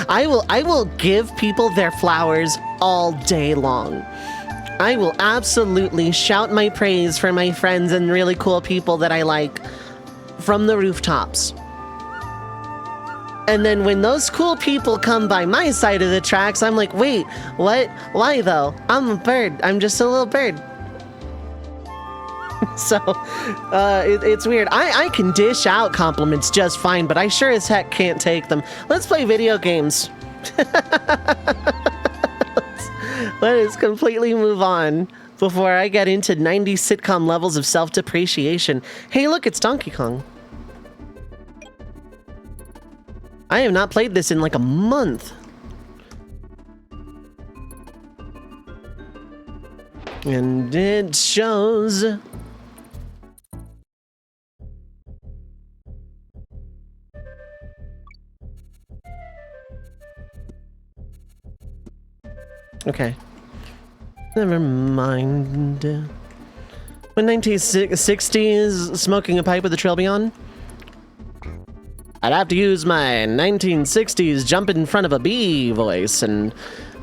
I will give people their flowers all day long. I will absolutely shout my praise for my friends and really cool people that I like from the rooftops. And then when those cool people come by my side of the tracks, I'm like, wait, what? Why though? I'm a bird. I'm just a little bird. So, it's weird. I can dish out compliments just fine, but I sure as heck can't take them. Let's play video games. Let us completely move on before I get into 90s sitcom levels of self-depreciation. Hey, look, it's Donkey Kong. I have not played this in like a month. And it shows. Okay. Never mind. When 1960s smoking a pipe with a trail beyond? I'd have to use my 1960s jump in front of a bee voice, and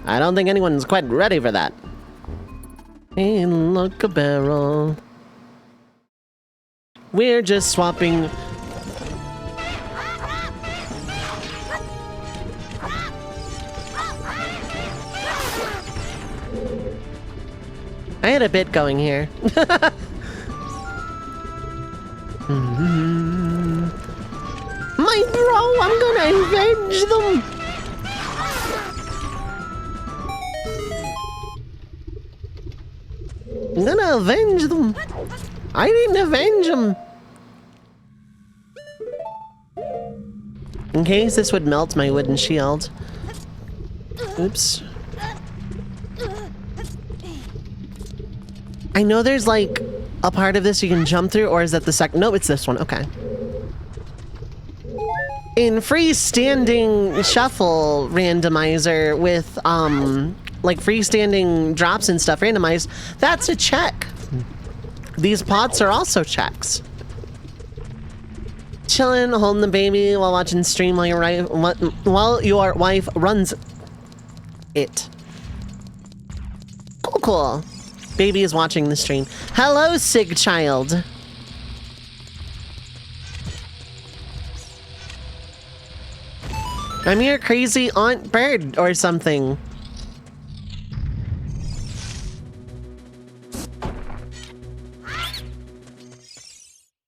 I don't think anyone's quite ready for that. Hey, look, a barrel. We're just swapping. I had a bit going here. My bro, I'm gonna avenge them! I'm gonna avenge them! I didn't avenge them! In case this would melt my wooden shield. Oops. I know there's like a part of this you can jump through, or is that the second? No, it's this one. Okay. In freestanding shuffle randomizer with like freestanding drops and stuff randomized, that's a check. These pots are also checks. Chilling, holding the baby while watching stream while your wife runs it. Cool, cool. Baby is watching the stream. Hello, Sig Child. I'm your crazy Aunt Bird or something.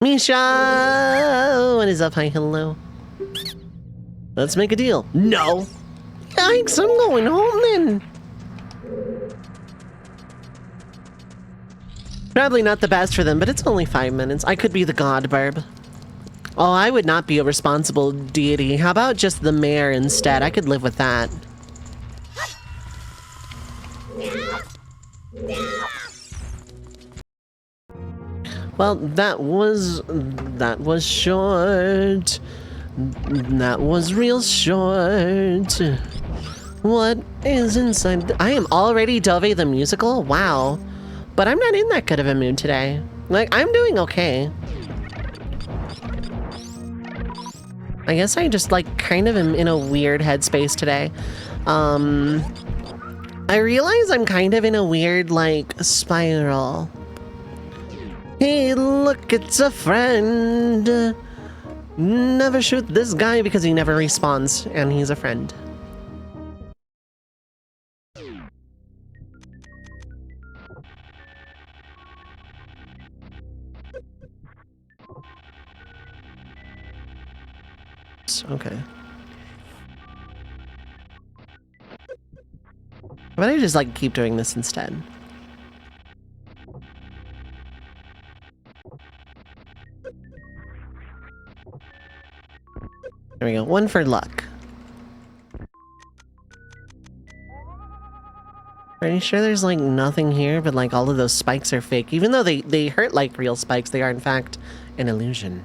Misha! What is up? Hi, hello. Let's make a deal. No! Yikes, I'm going home then. Probably not the best for them, but it's only 5 minutes. I could be the god burb. Oh, I would not be a responsible deity. How about just the mayor instead? I could live with that. Well, that was short. That was real short. What is inside? I am already Dove the musical? Wow. But I'm not in that good of a mood today. Like, I'm doing okay. I guess I just, like, kind of am in a weird headspace today. I realize I'm kind of in a weird, like, spiral. Hey, look, it's a friend. Never shoot this guy because he never respawns, and he's a friend. Okay. Why don't I just, like, keep doing this instead? There we go. One for luck. Pretty sure there's, like, nothing here, but, like, all of those spikes are fake. Even though they hurt like real spikes, they are, in fact, an illusion.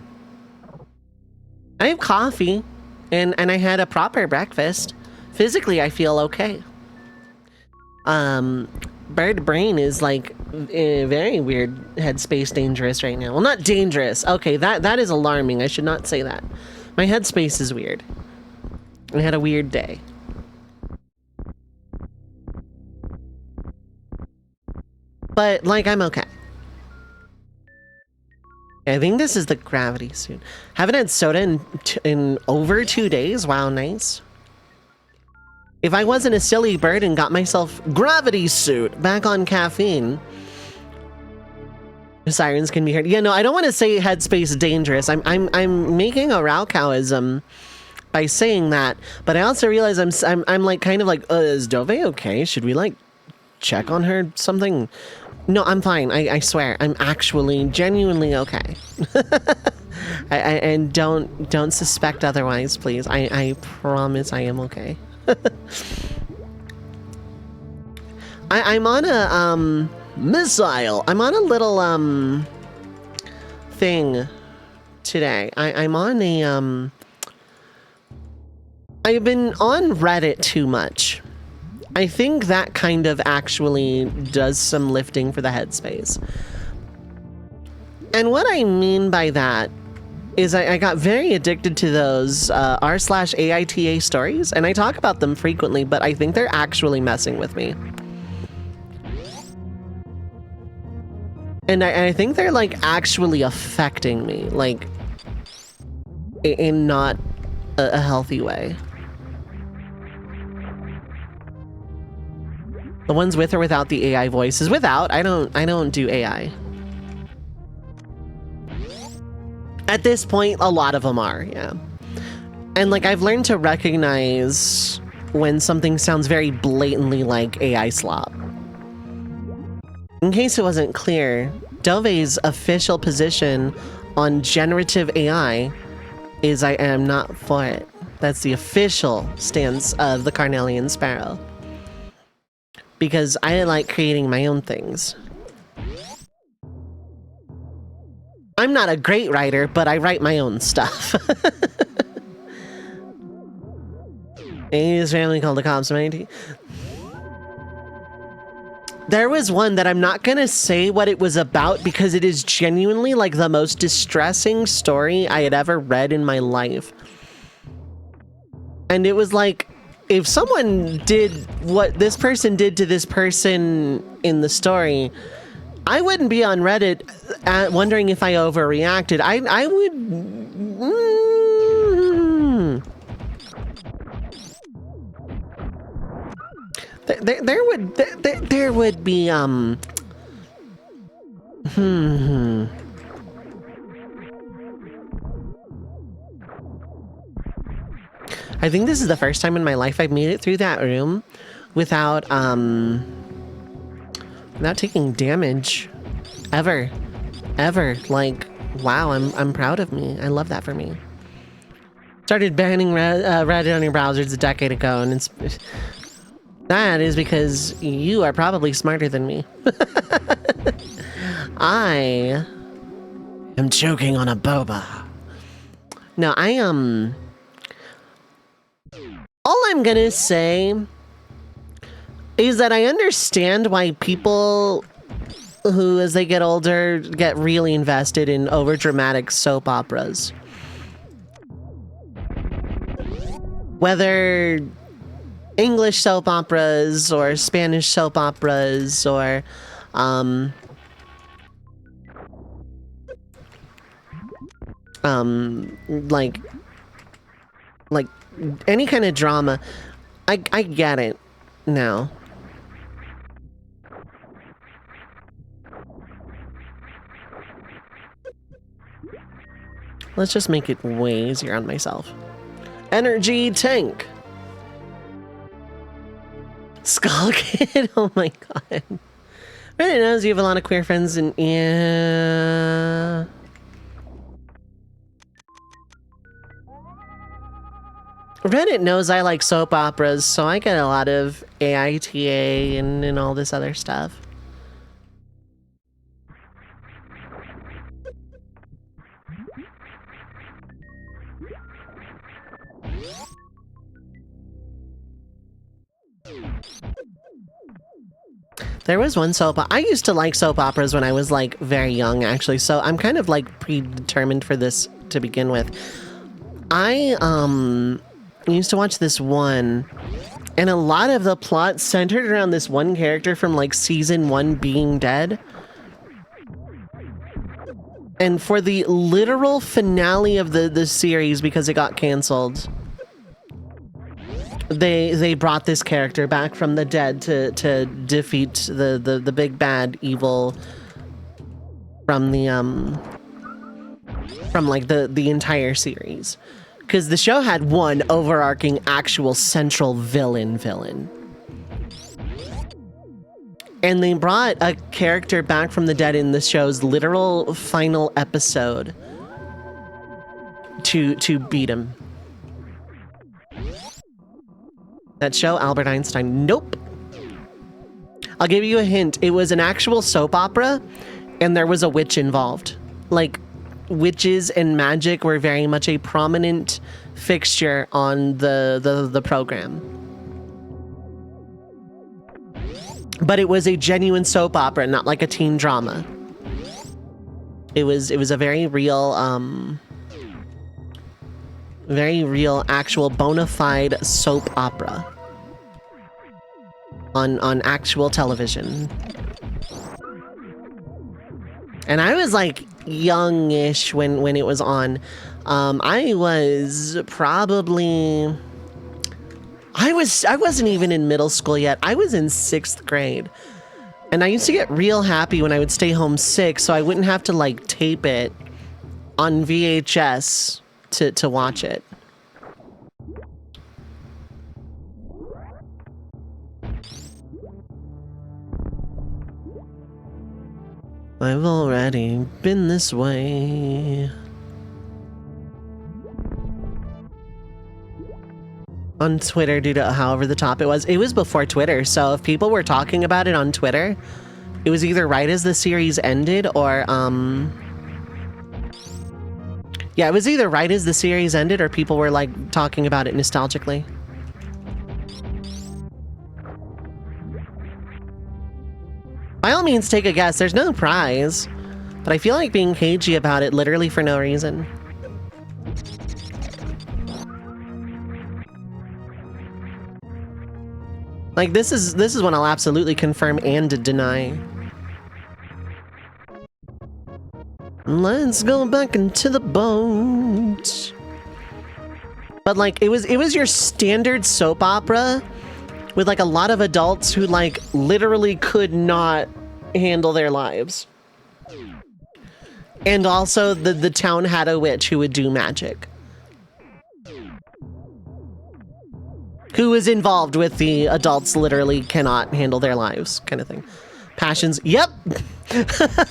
I have coffee, and I had a proper breakfast. Physically, I feel okay. Bird brain is, like, a very weird headspace dangerous right now. Well, not dangerous. Okay, that is alarming. I should not say that. My headspace is weird. I had a weird day. But, like, I'm okay. I think this is the gravity suit. Haven't had soda in over 2 days. Wow, nice. If I wasn't a silly bird and got myself gravity suit back on caffeine, the sirens can be heard. Yeah, no, I don't want to say headspace dangerous. I'm making a Raucauism by saying that, but I also realize I'm like kind of like, is Dove okay? Should we like check on her something? No, I'm fine. I swear, I'm actually genuinely okay. And don't suspect otherwise, please. I promise I am okay. I'm on a missile. I'm on a little thing today. I'm on a I've been on Reddit too much. I think that kind of actually does some lifting for the headspace. And what I mean by that is I got very addicted to those r/AITA stories, and I talk about them frequently, but I think they're actually messing with me. And I think they're like actually affecting me, like in not a healthy way. The ones with or without the AI voices. Without, I don't do AI. At this point, a lot of them are, yeah. And like I've learned to recognize when something sounds very blatantly like AI slop. In case it wasn't clear, Dove's official position on generative AI is I am not for it. That's the official stance of the Carnelian Sparrow. Because I like creating my own things. I'm not a great writer, but I write my own stuff. His family called the cops. There was one that I'm not gonna say what it was about because it is genuinely like the most distressing story I had ever read in my life. And it was like, if someone did what this person did to this person in the story, I wouldn't be on Reddit wondering if I overreacted. I would... There would be, I think this is the first time in my life I've made it through that room without taking damage. Ever. Like, wow, I'm proud of me. I love that for me. Started banning Reddit on your browsers a decade ago, and that is because you are probably smarter than me. I am choking on a boba. No, all I'm gonna say is that I understand why people who, as they get older, get really invested in overdramatic soap operas. Whether English soap operas or Spanish soap operas or like any kind of drama. I get it now. Let's just make it way easier on myself. Energy tank. Skull Kid. Oh my god. Reddit knows you have a lot of queer friends, and yeah. Reddit knows I like soap operas, so I get a lot of AITA and all this other stuff. There was one soap I used to like soap operas when I was like very young, actually, so I'm kind of like predetermined for this to begin with. I I used to watch this one, and a lot of the plot centered around this one character from like season 1 being dead. And for the literal finale of the series, because it got canceled, they brought this character back from the dead to defeat the big bad evil from the from like the entire series. Because the show had one overarching actual central villain. And they brought a character back from the dead in the show's literal final episode to beat him. That show, Albert Einstein. Nope. I'll give you a hint. It was an actual soap opera, and there was a witch involved. Like, witches and magic were very much a prominent fixture on the program. But it was a genuine soap opera, not like a teen drama. It was a very real, actual bona fide soap opera on actual television. And I was like youngish when it was on. I was probably... I wasn't even in middle school yet. I was in 6th grade. And I used to get real happy when I would stay home sick so I wouldn't have to like tape it on VHS to watch it. I've already been this way. On Twitter, due to how over the top it was before Twitter, so if people were talking about it on Twitter, it was either right as the series ended or yeah, it was either right as the series ended or people were like talking about it nostalgically. By all means, take a guess. There's no prize, but I feel like being cagey about it literally for no reason. Like, this is one I'll absolutely confirm and deny. Let's go back into the boat. But like, it was your standard soap opera with like a lot of adults who like literally could not handle their lives. And also the town had a witch who would do magic. Who is involved with the adults literally cannot handle their lives kind of thing. Passions. Yep.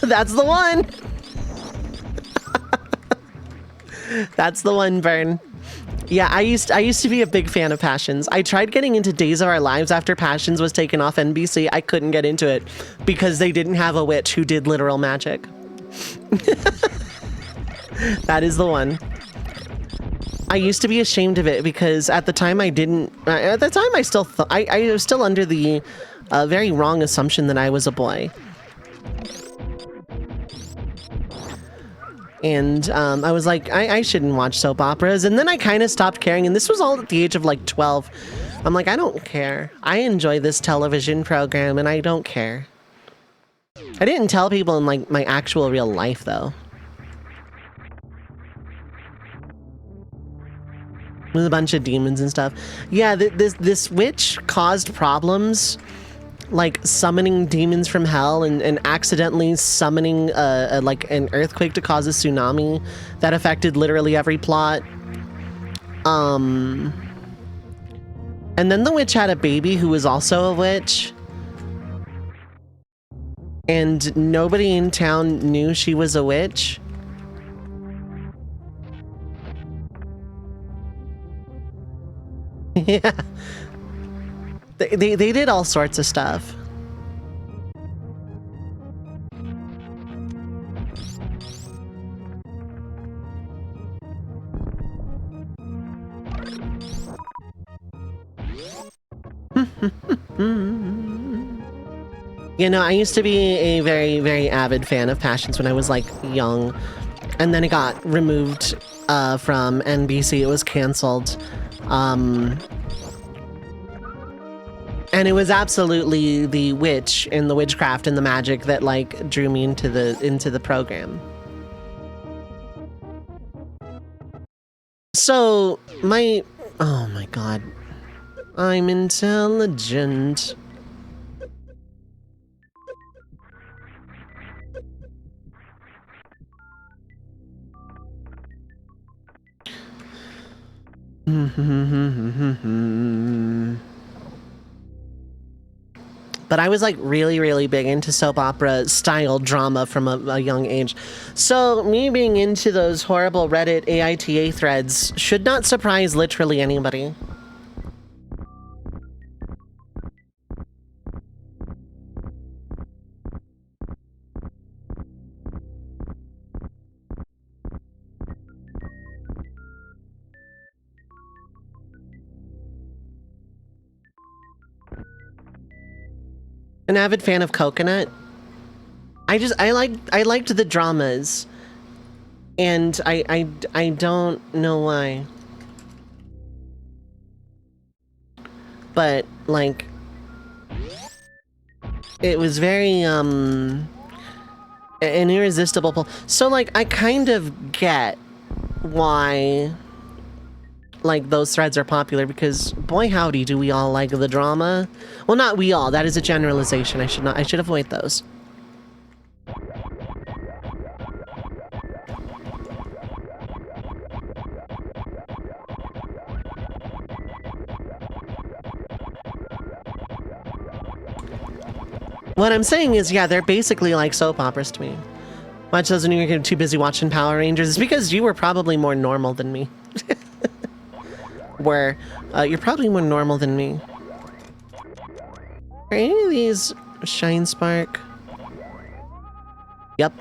That's the one. That's the one, Vern. Yeah, I used to be a big fan of Passions. I tried getting into Days of Our Lives after Passions was taken off NBC. I couldn't get into it because they didn't have a witch who did literal magic. That is the one. I used to be ashamed of it because at the time I didn't... At the time I still... I was still under the very wrong assumption that I was a boy. And I was like, I shouldn't watch soap operas. And then I kind of stopped caring. And this was all at the age of like 12. I'm like, I don't care. I enjoy this television program and I don't care. I didn't tell people in like my actual real life though. With a bunch of demons and stuff. Yeah, this witch caused problems, like summoning demons from hell and accidentally summoning like an earthquake to cause a tsunami that affected literally every plot. And then the witch had a baby who was also a witch. And nobody in town knew she was a witch. Yeah. They did all sorts of stuff. You know, I used to be a very, very avid fan of Passions when I was like young, and then it got removed from NBC. It was canceled. And it was absolutely the witch and the witchcraft and the magic that like drew me into the program. So oh my god, I'm intelligent. But I was like really big into soap opera style drama from a young age. So me being into those horrible Reddit AITA threads should not surprise literally anybody. An avid fan of Coconut. I liked the dramas, and I don't know why, but like it was very an irresistible pull. So like I kind of get why like those threads are popular, because boy howdy do we all like the drama. Well, not we all, that is a generalization. I should avoid those. What I'm saying is, yeah, they're basically like soap operas to me. Much doesn't you get too busy watching Power Rangers? It's because you were probably more normal than me. Where you're probably more normal than me. Are any of these Shine Spark? Yep.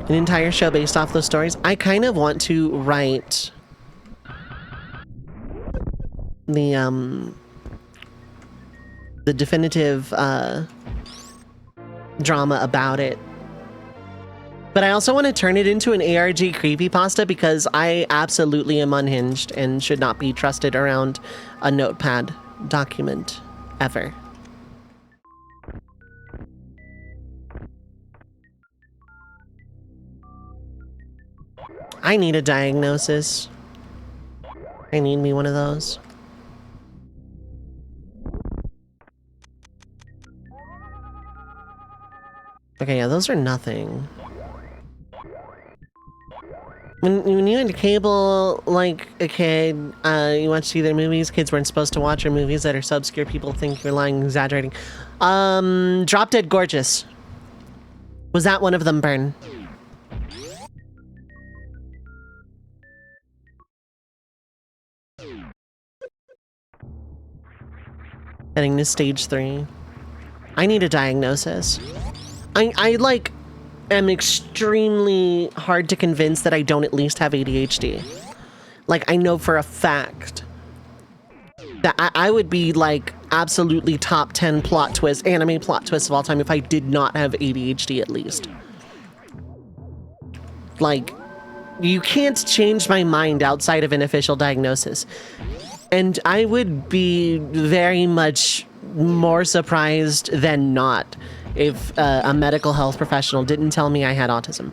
An entire show based off those stories. I kind of want to write the definitive drama about it. But I also want to turn it into an ARG creepypasta, because I absolutely am unhinged and should not be trusted around a notepad document ever. I need a diagnosis. I need me one of those. Okay, yeah, those are nothing. When you had cable, like a kid, you watched either movies kids weren't supposed to watch or movies that are so obscure people think you're lying, exaggerating. Drop Dead Gorgeous. Was that one of them, Burn? Heading to stage 3. I need a diagnosis. I like am extremely hard to convince that I don't at least have ADHD. Like, I know for a fact that I would be like absolutely top 10 plot twist, anime plot twists of all time if I did not have ADHD at least. Like, you can't change my mind outside of an official diagnosis. And I would be very much more surprised than not if a medical health professional didn't tell me I had autism.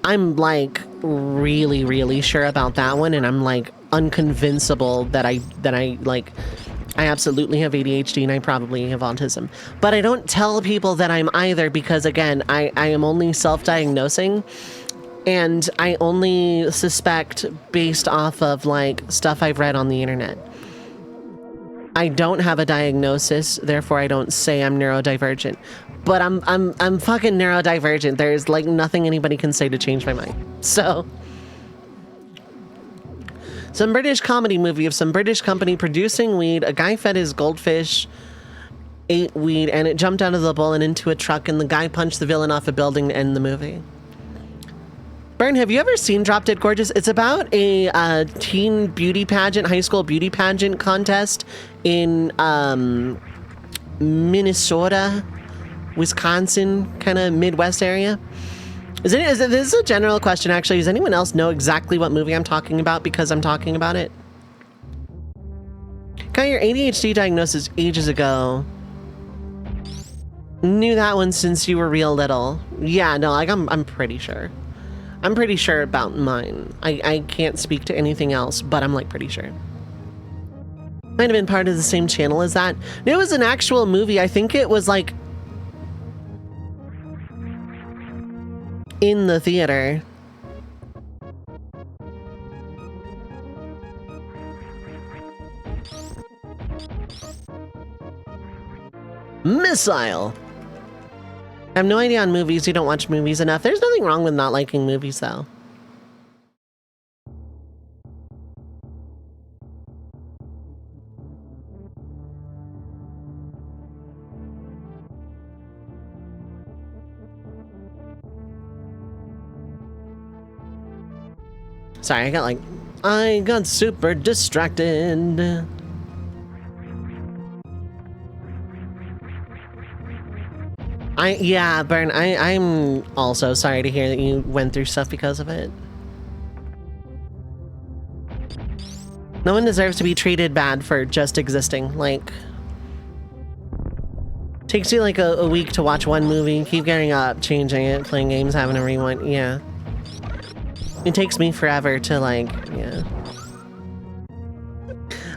I'm like really sure about that one, and I'm like unconvincible that I absolutely have ADHD and I probably have autism. But I don't tell people that I'm either, because again, I am only self-diagnosing, and I only suspect based off of like stuff I've read on the internet. I don't have a diagnosis, therefore I don't say I'm neurodivergent. But I'm fucking neurodivergent. There's like nothing anybody can say to change my mind. So, some British comedy movie of some British company producing weed. A guy fed his goldfish, ate weed, and it jumped out of the bowl and into a truck, and the guy punched the villain off a building to end the movie. Burn, have you ever seen Drop Dead Gorgeous? It's about a teen beauty pageant, high school beauty pageant contest in Minnesota, Wisconsin, kind of Midwest area. This is a general question, actually. Does anyone else know exactly what movie I'm talking about because I'm talking about it? Got your ADHD diagnosis ages ago. Knew that one since you were real little. Yeah, no, like I'm pretty sure. I'm pretty sure about mine. I can't speak to anything else, but I'm like pretty sure. Might have been part of the same channel as that. It was an actual movie. I think it was like in the theater. Missile. I have no idea on movies. You don't watch movies enough. There's nothing wrong with not liking movies, though. Sorry, I got super distracted. Yeah, Burn, I'm also sorry to hear that you went through stuff because of it. No one deserves to be treated bad for just existing. Like, takes you like a week to watch one movie, keep getting up, changing it, playing games, having a rewind. Yeah. It takes me forever to like, yeah.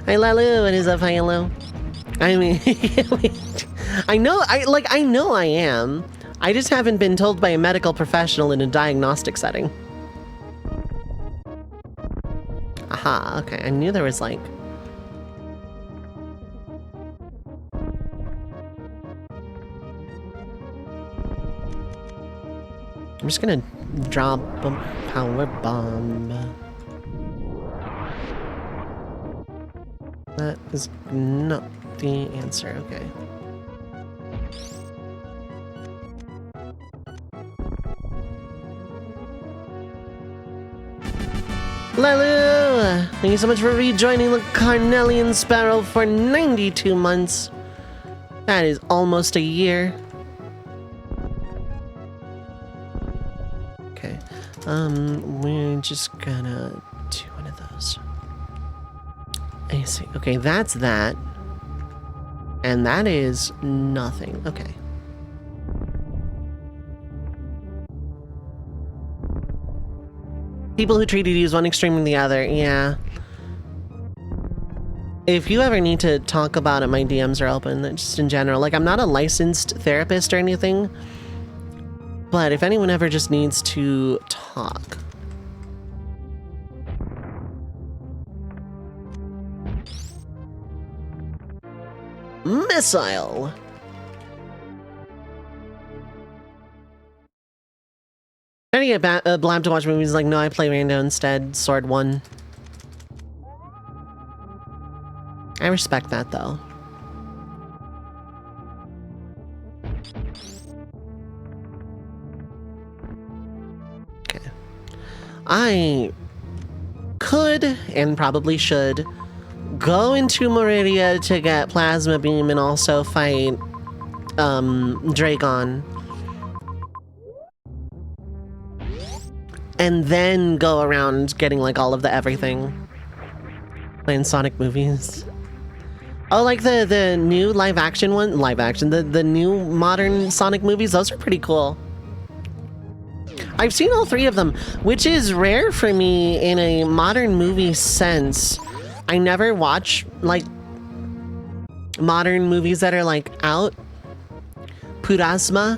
Hi Lalu, what is up, hi hello? I mean, I know I am. I just haven't been told by a medical professional in a diagnostic setting. Aha, okay, I knew there was like... I'm just gonna drop a power bomb. That is not the answer, okay. Lalu! Thank you so much for rejoining the Carnelian Sparrow for 92 months. That is almost a year. Okay. We're just gonna do one of those. I see. Okay, that's that. And that is nothing. Okay. People who treated you as one extreme and the other, yeah. If you ever need to talk about it, my DMs are open, just in general. Like, I'm not a licensed therapist or anything, but if anyone ever just needs to talk. Missile! Trying to get Blab to watch movies, like, no, I play Rando instead. Sword 1. I respect that, though. Okay. I could, and probably should, go into Meridia to get Plasma Beam and also fight, Dragon. And then go around getting, like, all of the everything. Playing Sonic movies. Oh, like the new live-action one? Live-action. The new modern Sonic movies? Those are pretty cool. I've seen all 3 of them, which is rare for me in a modern movie sense. I never watch, like, modern movies that are, like, out. Purasma.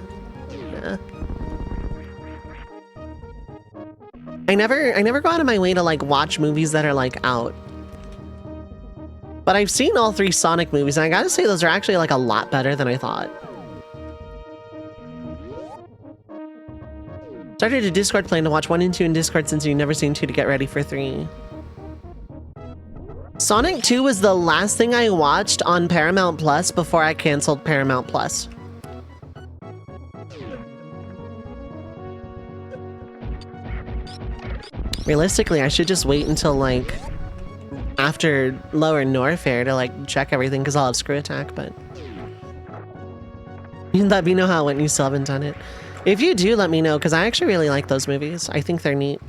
Yeah. I never go out of my way to, like, watch movies that are, like, out. But I've seen all 3 Sonic movies, and I gotta say those are actually, like, a lot better than I thought. Started a Discord plan to watch 1 and 2 in Discord since you've never seen 2 to get ready for 3. Sonic 2 was the last thing I watched on Paramount Plus before I canceled Paramount Plus. Realistically, I should just wait until, like, after Lower Norfair to, like, check everything, because I'll have Screw Attack, but... You let me know how it went, you still haven't done it. If you do, let me know, because I actually really like those movies. I think they're neat.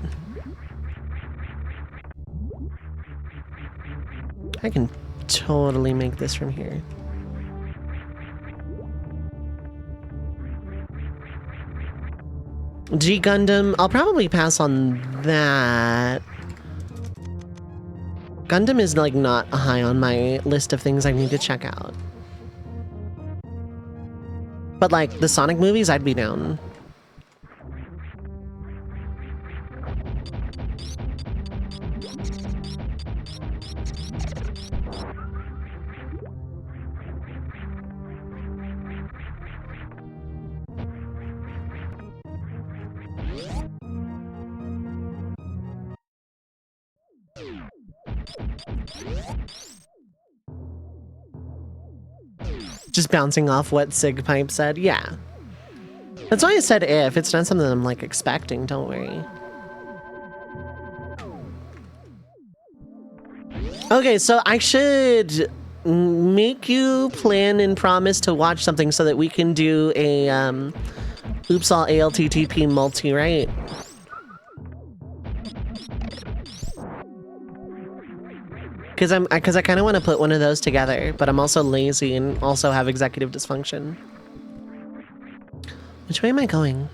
I can totally make this from here. G Gundam, I'll probably pass on that. Gundam is like not high on my list of things I need to check out. But like the Sonic movies, I'd be down. Just bouncing off what Sig Pipe said. Yeah. That's why I said if. It's not something I'm like expecting, don't worry. Okay, so I should make you plan and promise to watch something so that we can do a Oops All ALTTP multi, right? Because I kind of want to put one of those together, but I'm also lazy and also have executive dysfunction. Which way am I going?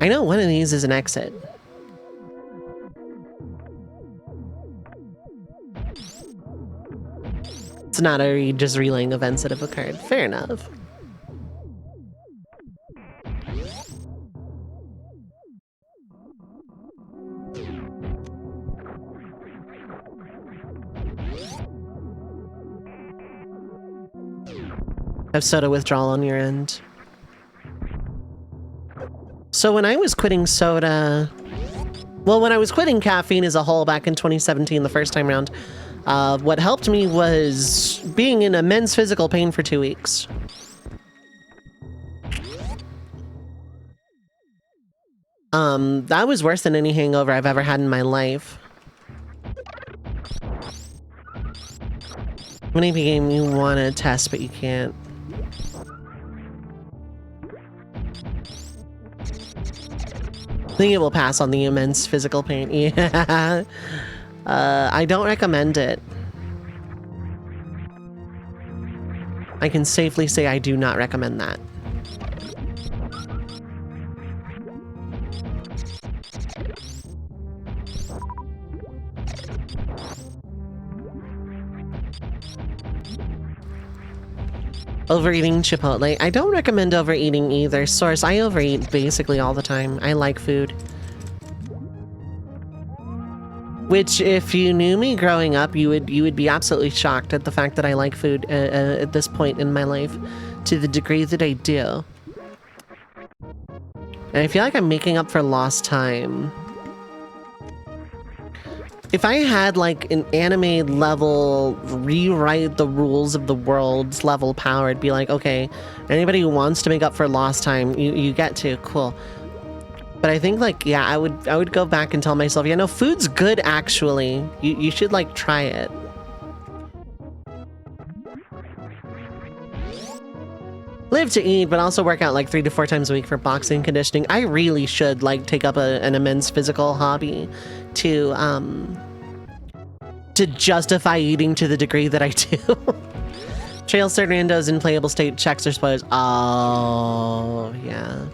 I know one of these is an exit. It's not a just relaying events that have occurred. Fair enough. Have soda withdrawal on your end. So when I was quitting soda... Well, when I was quitting caffeine as a whole back in 2017, the first time around, what helped me was being in immense physical pain for 2 weeks. That was worse than any hangover I've ever had in my life. Many game you want to test, but you can't. I think it will pass on the immense physical pain. Yeah. I don't recommend it. I can safely say I do not recommend that. Overeating Chipotle. I don't recommend overeating either. Source, I overeat basically all the time. I like food. Which, if you knew me growing up, you would be absolutely shocked at the fact that I like food at this point in my life, to the degree that I do. And I feel like I'm making up for lost time. If I had like an anime level rewrite the rules of the world's level power, it'd be like, okay, anybody who wants to make up for lost time, you get to, cool. But I think like, yeah, I would go back and tell myself, yeah, no, food's good actually. You should like try it. Live to eat, but also work out like 3 to 4 times a week for boxing conditioning. I really should like take up an immense physical hobby to justify eating to the degree that I do. Trails Fernando's in playable state, checks or spoilers. Oh, yeah.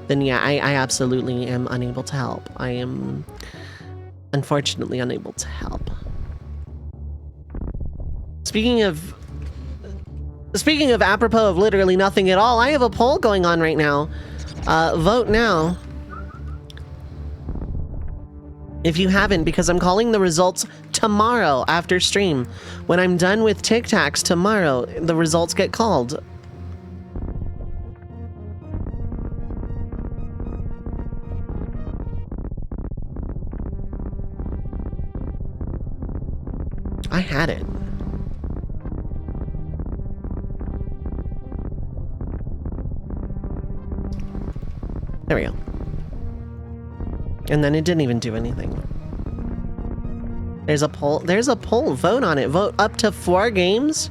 Then yeah, I absolutely am unable to help. I am unfortunately unable to help. Speaking of apropos of literally nothing at all, I have a poll going on right now. Vote now. If you haven't, because I'm calling the results tomorrow after stream. When I'm done with Tic Tacs tomorrow, the results get called. I had it. There we go. And then it didn't even do anything. There's a poll. Vote on it. Vote up to 4 games,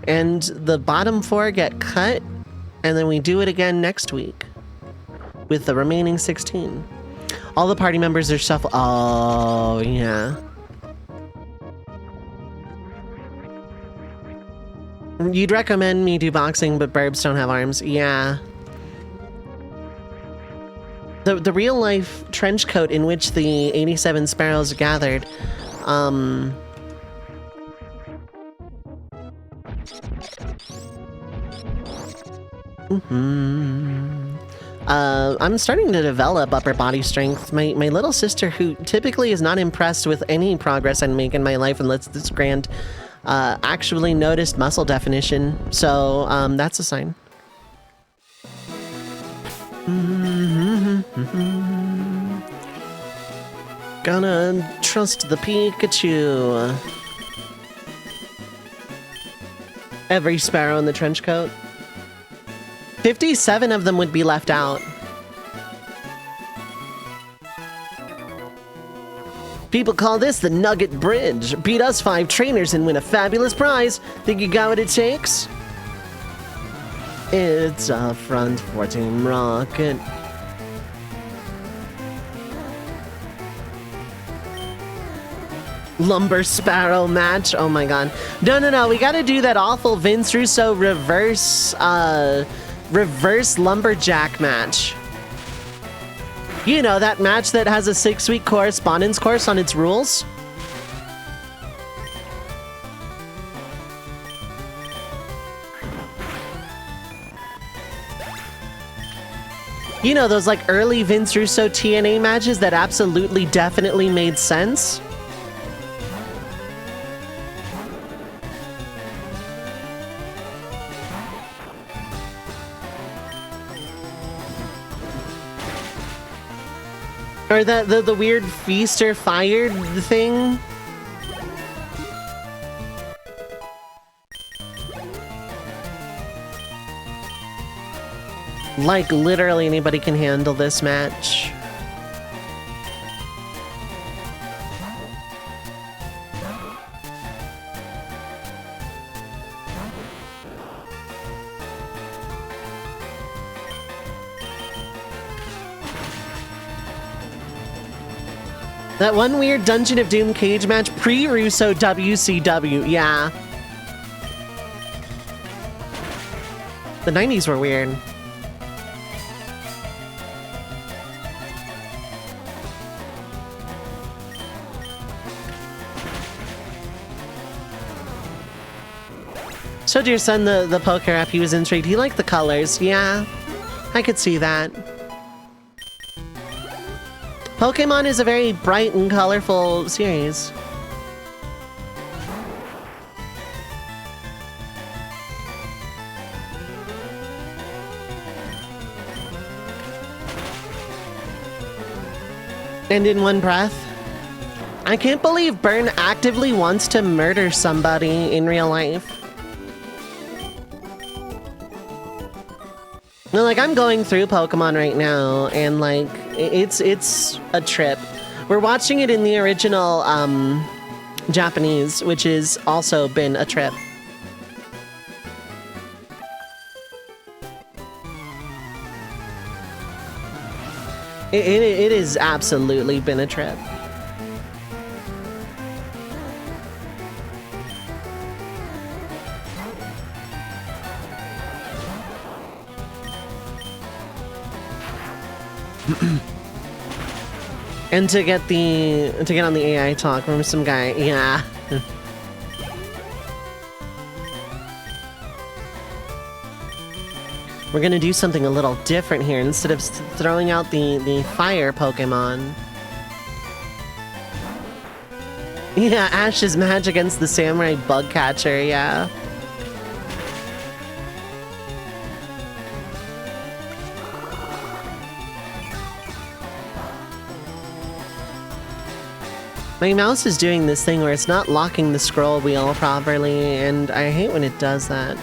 and the bottom 4 get cut. And then we do it again next week with the remaining 16. All the party members are shuffled. Oh, yeah. You'd recommend me do boxing, but burbs don't have arms. Yeah. The real life trench coat in which the 87 sparrows gathered. I'm starting to develop upper body strength. My little sister, who typically is not impressed with any progress I make in my life unless it's grand, actually noticed muscle definition. So that's a sign. Gonna trust the Pikachu. Every sparrow in the trench coat. 57 of them would be left out. People call this the Nugget Bridge. Beat us 5 trainers and win a fabulous prize. Think you got what it takes? It's a front for Team Rocket. Lumber Sparrow match. Oh my god. No. We gotta do that awful Vince Russo reverse lumberjack match. You know, that match that has a 6-week correspondence course on its rules? You know, those like early Vince Russo TNA matches that absolutely definitely made sense? Or the weird feast or fired thing? Like, literally anybody can handle this match. That one weird Dungeon of Doom cage match pre-Russo WCW, yeah. The 90s were weird. Showed your son the poker app, he was intrigued. He liked the colors, yeah. I could see that. Pokemon is a very bright and colorful series. And in one breath. I can't believe Byrne actively wants to murder somebody in real life. No, like, I'm going through Pokemon right now, and, like, it's a trip. We're watching it in the original, Japanese, which has also been a trip. It has absolutely been a trip. And to get on the AI talk from some guy, yeah. We're gonna do something a little different here. Instead of throwing out the fire Pokemon. Yeah, Ash's match against the Samurai Bug Catcher, yeah. My mouse is doing this thing where it's not locking the scroll wheel properly, and I hate when it does that.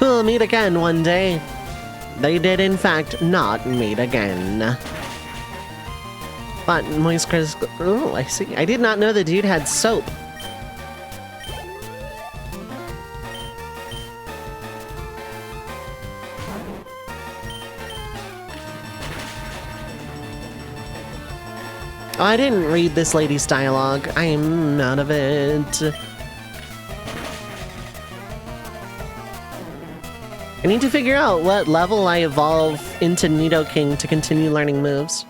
We'll meet again one day. They did, in fact, not meet again. But moist crystal. Oh, I see. I did not know the dude had soap. Oh, I didn't read this lady's dialogue. I am out of it. I need to figure out what level I evolve into Nidoking to continue learning moves.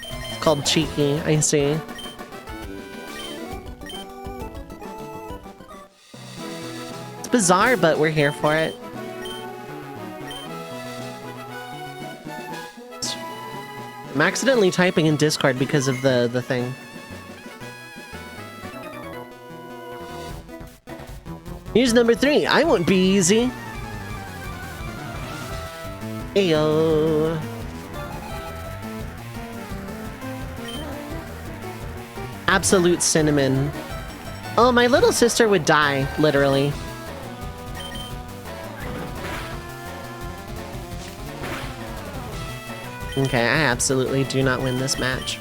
It's called Cheeky, I see. It's bizarre, but we're here for it. I'm accidentally typing in Discord because of the thing. Here's number 3. I won't be easy. Ayo. Absolute cinnamon. Oh, my little sister would die, literally. Okay, I absolutely do not win this match.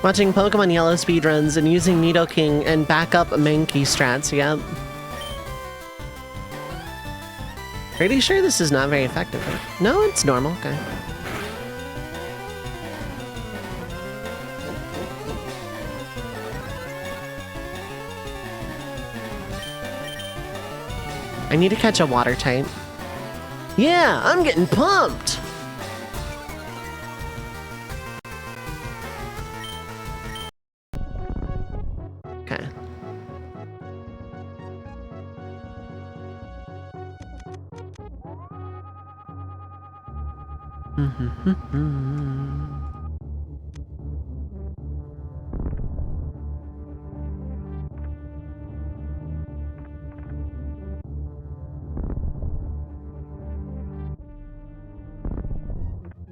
Watching Pokemon Yellow speedruns and using Nidoking and backup Mankey strats, yep. Pretty sure this is not very effective. No, it's normal, okay. I need to catch a water type. Yeah, I'm getting pumped! Okay.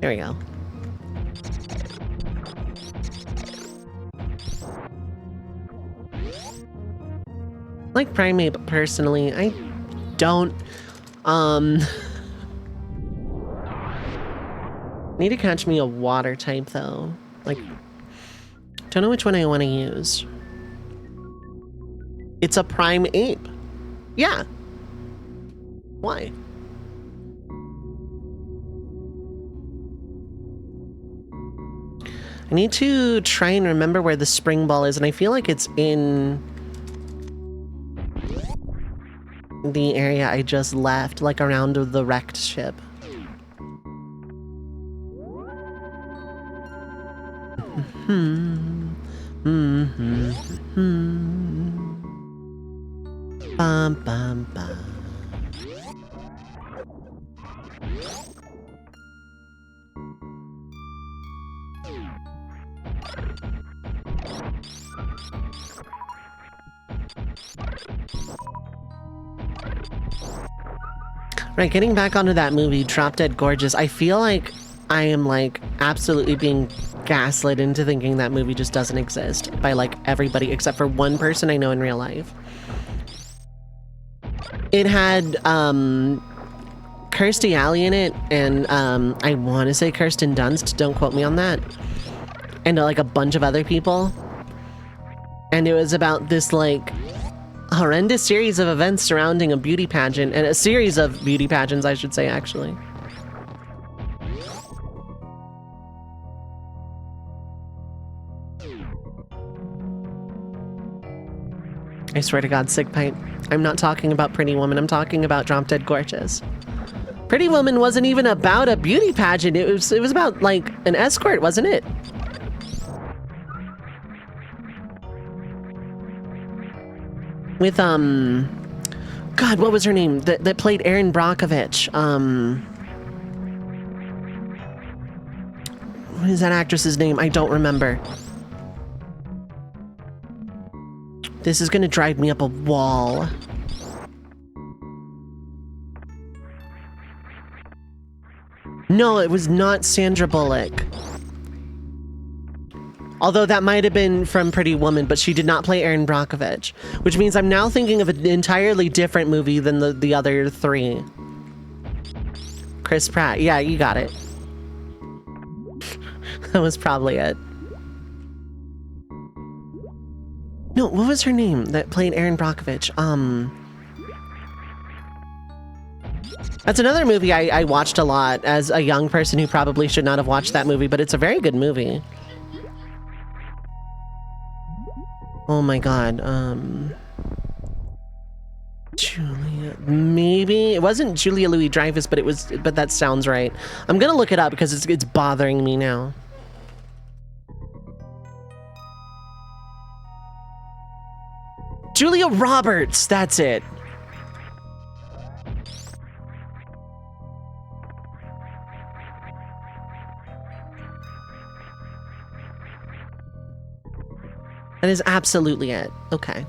There we go. Like Primate, but personally, I don't, need to catch me a water type, though. Like, don't know which one I want to use. It's a prime ape. Yeah. Why? I need to try and remember where the spring ball is, and I feel like it's in the area I just left, like around the wrecked ship. Bum, bum, bum. Right, getting back onto that movie, Drop Dead Gorgeous, I feel like I am, like, absolutely being gaslit into thinking that movie just doesn't exist by, like, everybody except for one person I know in real life. It had, Kirstie Alley in it, and, I want to say Kirsten Dunst, don't quote me on that, and, like, a bunch of other people. And it was about this, like, horrendous series of events surrounding a beauty pageant, and a series of beauty pageants, I should say, actually. I swear to God, Sick Pipe. I'm not talking about Pretty Woman, I'm talking about Drop Dead Gorgeous. Pretty Woman wasn't even about a beauty pageant, it was about, like, an escort, wasn't it? With, God, what was her name? That played Erin Brockovich. What is that actress's name? I don't remember. This is gonna drive me up a wall. No, it was not Sandra Bullock. Although that might have been from Pretty Woman, but she did not play Erin Brockovich. Which means I'm now thinking of an entirely different movie than the other three. Chris Pratt. Yeah, you got it. That was probably it. No, what was her name that played Erin Brockovich? That's another movie I watched a lot as a young person who probably should not have watched that movie, but it's a very good movie. Oh my god, Julia, maybe it wasn't Julia Louis-Dreyfus, but that sounds right. I'm gonna look it up because it's bothering me now. Julia Roberts, that's it. That is absolutely it. Okay.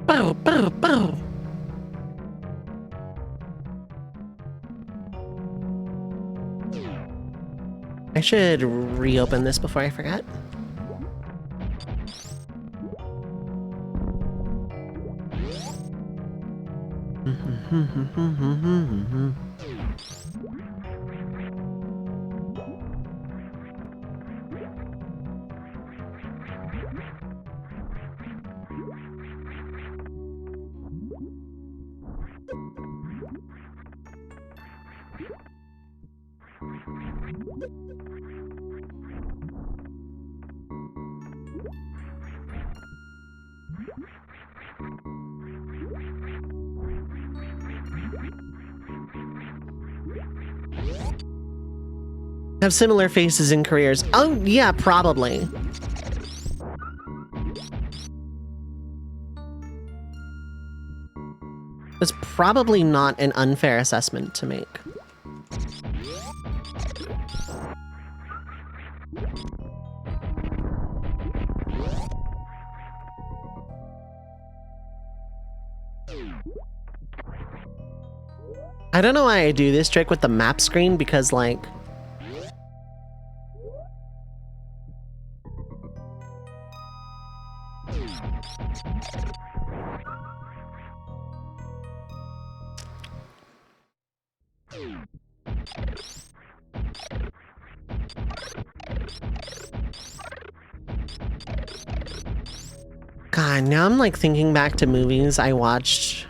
Bow, bow, bow. I should reopen this before I forget. Have similar faces and careers. Oh, yeah, probably. It's probably not an unfair assessment to make. I don't know why I do this trick with the map screen because, like, God, now I'm like thinking back to movies I watched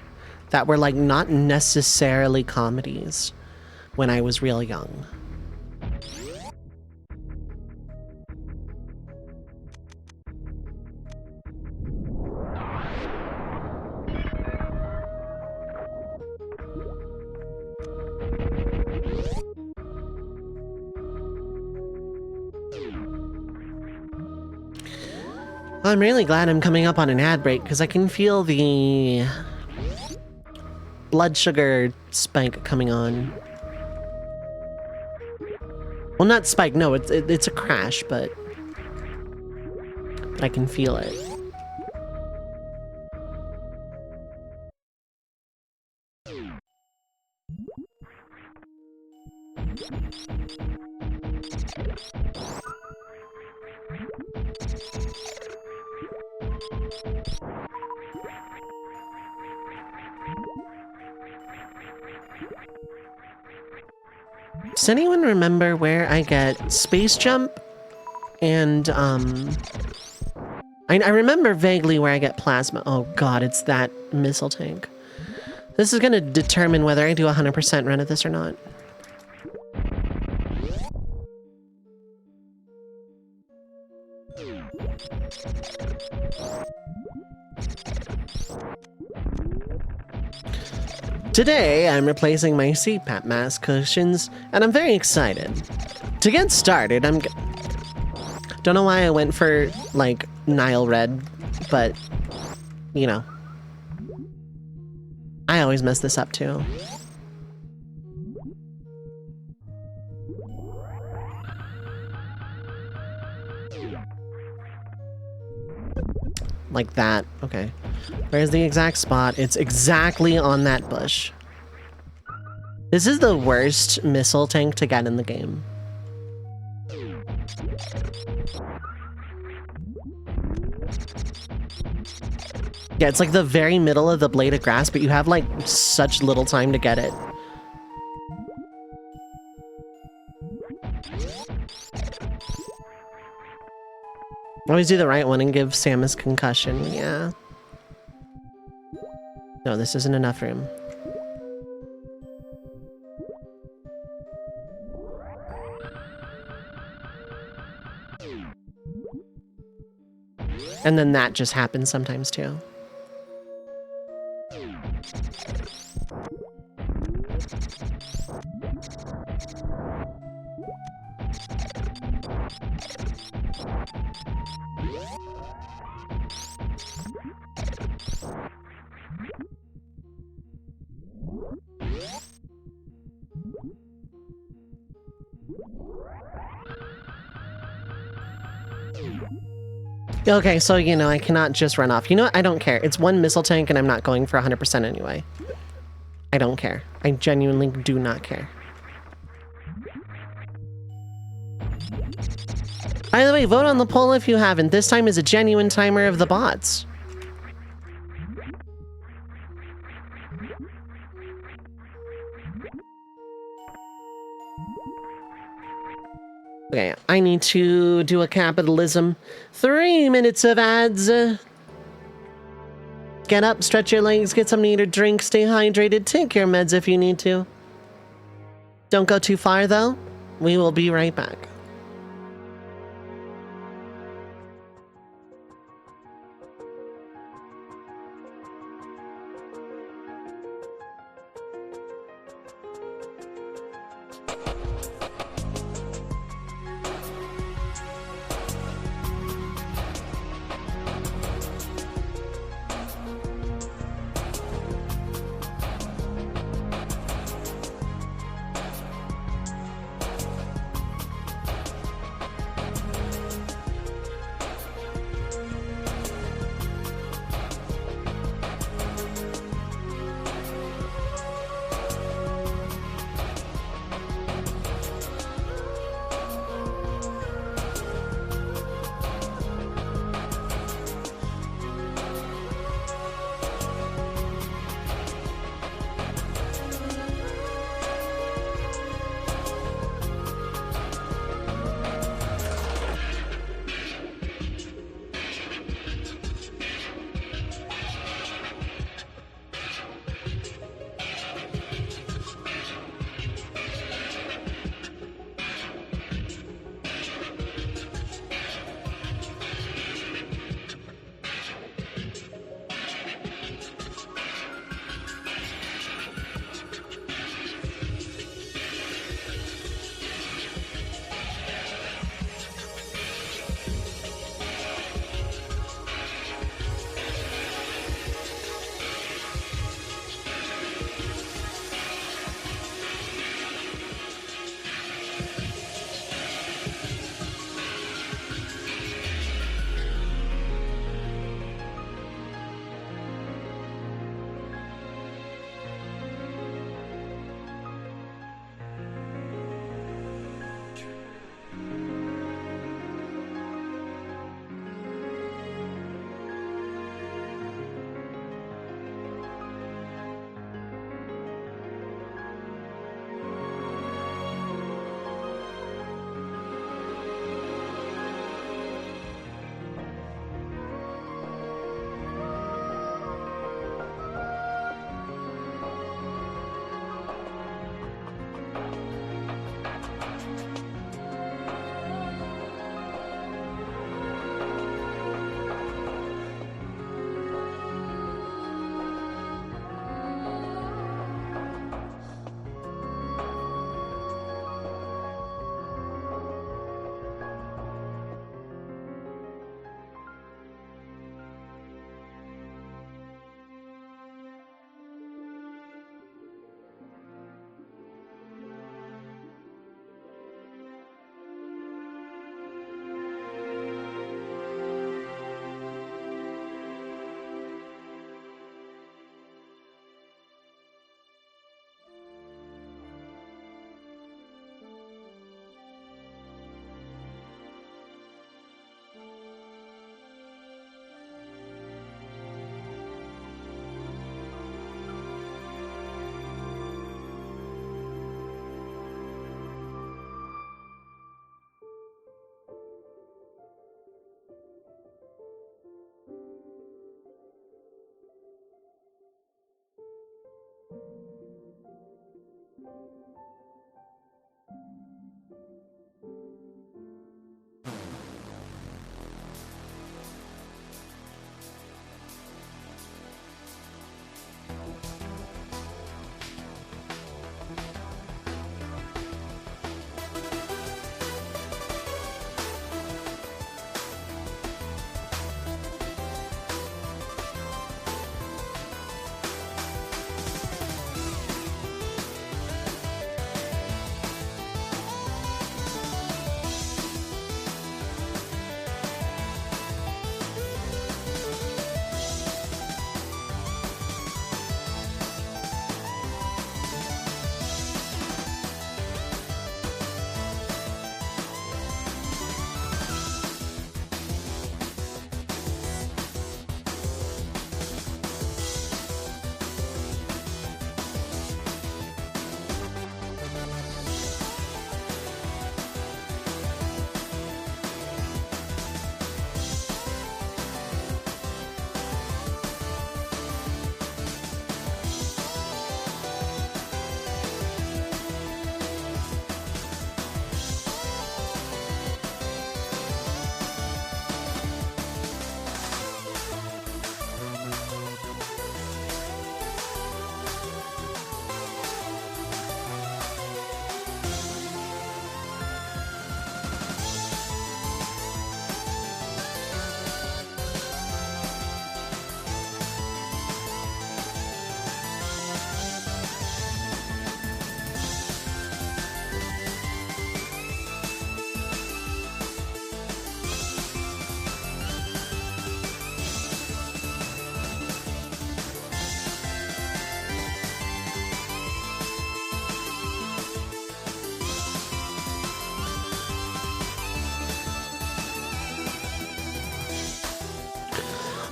that were like not necessarily comedies when I was real young. Well, I'm really glad I'm coming up on an ad break because I can feel the blood sugar spike coming on. Well, not spike, no, it's a crash, but I can feel it. Does anyone remember where I get space jump? And, I remember vaguely where I get plasma. Oh god, it's that missile tank. This is gonna determine whether I do a 100% run of this or not. Today, I'm replacing my CPAP mask cushions, and I'm very excited. To get started, don't know why I went for, like, Nile Red, but, you know. I always mess this up, too. Like that. Okay. Where's the exact spot? It's exactly on that bush. This is the worst missile tank to get in the game. Yeah, it's like the very middle of the blade of grass, but you have like such little time to get it. Always do the right one and give Samus concussion. Yeah. No, this isn't enough room. And then that just happens sometimes too. Okay, so, you know, I cannot just run off. You know what? I don't care. It's one missile tank and I'm not going for 100% anyway. I don't care. I genuinely do not care. By the way, vote on the poll if you haven't. This time is a genuine timer of the bots. Okay, I need to do a capitalism. 3 minutes of ads. Get up, stretch your legs, get something to eat or drink, stay hydrated, take your meds if you need to. Don't go too far, though. We will be right back.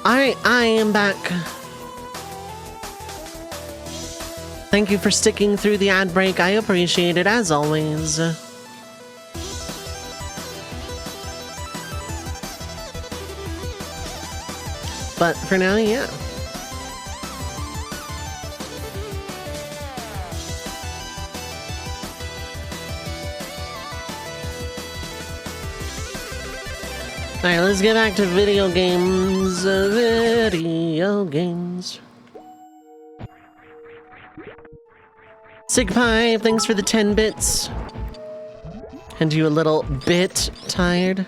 Alright, I am back. Thank you for sticking through the ad break. I appreciate it as always. But for now, yeah. Alright, let's get back to video games. Video games. Sigpipe, thanks for the 10 bits. And you a little bit tired?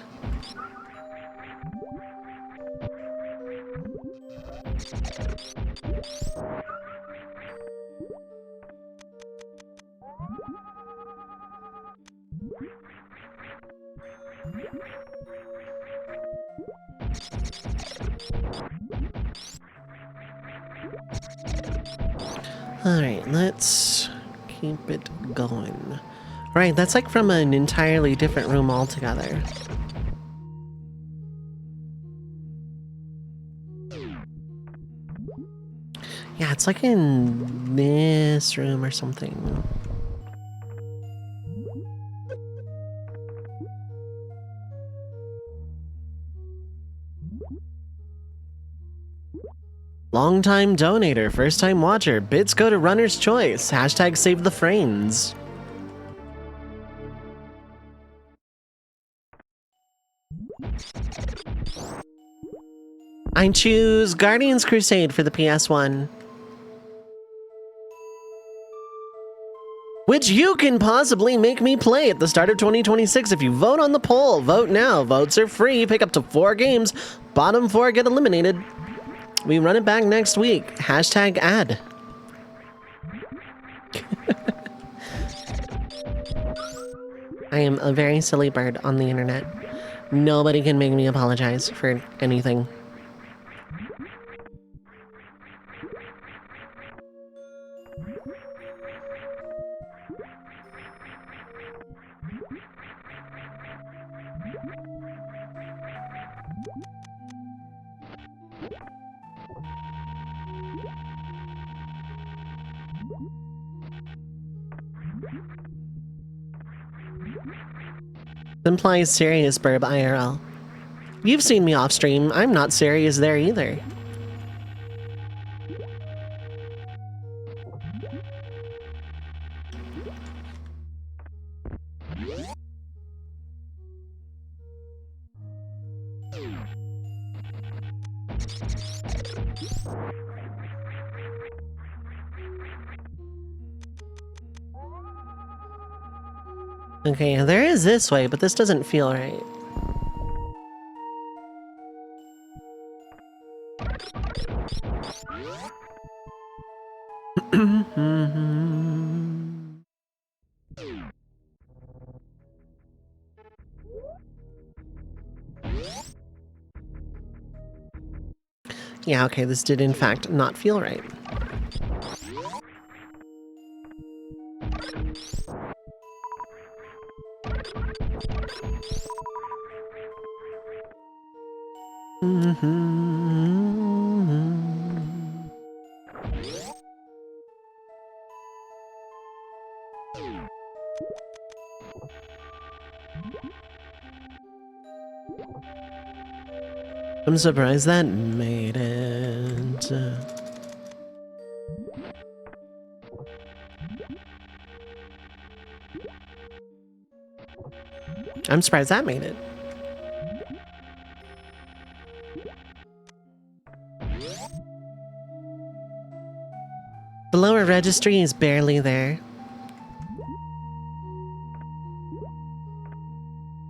Alright, let's keep it going. Right, that's like from an entirely different room altogether. Yeah, it's like in this room or something. Long-time donator, first-time watcher, bits go to runner's choice, hashtag save the frames. I choose Guardians Crusade for the PS1. Which you can possibly make me play at the start of 2026 if you vote on the poll. Vote now. Votes are free. Pick up to 4 games. Bottom 4 get eliminated. We run it back next week. Hashtag ad. I am a very silly bird on the internet. Nobody can make me apologize for anything. Implies serious burb IRL. You've seen me off stream. I'm not serious there either. Okay, there is this way, but this doesn't feel right. Yeah, okay, this did in fact not feel right. I'm surprised that made it. I'm surprised that made it. The lower registry is barely there.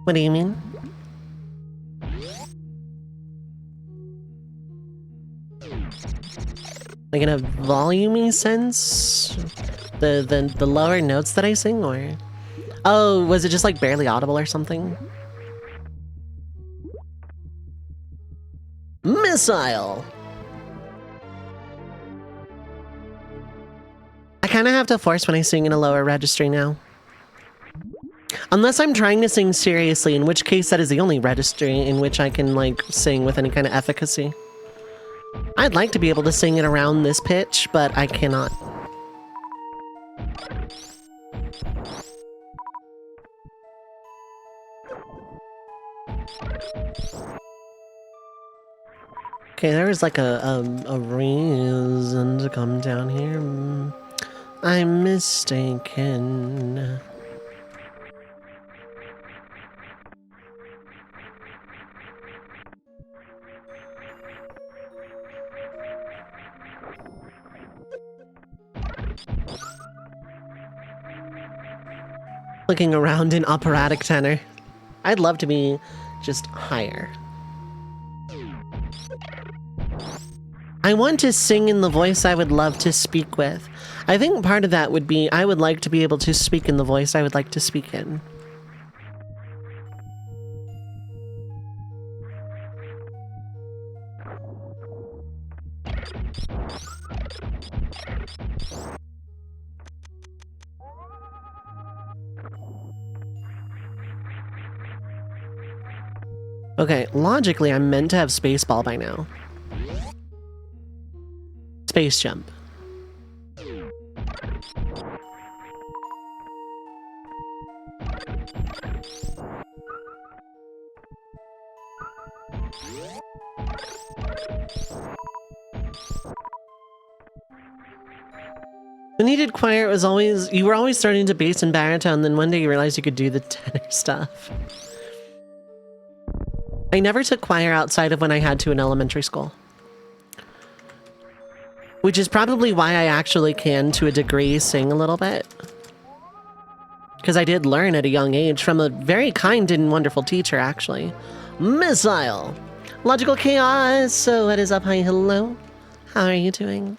What do you mean? Like in a volume-y sense? The lower notes that I sing, or? Oh, was it just like barely audible or something? Missile! I kind of have to force when I sing in a lower registry now. Unless I'm trying to sing seriously, in which case that is the only registry in which I can, like, sing with any kind of efficacy. I'd like to be able to sing it around this pitch, but I cannot. Okay, there's like a reason to come down here. I'm mistaken. Looking around in operatic tenor. I'd love to be just higher. I want to sing in the voice I would love to speak with. I think part of that would be I would like to be able to speak in the voice I would like to speak in. Okay, logically I'm meant to have Spaceball by now. Space Jump. When you did choir, it was always, you were always starting to bass and baritone, then one day you realized you could do the tenor stuff. I never took choir outside of when I had to in elementary school. Which is probably why I actually can, to a degree, sing a little bit. Because I did learn at a young age from a very kind and wonderful teacher, actually. Missile! Logical Chaos! So what is up? Hi, hello? How are you doing?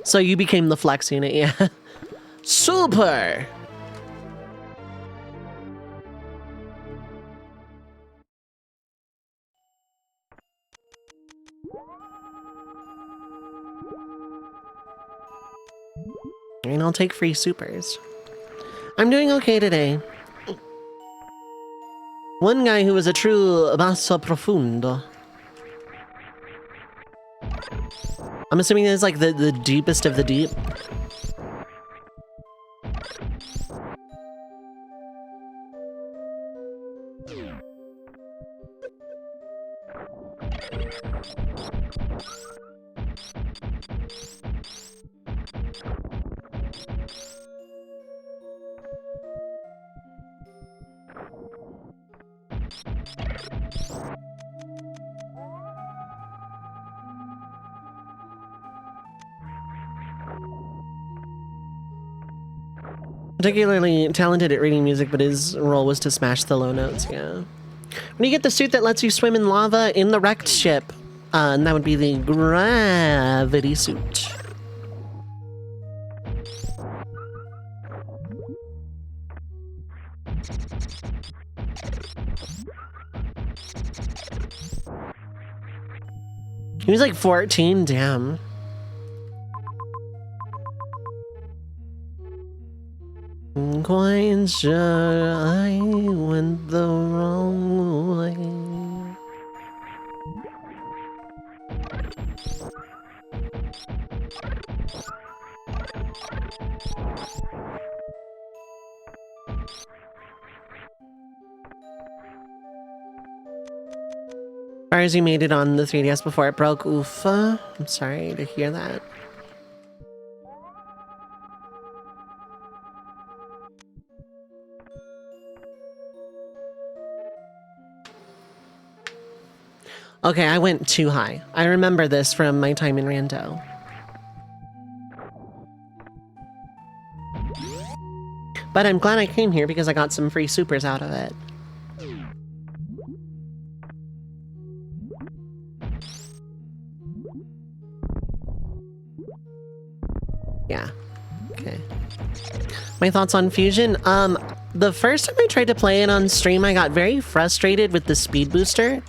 So you became the flex unit, yeah. Super! And I'll take free supers. I'm doing okay today. One guy who was a true basso profundo. I'm assuming it's like the deepest of the deep. Particularly talented at reading music, but his role was to smash the low notes, yeah. When you get the suit that lets you swim in lava in the wrecked ship, and that would be the gravity suit. He was like 14, damn. Quite sure I went the wrong way. As far as you made it on the 3DS before it broke, oof. I'm sorry to hear that. Okay, I went too high. I remember this from my time in Rando. But I'm glad I came here because I got some free supers out of it. Yeah. Okay. My thoughts on Fusion? The first time I tried to play it on stream, I got very frustrated with the speed booster.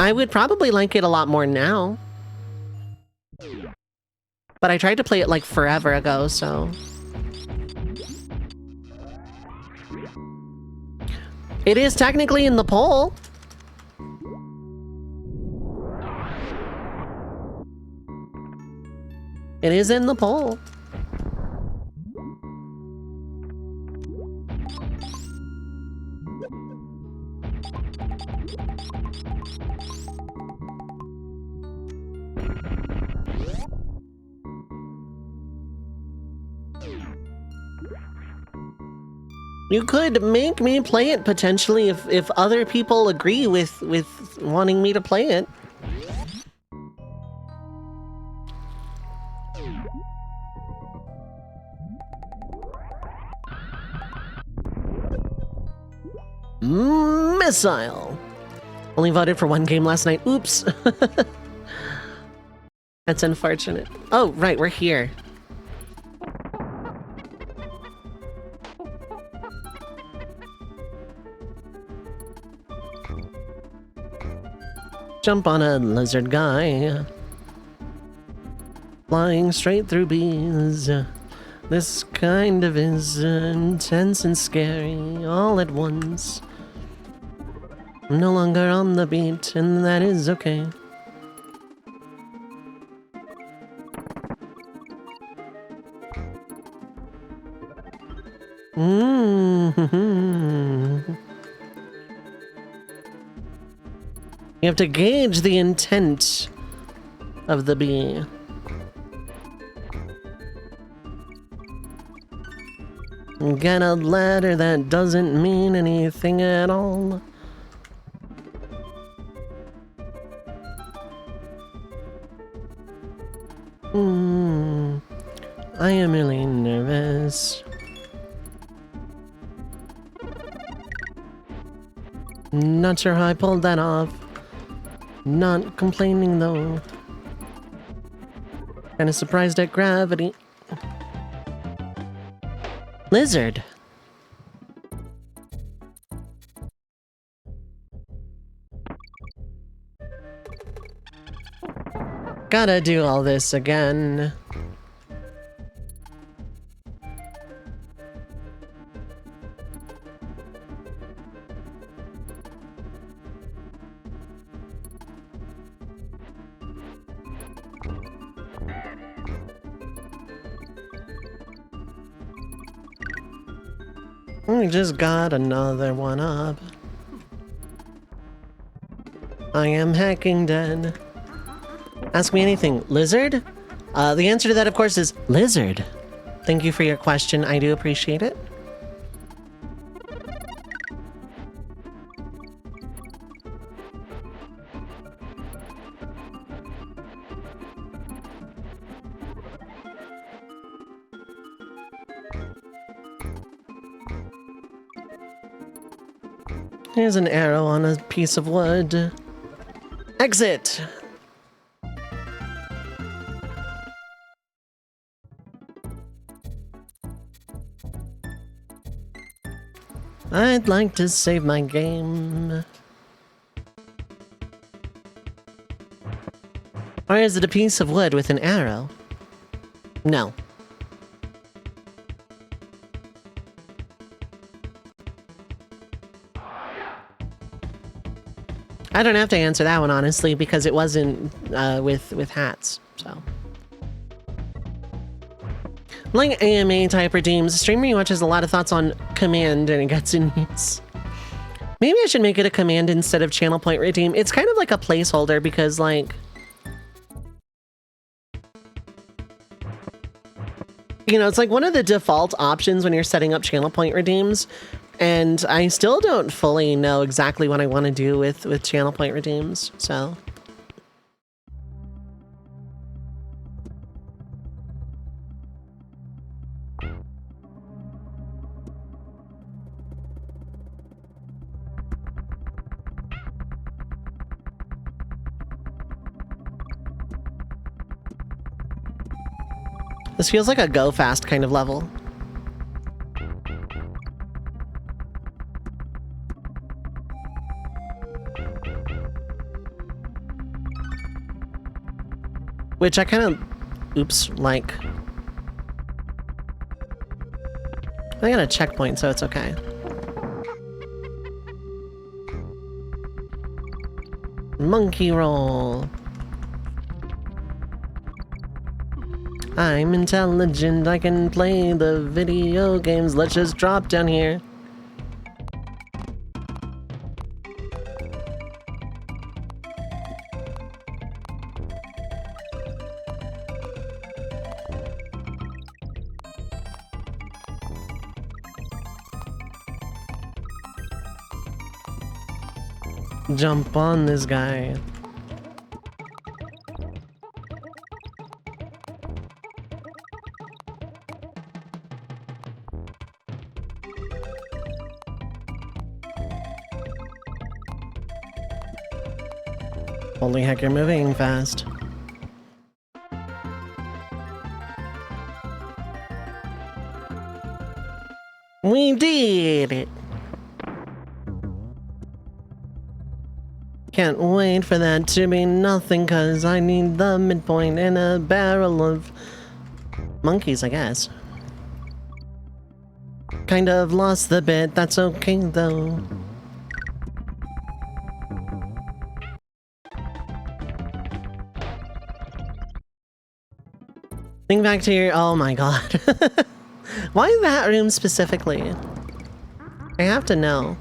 I would probably like it a lot more now. But I tried to play it like forever ago, so... It is technically in the poll. It is in the poll. You could make me play it potentially if other people agree with wanting me to play it. Missile. Only voted for one game last night. Oops. That's unfortunate. Oh, right, we're here. Jump on a lizard guy. Flying straight through bees. This kind of is intense and scary all at once. I'm no longer on the beat, and that is okay. You have to gauge the intent of the bee. Get a letter that doesn't mean anything at all. I am really nervous. Not sure how I pulled that off. Not complaining though. Kinda surprised at gravity. Lizard. Gotta do all this again. We just got another one up. I am hacking dead. Ask me anything. Lizard? The answer to that, of course, is lizard. Thank you for your question. I do appreciate it. Here's an arrow on a piece of wood. Exit! I'd like to save my game. Or is it a piece of wood with an arrow? No. I don't have to answer that one, honestly, because it wasn't with hats, so. Like AMA type redeems, streamer you watch has a lot of thoughts on command and it gets in use. Maybe I should make it a command instead of channel point redeem. It's kind of like a placeholder because, like, you know, it's like one of the default options when you're setting up channel point redeems. And I still don't fully know exactly what I want to do with channel point redeems, so. This feels like a go fast kind of level. Which I kind of, oops, like. I got a checkpoint, so it's okay. Monkey roll. I'm intelligent, I can play the video games. Let's just drop down here. Jump on this guy. Holy heck, you're moving fast. We did it! Can't wait for that to be nothing, cause I need the midpoint in a barrel of monkeys, I guess. Kind of lost the bit, that's okay though. Think back to your— oh my god. Why that room specifically? I have to know.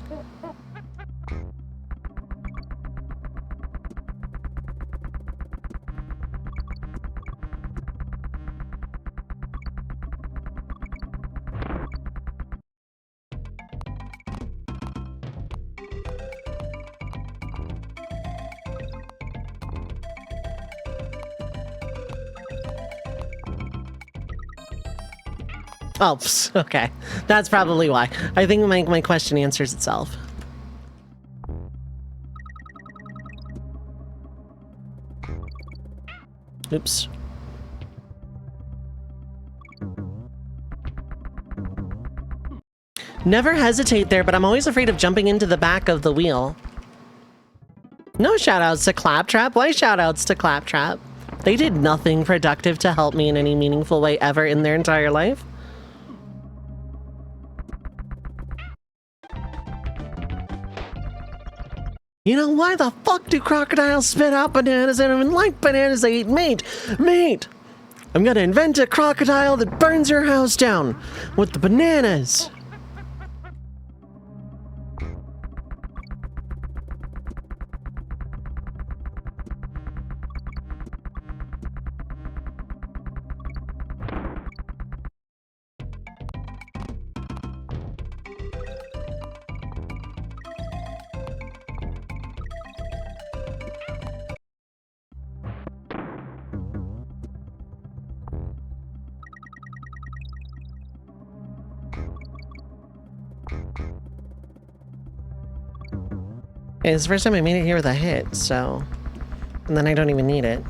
Oh, okay. That's probably why. I think my question answers itself. Oops. Never hesitate there, but I'm always afraid of jumping into the back of the wheel. No shoutouts to Claptrap. Why shoutouts to Claptrap? They did nothing productive to help me in any meaningful way ever in their entire life. You know, why the fuck do crocodiles spit out bananas? I don't even like bananas, they eat meat! Meat! I'm gonna invent a crocodile that burns your house down with the bananas! It's the first time I made it here with a hit, so... and then I don't even need it.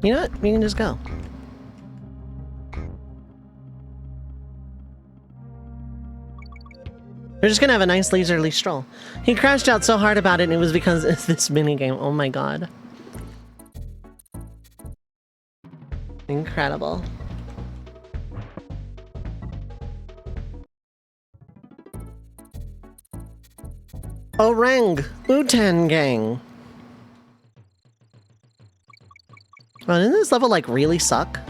You know what? We can just go. We're just gonna have a nice leisurely stroll. He crashed out so hard about it, and it was because it's this minigame. Oh my god. Incredible. Orang! Wu-Tan Gang! Oh, didn't this level, like, really suck?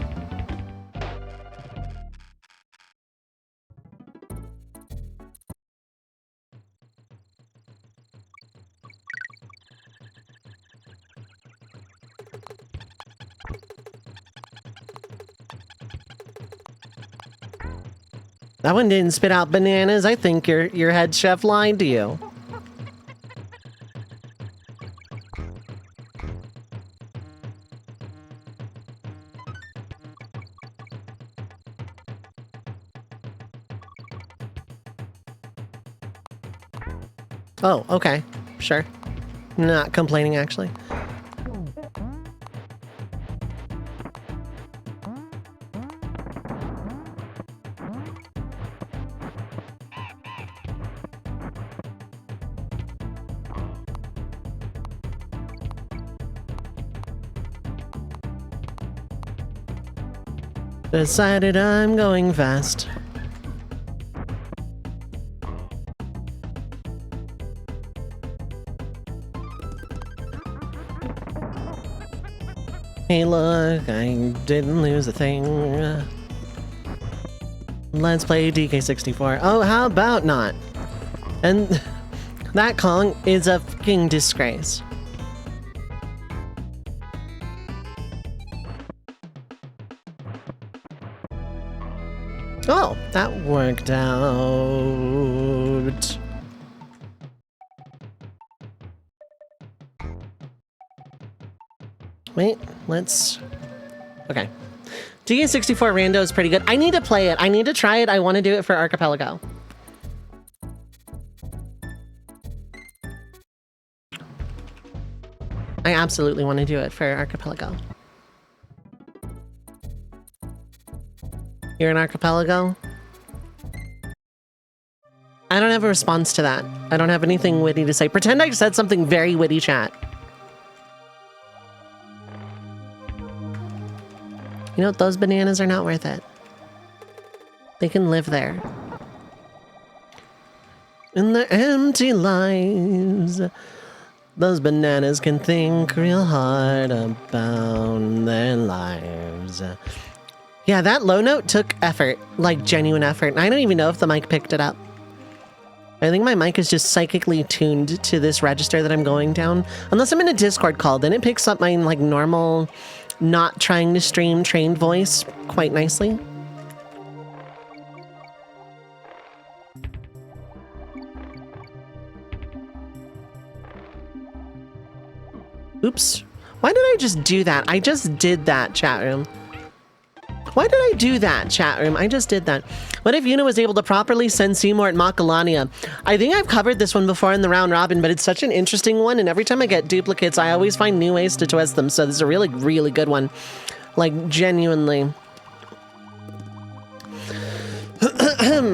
That one didn't spit out bananas. I think your head chef lied to you. Oh, okay. Sure. Not complaining, actually. Decided I'm going fast. Hey look, I didn't lose a thing. Let's play DK64. Oh, how about not? And that Kong is a fucking disgrace. Oh, that worked out. Wait, let's... Okay. DK64 Rando is pretty good. I need to play it. I need to try it. I want to do it for Archipelago. I absolutely want to do it for Archipelago. You're an Archipelago? I don't have a response to that. I don't have anything witty to say. Pretend I said something very witty, chat. You know, those bananas are not worth it. They can live there. In their empty lives, those bananas can think real hard about their lives. Yeah, that low note took effort, like genuine effort. I don't even know if the mic picked it up. I think my mic is just psychically tuned to this register that I'm going down. Unless I'm in a Discord call, then it picks up my like normal, not trying to stream trained voice quite nicely. Oops. Why did I just do that? I just did that, chat room. Why did I do that, chat room? I just did that. What if Yuna was able to properly send Seymour at Macalania? I think I've covered this one before in the round robin, but it's such an interesting one, and every time I get duplicates, I always find new ways to twist them, so this is a really, really good one. Like, genuinely.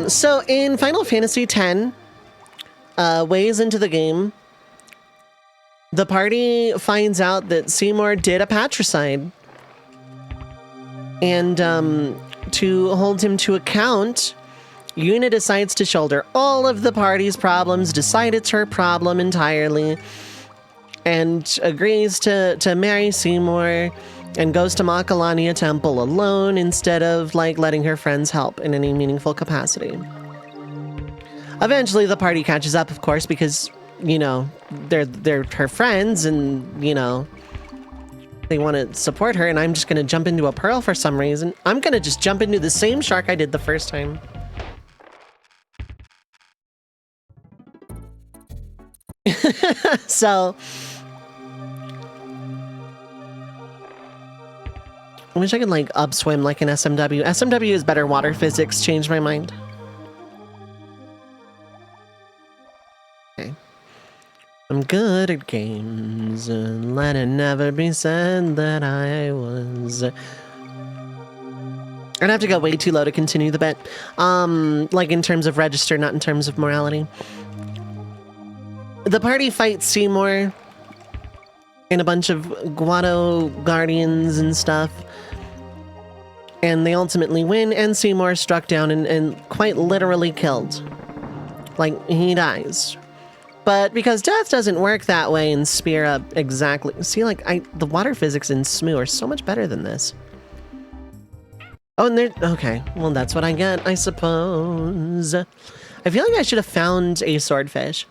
So, in Final Fantasy X, ways into the game, the party finds out that Seymour did a patricide. And to hold him to account, Yuna decides to shoulder all of the party's problems, decide it's her problem entirely, and agrees to marry Seymour and goes to Macalania Temple alone instead of like letting her friends help in any meaningful capacity. Eventually the party catches up, of course, because, you know, they're her friends and, you know, they want to support her, and I'm just going to jump into a pearl for some reason. I'm going to just jump into the same shark I did the first time. So, I wish I could, like, upswim like an SMW. SMW is better water physics. Changed my mind. Okay. I'm good at games, and let it never be said that I was. I'd have to go way too low to continue the bet. Like in terms of register, not in terms of morality. The party fights Seymour and a bunch of Guado guardians and stuff. And they ultimately win, and Seymour is struck down and quite literally killed. Like, he dies. But because death doesn't work that way in Spira exactly. See, like, the water physics in SMU are so much better than this. Oh, and there, okay. Well, that's what I get, I suppose. I feel like I should have found a swordfish.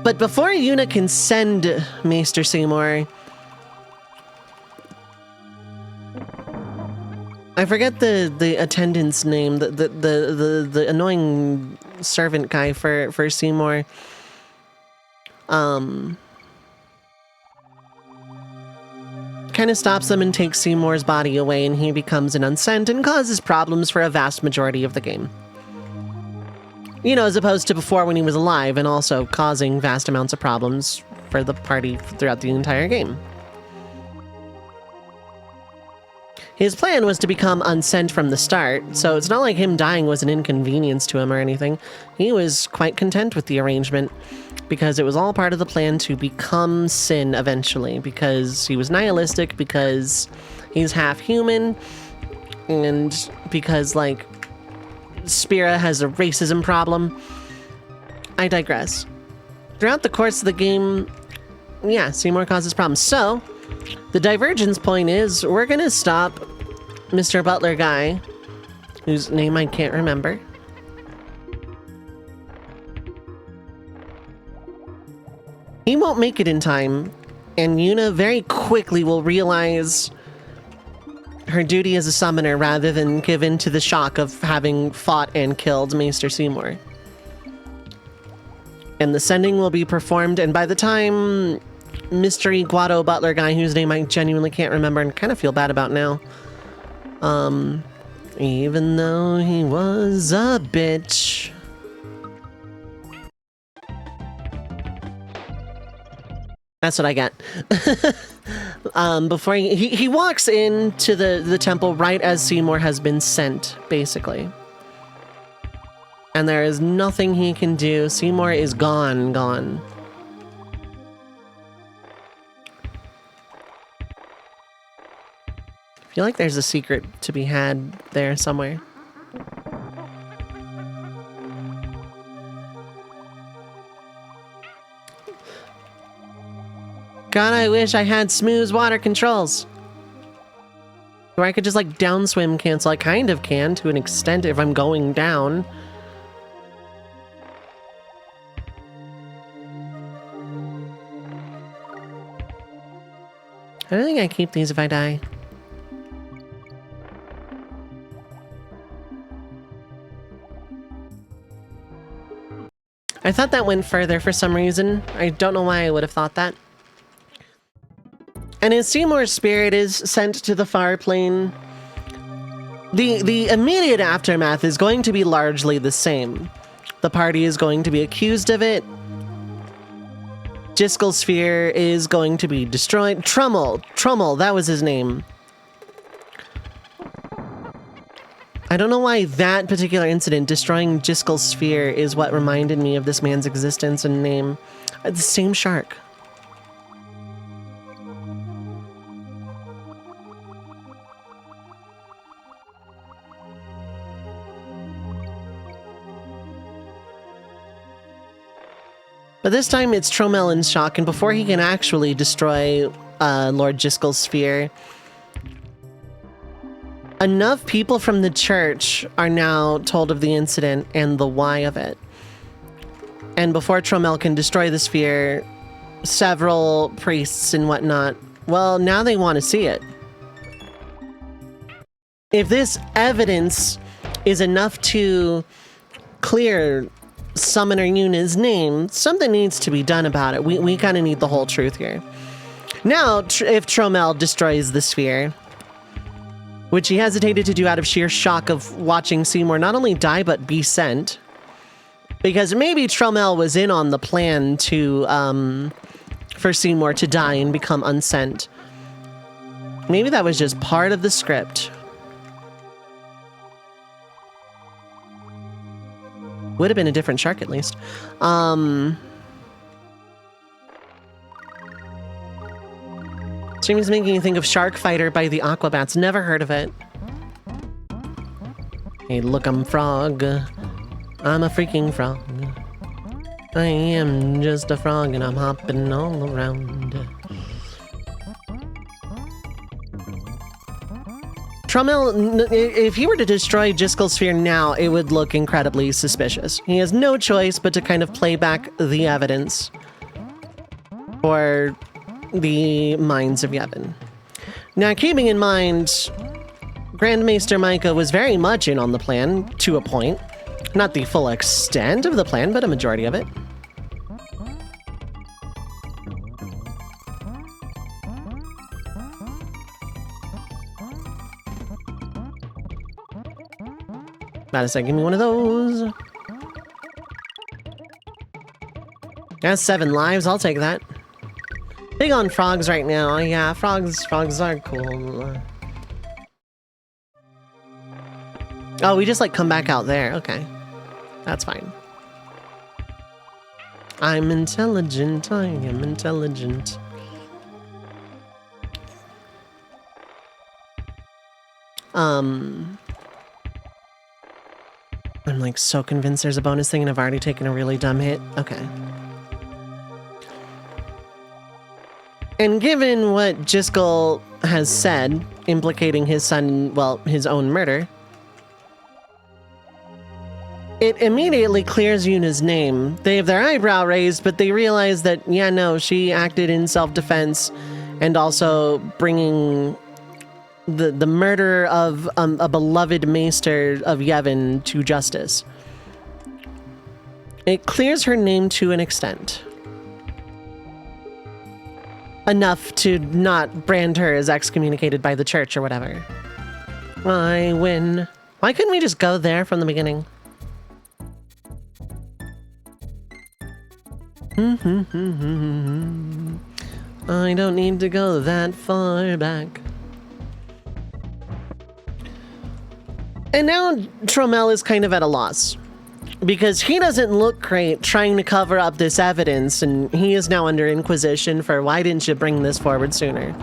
But before Yuna can send Maester Seymour, I forget the attendant's name, the annoying servant guy for Seymour. Kind of stops them and takes Seymour's body away, and he becomes an unsent and causes problems for a vast majority of the game. You know, as opposed to before when he was alive and also causing vast amounts of problems for the party throughout the entire game. His plan was to become unsent from the start, so it's not like him dying was an inconvenience to him or anything. He was quite content with the arrangement, because it was all part of the plan to become Sin eventually, because he was nihilistic, because he's half human, and because, like, Spira has a racism problem. I digress. Throughout the course of the game, yeah, Seymour causes problems. So, The divergence point is we're gonna stop Mr. Butler guy, whose name I can't remember. He won't make it in time, and Yuna very quickly will realize her duty as a summoner rather than give in to the shock of having fought and killed Maester Seymour. And the sending will be performed, and by the time Mystery Guado Butler guy, whose name I genuinely can't remember and kind of feel bad about now, even though he was a bitch. That's what I got. Before he walks into the temple right as Seymour has been sent, basically. And there is nothing he can do. Seymour is gone. I feel like there's a secret to be had there somewhere. God, I wish I had smooth water controls. Or I could just like downswim cancel. I kind of can to an extent if I'm going down. I don't think I keep these if I die. I thought that went further for some reason. I don't know why I would have thought that. And as Seymour's spirit is sent to the far plane, the immediate aftermath is going to be largely the same. The party is going to be accused of it. Jiskel's sphere is going to be destroyed. Trummel, that was his name. I don't know why that particular incident, destroying Jiskel's sphere, is what reminded me of this man's existence and name. The same shark. But this time it's Tromel in shock, and before he can actually destroy Lord Jiskel's sphere, enough people from the church are now told of the incident and the why of it. And before Tromel can destroy the sphere, several priests and whatnot, well, now they want to see it. If this evidence is enough to clear Summoner Yuna's name, something needs to be done about it. We kind of need the whole truth here. Now, if Tromel destroys the sphere, which he hesitated to do out of sheer shock of watching Seymour not only die, but be sent, because maybe Tromel was in on the plan to, for Seymour to die and become unsent. Maybe that was just part of the script. Would have been a different shark, at least. Stream's making you think of Shark Fighter by the Aquabats. Never heard of it. Hey, look, I'm frog. I'm a freaking frog. I am just a frog and I'm hopping all around. Tromel, if he were to destroy Jiskel's sphere now, it would look incredibly suspicious. He has no choice but to kind of play back the evidence for the minds of Yevon. Now, keeping in mind, Grand Maester Micah was very much in on the plan, to a point. Not the full extent of the plan, but a majority of it. About a second, give me one of those. That's 7 lives, I'll take that. Big on frogs right now. Yeah, frogs are cool. Oh, we just like come back out there. Okay. That's fine. I'm intelligent, I am intelligent. I'm like so convinced there's a bonus thing and I've already taken a really dumb hit. Okay. And given what Jiskel has said, implicating his son, well, his own murder, it immediately clears Yuna's name. They have their eyebrow raised, but they realize that, yeah, no, she acted in self-defense and also bringing the murder of a beloved maester of Yevon to justice. It clears her name to an extent. Enough to not brand her as excommunicated by the church or whatever. I win. Why couldn't we just go there from the beginning? I don't need to go that far back. And now Tromel is kind of at a loss. Because he doesn't look great trying to cover up this evidence, and he is now under inquisition for why didn't you bring this forward sooner?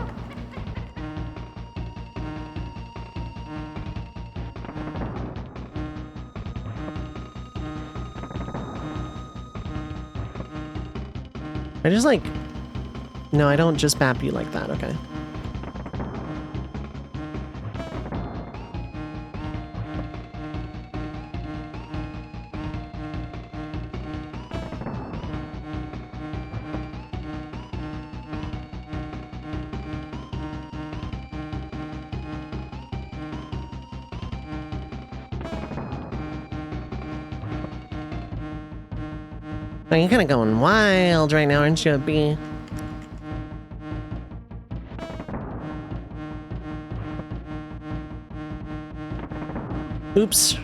I just like... No, I don't just bap you like that, okay. Oh, you're kind of going wild right now, aren't you, B? Oops.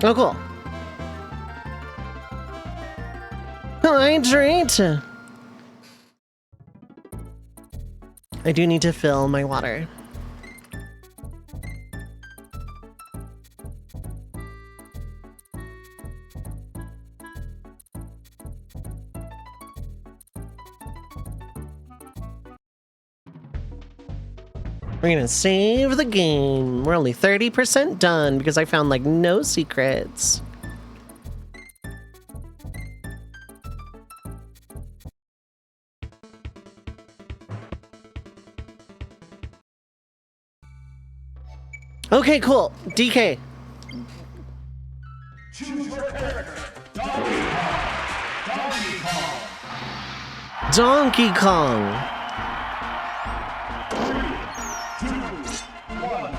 Oh, cool. Hydrate! I do need to fill my water. We're gonna save the game. We're only 30% done because I found like no secrets. Okay, cool. DK. Choose your character. Donkey Kong. Donkey Kong. 3, 2, 1,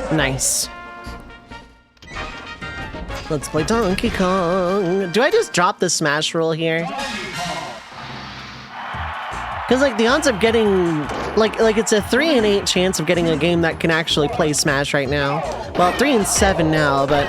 go! Nice. Let's play Donkey Kong. Do I just drop the smash roll here? Because like the odds of getting like it's a 3 in 8 chance of getting a game that can actually play Smash right now. Well, 3 in 7 now, but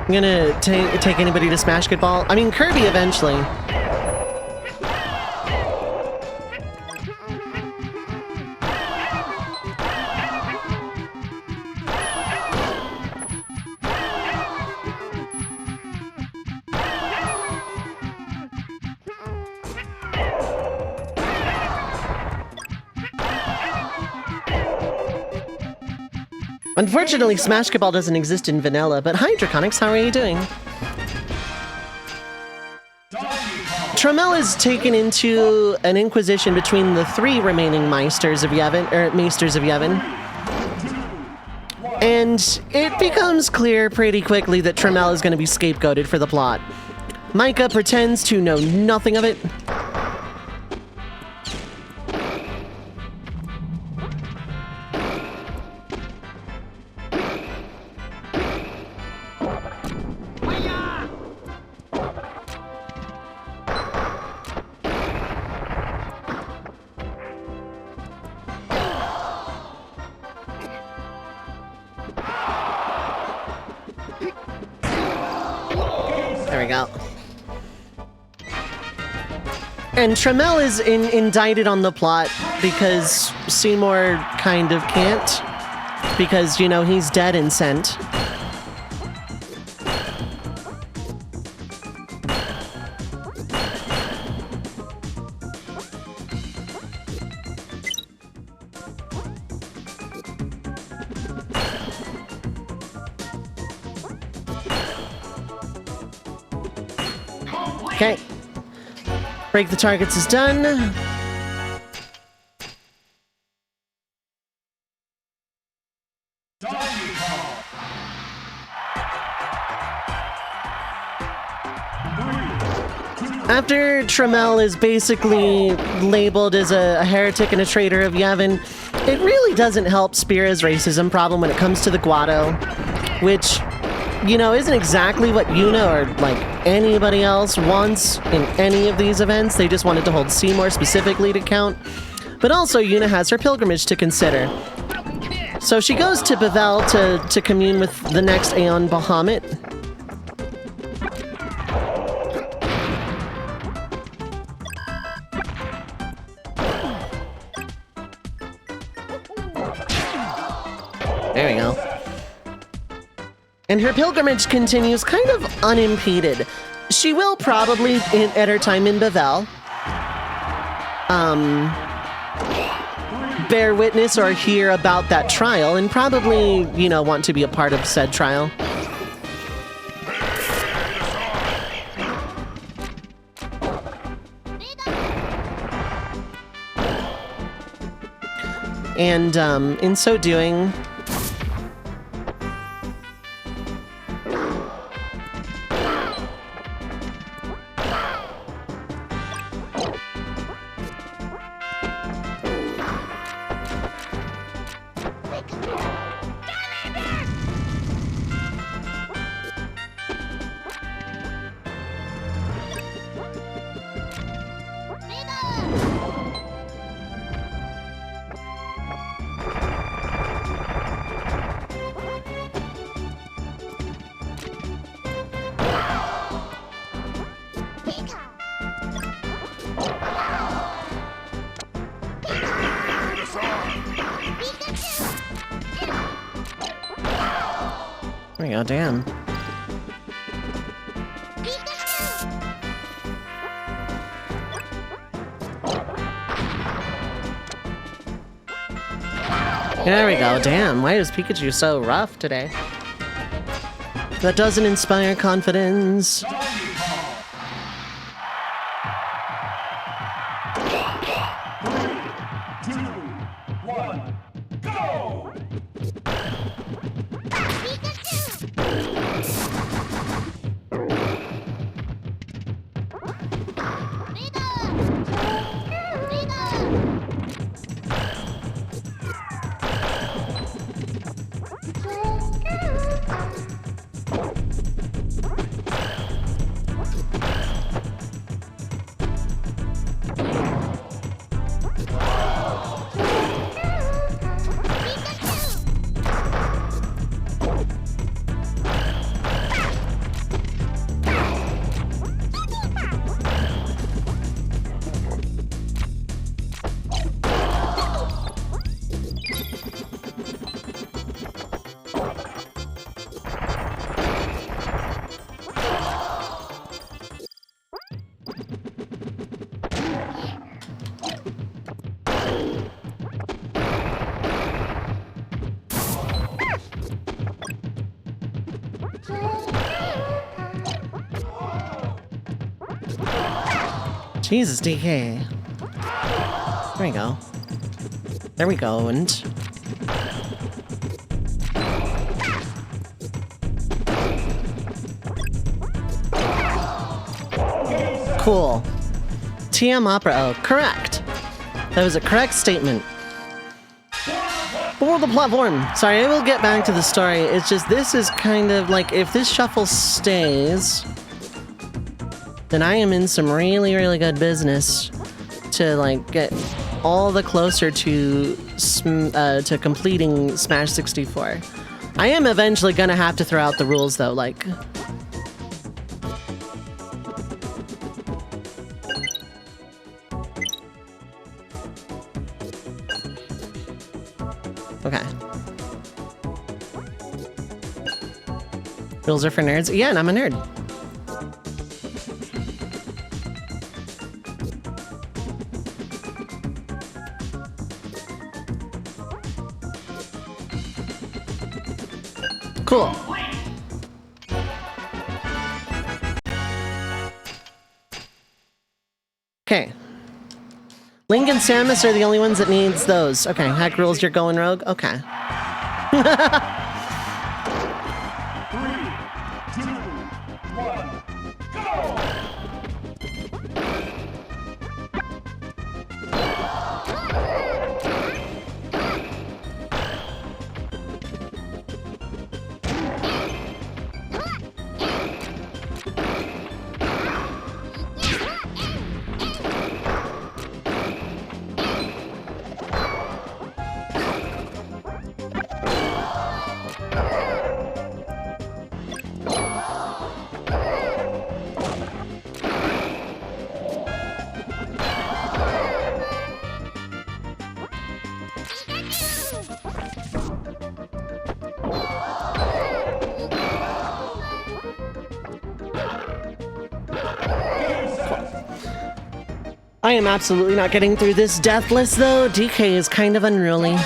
I'm gonna take anybody to Smash Ball. I mean, Kirby eventually. Unfortunately, Smash Ball doesn't exist in vanilla, but hi, Draconics, how are you doing? Tromel is taken into an inquisition between the 3 remaining Maesters of Yevon, and it becomes clear pretty quickly that Tromel is going to be scapegoated for the plot. Micah pretends to know nothing of it. There we go. And Tramiel is indicted on the plot because Seymour kind of can't. Because, you know, he's dead and sent. Okay. Break the targets is done. After Tramiel is basically labeled as a heretic and a traitor of Yevon, it really doesn't help Spira's racism problem when it comes to the Guado, which, you know, isn't exactly what Yuna or, like, anybody else wants in any of these events. They just wanted to hold Seymour specifically to count. But also, Yuna has her pilgrimage to consider. So she goes to Bavel to commune with the next Aeon Bahamut. There we go. And her pilgrimage continues kind of unimpeded. She will probably, at her time in Bavel, bear witness or hear about that trial and probably, you know, want to be a part of said trial. And in so doing, there we go, damn. There we go, damn. Why is Pikachu so rough today? That doesn't inspire confidence. Jesus, DK. There we go. There we go, and... Cool. TM Opera O. Correct. That was a correct statement. For the platform. Sorry, I will get back to the story. It's just, this is kind of like, if this shuffle stays, then I am in some really, really good business to, like, get all the closer to completing Smash 64. I am eventually gonna have to throw out the rules, though, like... Okay. Rules are for nerds. Yeah, and I'm a nerd. Cool. Okay. Link and Samus are the only ones that needs those. Okay, hack rules, you're going rogue? Okay. 3, 2, 1, go! I am absolutely not getting through this deathless, though. DK is kind of unruly. 3,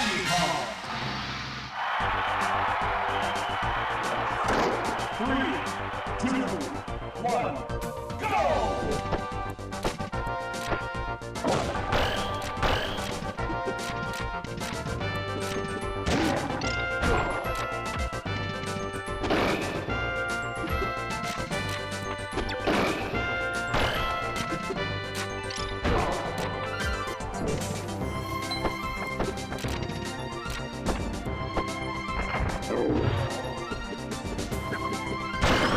2, 1, go!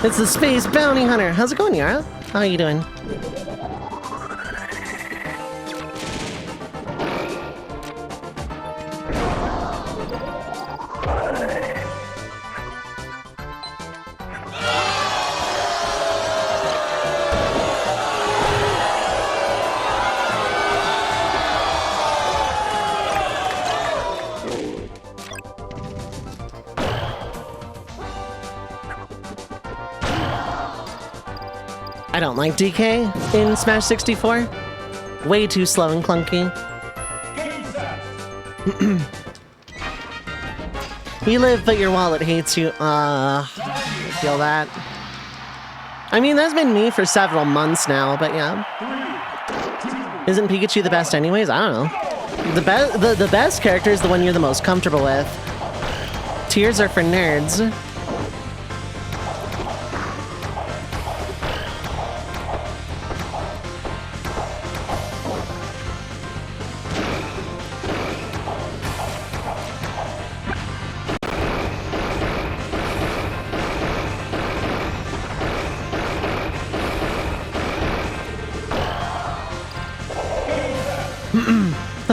It's the Space Bounty Hunter. How's it going, Yara? How are you doing? I don't like DK in Smash 64. Way too slow and clunky. Game set! You live, but your wallet hates you. I feel that. I mean, that's been me for several months now, but yeah. 3, 2, Isn't Pikachu the best anyways? I don't know. The best character is the one you're the most comfortable with. Tears are for nerds.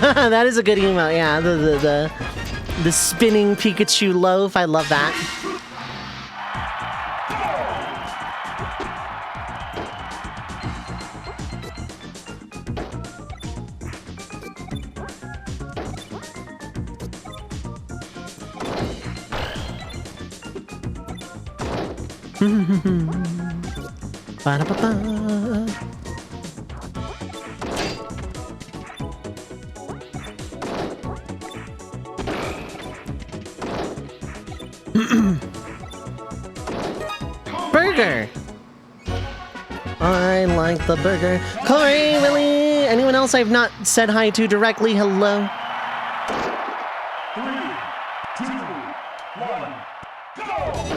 That is a good email, yeah. The spinning Pikachu loaf, I love that. Ba-da-ba-ba. Burger! I like the burger. Corey, Willie! Anyone else I've not said hi to directly? Hello? 3, 2, 1, go!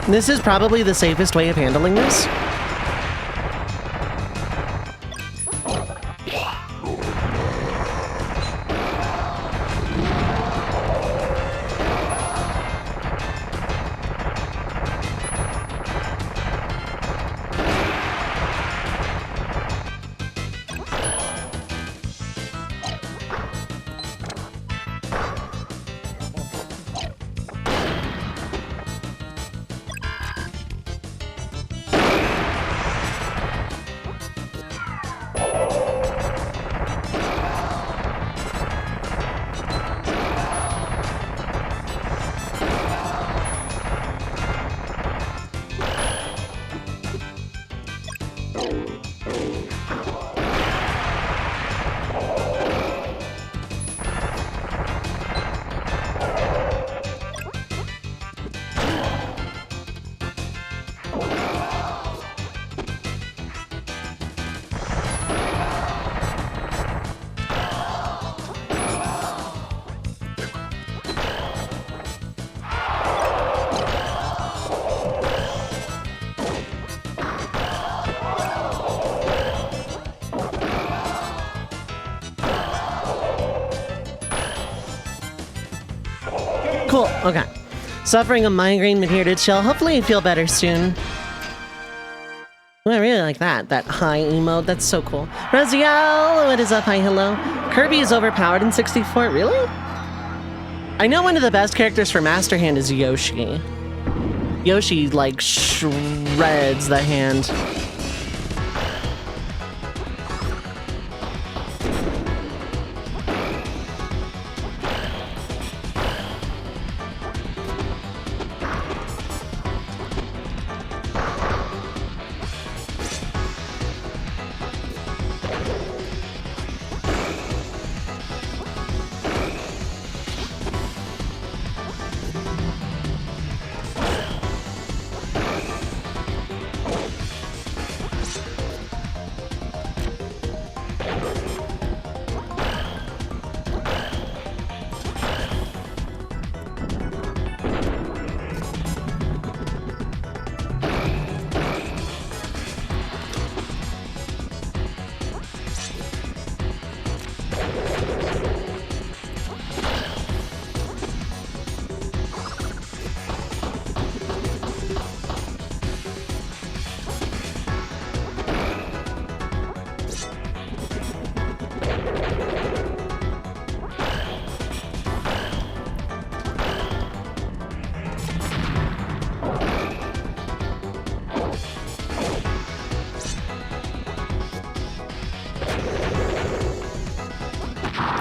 This is probably the safest way of handling this. Cool. Okay. Suffering a migraine, but here to chill. Hopefully you feel better soon. Ooh, I really like that. That high emote. That's so cool. Raziel, what is up? Hi, hello. Kirby is overpowered in 64. Really? I know one of the best characters for Master Hand is Yoshi. Yoshi, like, shreds the hand.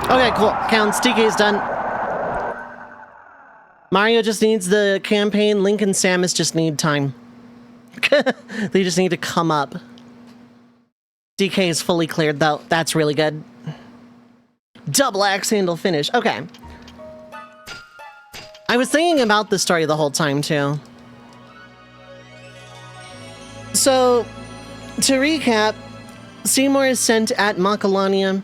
Okay, cool. Counts. TK is done. Mario just needs the campaign. Link and Samus just need time. They just need to come up. DK is fully cleared, though. That's really good. Double axe handle finish. Okay. I was thinking about the story the whole time, too. So, to recap, Seymour is sent at Macalania.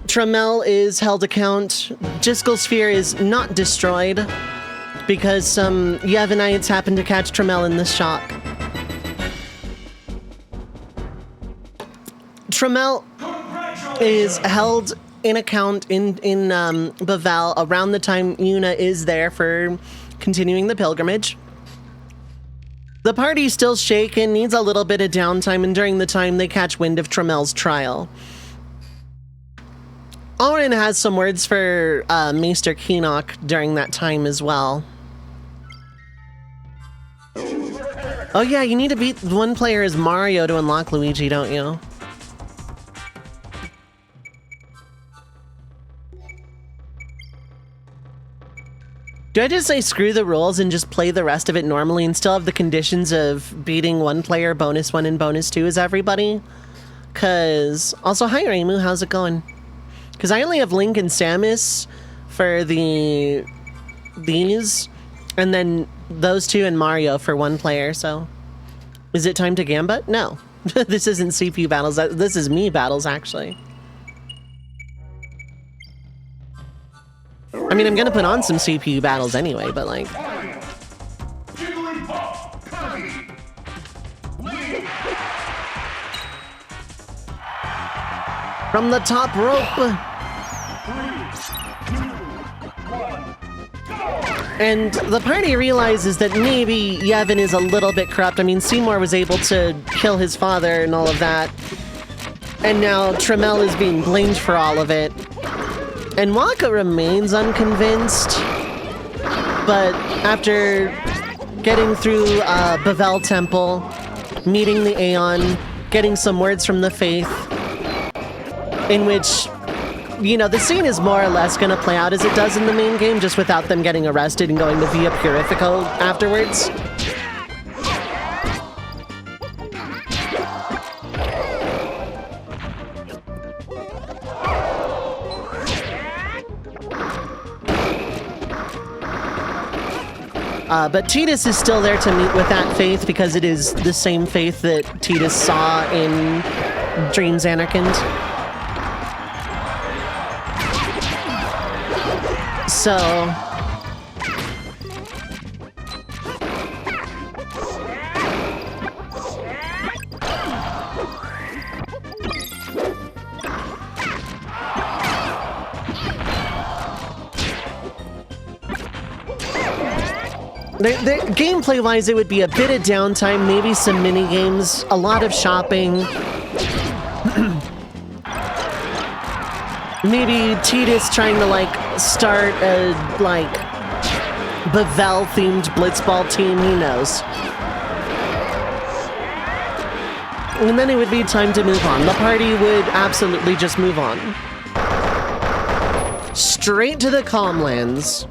Tremel is held account. Jiskel Sphere is not destroyed because some Yevonites happened to catch Tremel in the shop. Tremel is held in account in Bavel around the time Yuna is there for continuing the pilgrimage. The party's still shaken, needs a little bit of downtime, and during the time they catch wind of Tremel's trial. Orin has some words for Maester Keenock during that time as well. Oh yeah, you need to beat one player as Mario to unlock Luigi, don't you? Do I just say screw the rules and just play the rest of it normally and still have the conditions of beating one player, bonus 1 and bonus 2 as everybody? Cause, also, hi Reimu, how's it going? Because I only have Link and Samus for these, and then those two and Mario for one player, so... Is it time to Gambit? No. This isn't CPU battles, this is me battles, actually. I mean, I'm gonna put on some CPU battles anyway, but like... From the top rope! And the party realizes that maybe Yevon is a little bit corrupt. I mean, Seymour was able to kill his father and all of that. And now Tremel is being blamed for all of it. And Waka remains unconvinced. But after getting through Bavel Temple, meeting the Aeon, getting some words from the Faith, in which, you know, the scene is more or less going to play out as it does in the main game, just without them getting arrested and going to Via Purifico afterwards. But Tidus is still there to meet with that Faith because it is the same Faith that Tidus saw in Dreams Anarchand. So... Gameplay-wise, it would be a bit of downtime, maybe some mini-games, a lot of shopping. Maybe Titus trying to, like, start a, like, Bavel-themed blitzball team, who knows. And then it would be time to move on. The party would absolutely just move on. Straight to the Calmlands.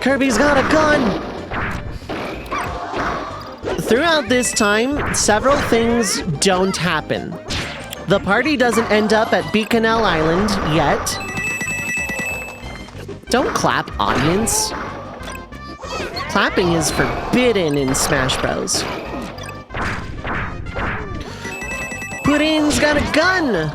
Kirby's got a gun! Throughout this time, several things don't happen. The party doesn't end up at Beaconell Island yet. Don't clap, audience. Clapping is forbidden in Smash Bros. Pudding's got a gun!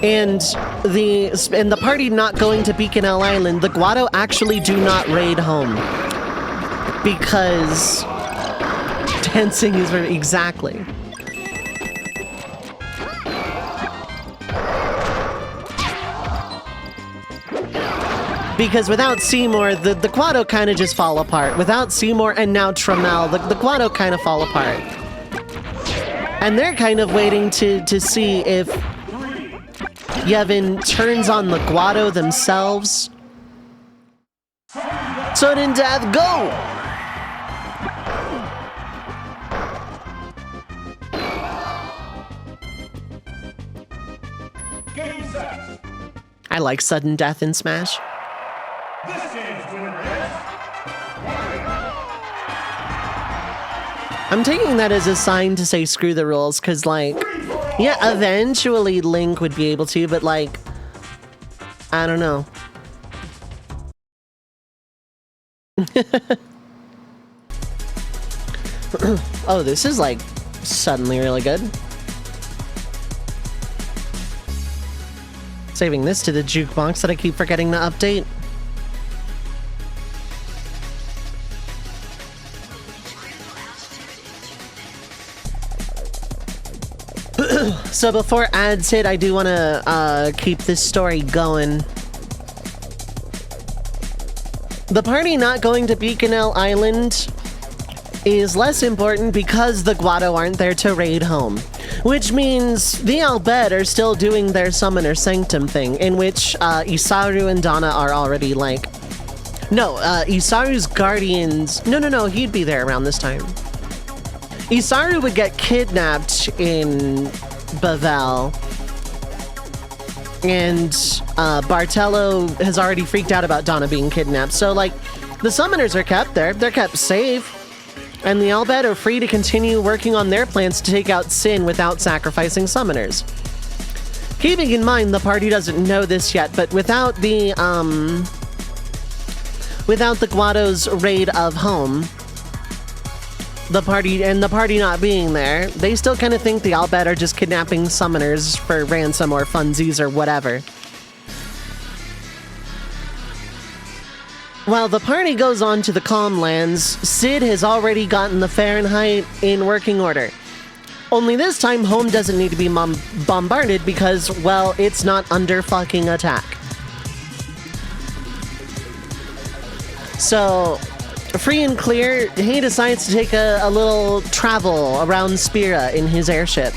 And the party not going to Beaconell Island, the Guado actually do not raid home. Because dancing is very exactly. Because without Seymour, the Guado kind of just fall apart. Without Seymour and now Trammell, the Guado kind of fall apart. And they're kind of waiting to see if Yevon turns on the Guado themselves. Sudden death, go! Game set. I like sudden death in Smash. This game's winner is... I'm taking that as a sign to say screw the rules, because, like, yeah, eventually Link would be able to, but, like, I don't know. Oh, this is, like, suddenly really good. Saving this to the jukebox that I keep forgetting to update. So before ads hit, I do want to keep this story going. The party not going to Beaconell Island is less important because the Guado aren't there to raid home. Which means the Albed are still doing their Summoner Sanctum thing, in which Isaru and Donna are already, like... No, Isaru's Guardians... No, he'd be there around this time. Isaru would get kidnapped in Bavel, and Bartello has already freaked out about Donna being kidnapped. So, like, the summoners are kept there. They're kept safe. And the Albed are free to continue working on their plans to take out Sin without sacrificing summoners. Keeping in mind, the party doesn't know this yet, but without the Guado's raid of home, the party not being there, they still kind of think the Albed are just kidnapping summoners for ransom or funsies or whatever. While the party goes on to the Calmlands, Sid has already gotten the Fahrenheit in working order. Only this time, home doesn't need to be bombarded because, well, it's not under fucking attack. So, free and clear, he decides to take a little travel around Spira in his airship.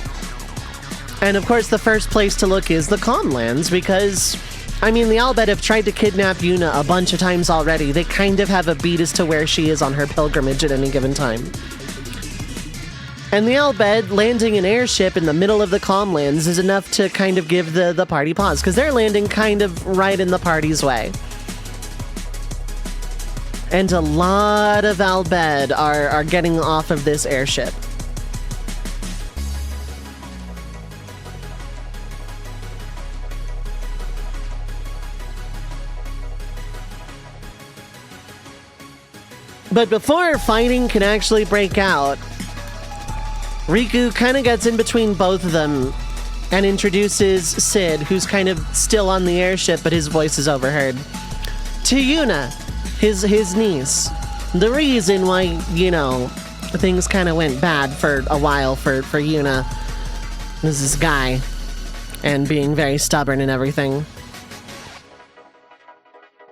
And of course, the first place to look is the Calmlands because... I mean, the Albed have tried to kidnap Yuna a bunch of times already. They kind of have a beat as to where she is on her pilgrimage at any given time. And the Albed landing an airship in the middle of the Calmlands is enough to kind of give the party pause, because they're landing kind of right in the party's way. And a lot of Albed are getting off of this airship. But before fighting can actually break out, Riku kind of gets in between both of them and introduces Sid, who's kind of still on the airship, but his voice is overheard, to Yuna, his niece. The reason why, you know, things kind of went bad for a while for Yuna is this guy and being very stubborn and everything.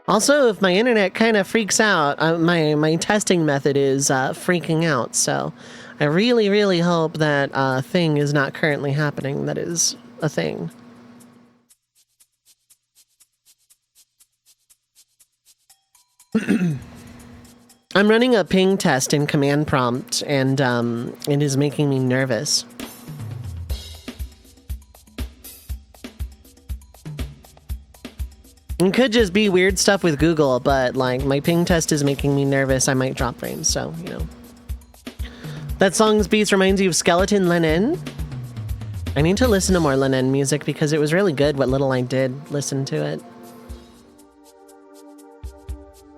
Also, if my internet kind of freaks out, my testing method is freaking out, so I really, really hope that thing is not currently happening. That is a thing. I'm running a ping test in command prompt, and it is making me nervous. It could just be weird stuff with Google, but like my ping test is making me nervous. I might drop frames, so you know. That song's beats reminds you of Skeleton Lennon. I need to listen to more Lennon music because it was really good what little I did listen to it.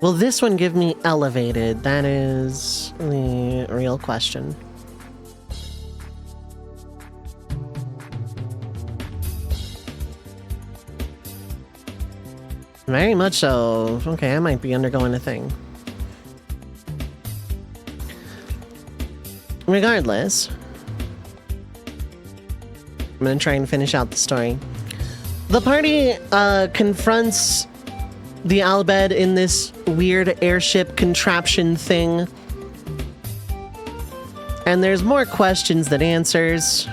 Will this one give me elevated? That is the real question. Very much so. Okay, I might be undergoing a thing. Regardless, I'm gonna try and finish out the story. The party confronts the Albed in this weird airship contraption thing. And there's more questions than answers.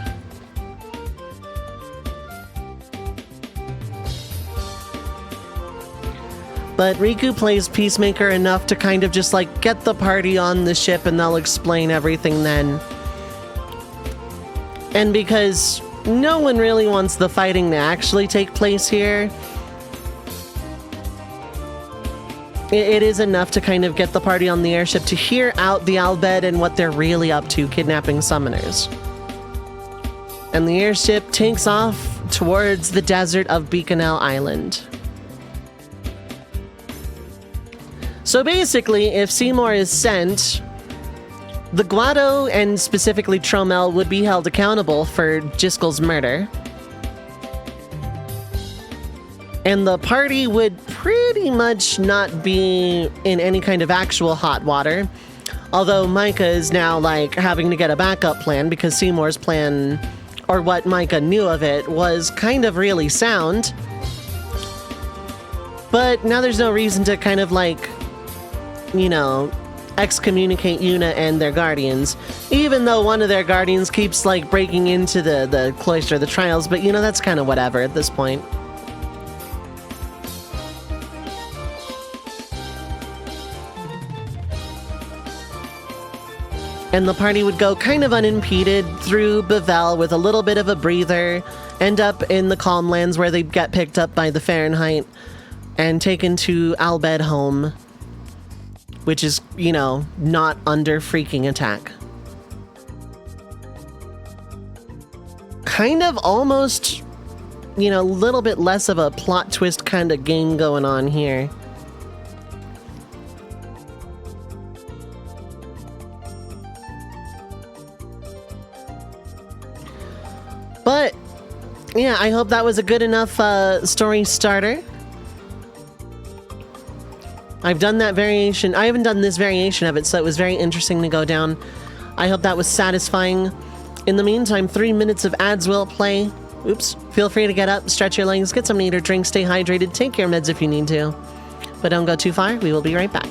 But Riku plays Peacemaker enough to kind of just like get the party on the ship and they'll explain everything then. And because no one really wants the fighting to actually take place here, it is enough to kind of get the party on the airship to hear out the Albed and what they're really up to, kidnapping summoners. And the airship takes off towards the desert of Beaconell Island. So basically, if Seymour is sent, the Guado and specifically Tromel would be held accountable for Jiskel's murder. And the party would pretty much not be in any kind of actual hot water. Although Micah is now like having to get a backup plan because Seymour's plan, or what Micah knew of it, was kind of really sound. But now there's no reason to kind of like, you know, excommunicate Yuna and their guardians, even though one of their guardians keeps like breaking into the cloister of the trials, but you know, that's kind of whatever at this point. And the party would go kind of unimpeded through Bevel with a little bit of a breather, end up in the Calm Lands where they get picked up by the Fahrenheit and taken to Albed home, which is, you know, not under freaking attack. Kind of almost, you know, a little bit less of a plot twist kind of game going on here. But, yeah, I hope that was a good enough story starter. I've done that variation. I haven't done this variation of it, so it was very interesting to go down. I hope that was satisfying. In the meantime, 3 minutes of ads will play. Oops. Feel free to get up, stretch your legs, get something to eat or drink, stay hydrated, take your meds if you need to. But don't go too far. We will be right back.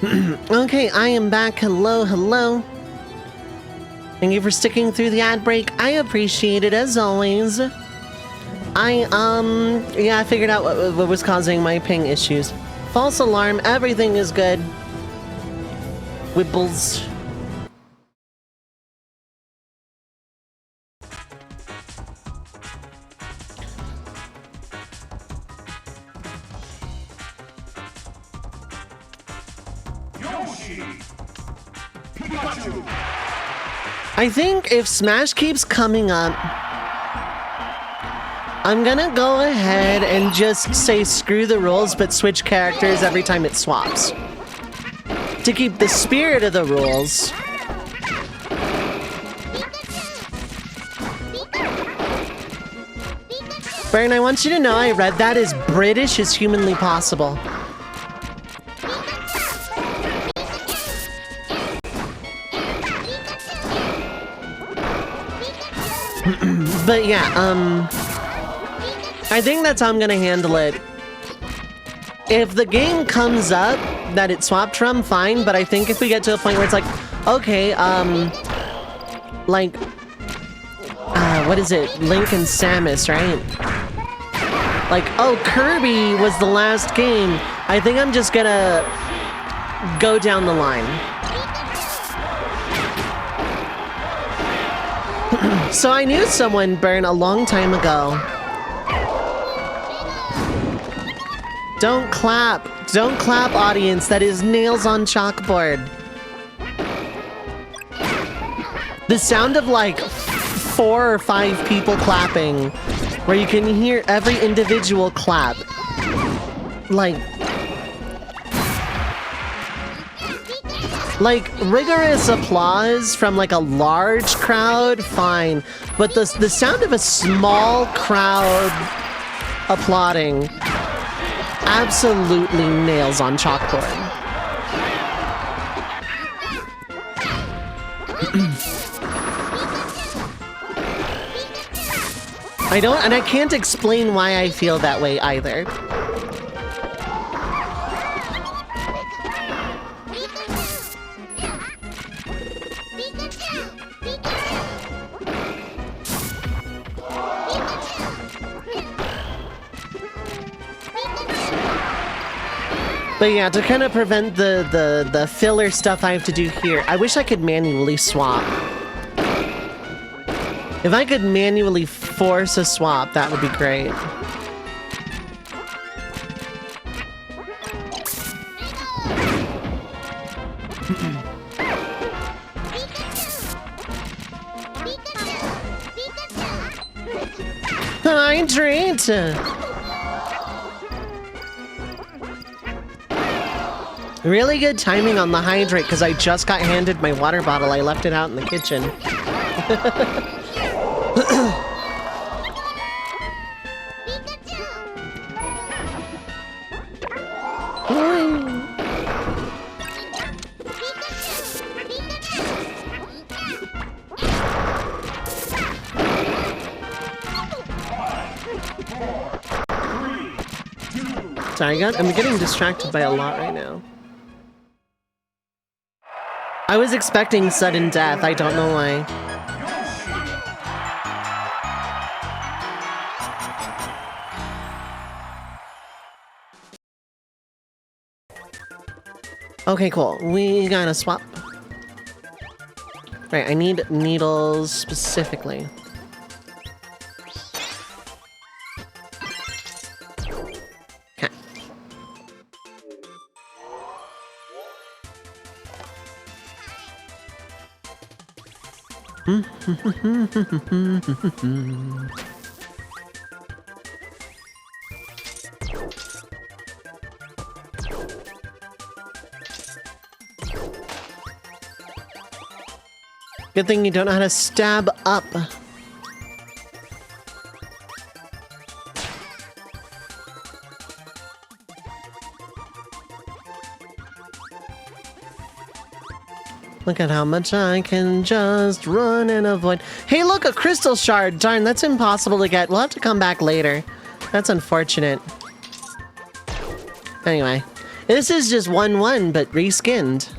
Okay, I am back. Hello, hello. Thank you for sticking through the ad break. I appreciate it as always. Yeah, I figured out what was causing my ping issues. False alarm, everything is good. Wibbles. Yoshi. Pikachu. I think if Smash keeps coming up, I'm gonna go ahead and just say screw the rules, but switch characters every time it swaps. To keep the spirit of the rules. Baron, I want you to know I read that as British as humanly possible. But yeah, I think that's how I'm gonna handle it. If the game comes up that it swapped from, fine, but I think if we get to a point where it's like, okay, what is it? Link and Samus, right? Like, oh, Kirby was the last game. I think I'm just gonna go down the line. So I knew someone, Burn, a long time ago. Don't clap. Don't clap, audience. That is nails on chalkboard. The sound of like 4 or 5 people clapping, where you can hear every individual clap. Like rigorous applause from like a large crowd, fine. But the sound of a small crowd applauding, absolutely nails on chalkboard. I can't explain why I feel that way either. But yeah, to kind of prevent the filler stuff I have to do here, I wish I could manually swap. If I could manually force a swap, that would be great. Hydrate! Really good timing on the hydrate, because I just got handed my water bottle. I left it out in the kitchen. Sorry, I'm getting distracted by a lot right now. I was expecting sudden death, I don't know why. Okay, cool. We gotta swap. Right, I need needles specifically. Okay. Good thing you don't know how to stab up. Look at how much I can just run and avoid. Hey, look, a crystal shard. Darn, that's impossible to get. We'll have to come back later. That's unfortunate. Anyway, This is just 1-1, but reskinned.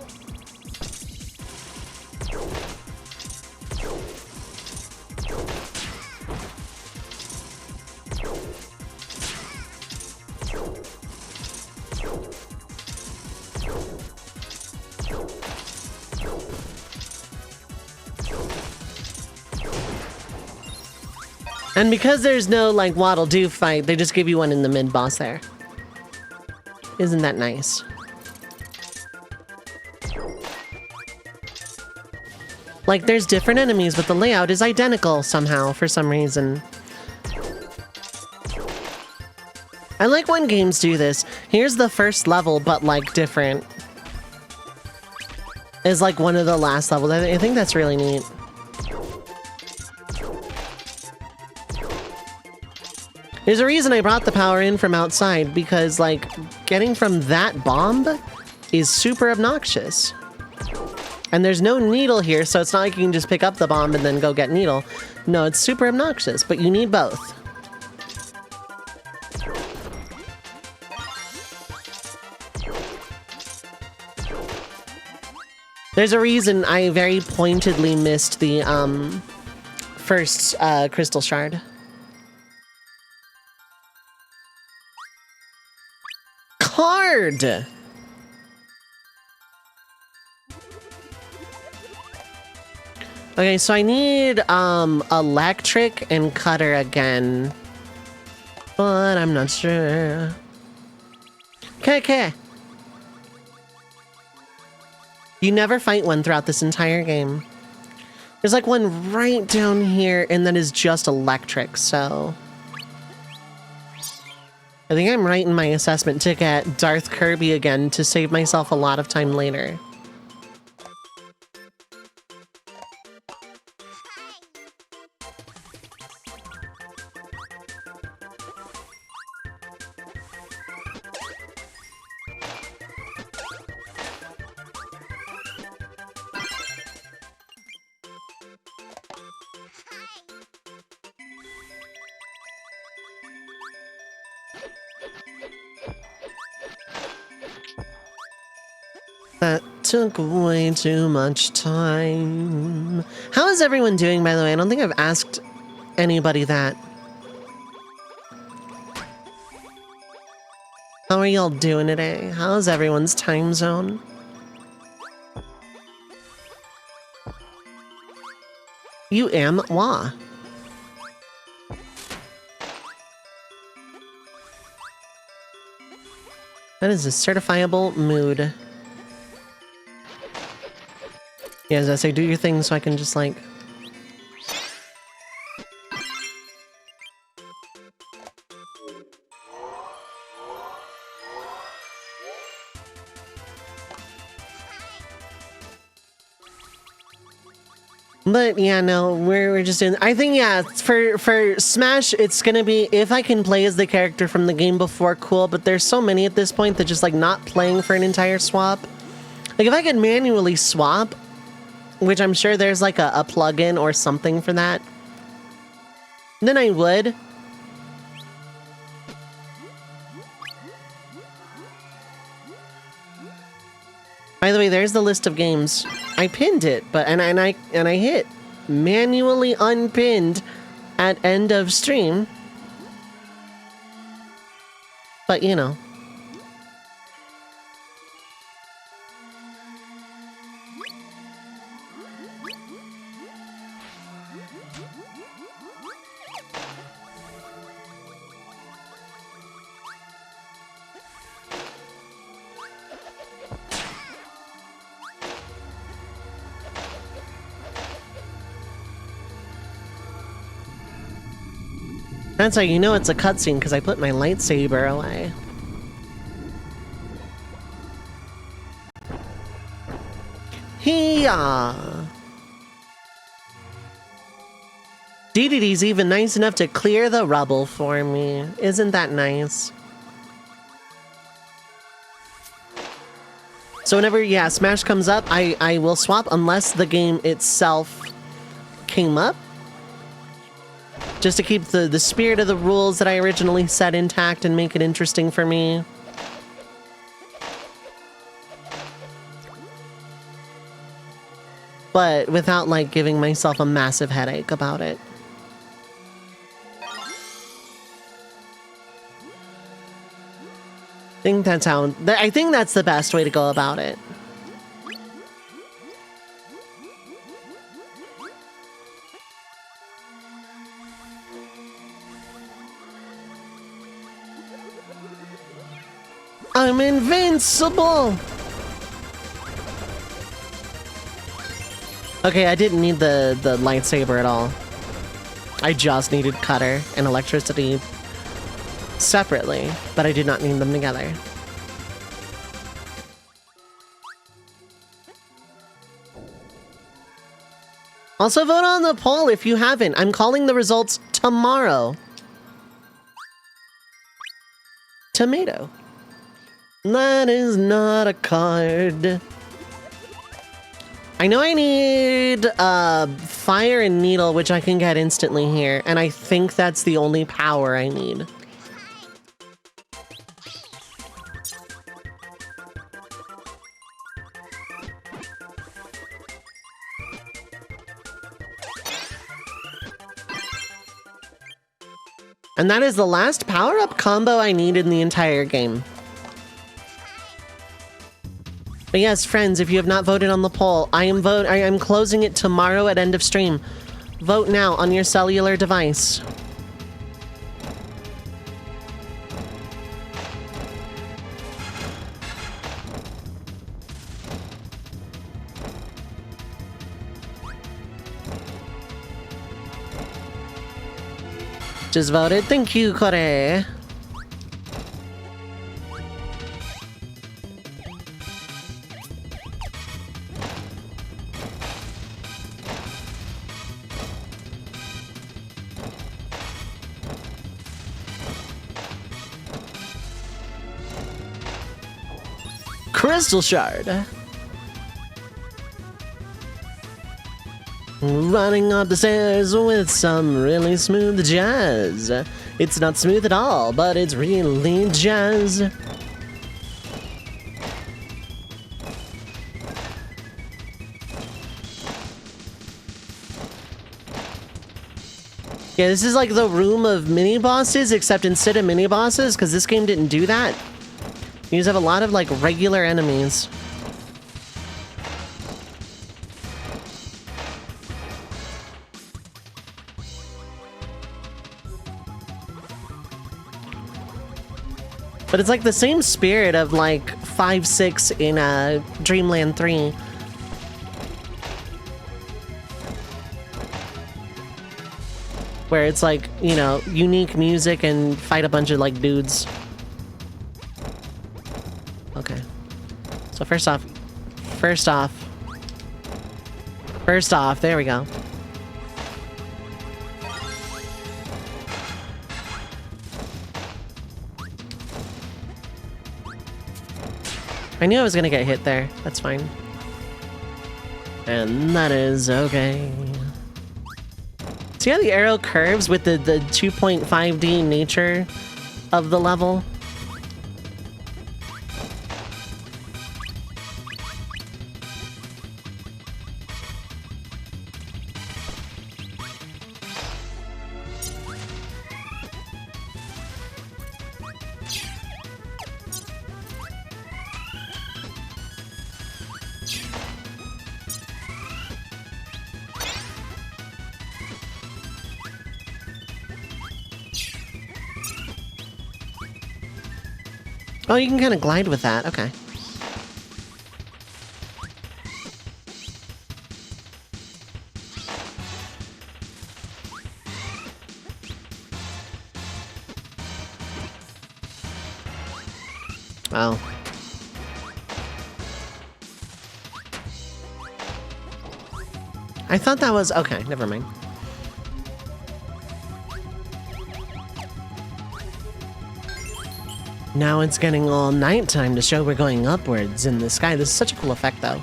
And because there's no, like, waddle-doo fight, they just give you one in the mid-boss there. Isn't that nice? Like, there's different enemies, but the layout is identical somehow, for some reason. I like when games do this. Here's the first level, but, like, different. Is, like, one of the last levels. I think that's really neat. There's a reason I brought the power in from outside, because, like, getting from that bomb is super obnoxious. And there's no needle here, so it's not like you can just pick up the bomb and then go get needle. No, it's super obnoxious, but you need both. There's a reason I very pointedly missed the, first, crystal shard. Card! Okay, so I need, electric and cutter again. But I'm not sure. Okay. You never fight one throughout this entire game. There's like one right down here, and that is just electric, so... I think I'm right in my assessment to get Darth Kirby again to save myself a lot of time later. That took way too much time. How is everyone doing, by the way? I don't think I've asked anybody that. How are y'all doing today? How's everyone's time zone? You am Wah. That is a certifiable mood. Yeah, as I say, do your thing so I can just, like... But yeah, no, we're just doing... I think, yeah, for Smash, it's gonna be, if I can play as the character from the game before, cool, but there's so many at this point that just, like, not playing for an entire swap. Like, if I could manually swap, which I'm sure there's like a plugin or something for that, then I would. By the way, there's the list of games. I pinned it, but and I hit manually unpinned at end of stream. But you know. That's how you know it's a cutscene, because I put my lightsaber away. Hee-yaw! DDD's even nice enough to clear the rubble for me. Isn't that nice? So whenever, yeah, Smash comes up, I will swap unless the game itself came up. Just to keep the spirit of the rules that I originally set intact and make it interesting for me. but without like giving myself a massive headache about it. I think that's the best way to go about it. I'm invincible! Okay, I didn't need the lightsaber at all. I just needed cutter and electricity separately, but I did not need them together. Also vote on the poll if you haven't. I'm calling the results tomorrow. Tomato. That is not a card. I know I need fire and needle, which I can get instantly here, and I think that's the only power I need. And that is the last power-up combo I need in the entire game. But yes, friends, if you have not voted on the poll, I am closing it tomorrow at end of stream. Vote now on your cellular device. Just voted. Thank you, Kore. Crystal Shard. Running up the stairs with some really smooth jazz. It's not smooth at all, but it's really jazz. Yeah, this is like the room of mini-bosses, except instead of mini-bosses, because this game didn't do that, you just have a lot of like regular enemies. But it's like the same spirit of like 5, 6 in Dreamland 3. Where it's like, you know, unique music and fight a bunch of like dudes. Okay. So first off, there we go. I knew I was gonna get hit there. That's fine. And that is okay. See how the arrow curves with the 2.5D nature of the level? Oh, you can kind of glide with that. Okay. Oh. I thought that was... Okay, never mind. Now it's getting all nighttime to show we're going upwards in the sky. This is such a cool effect, though.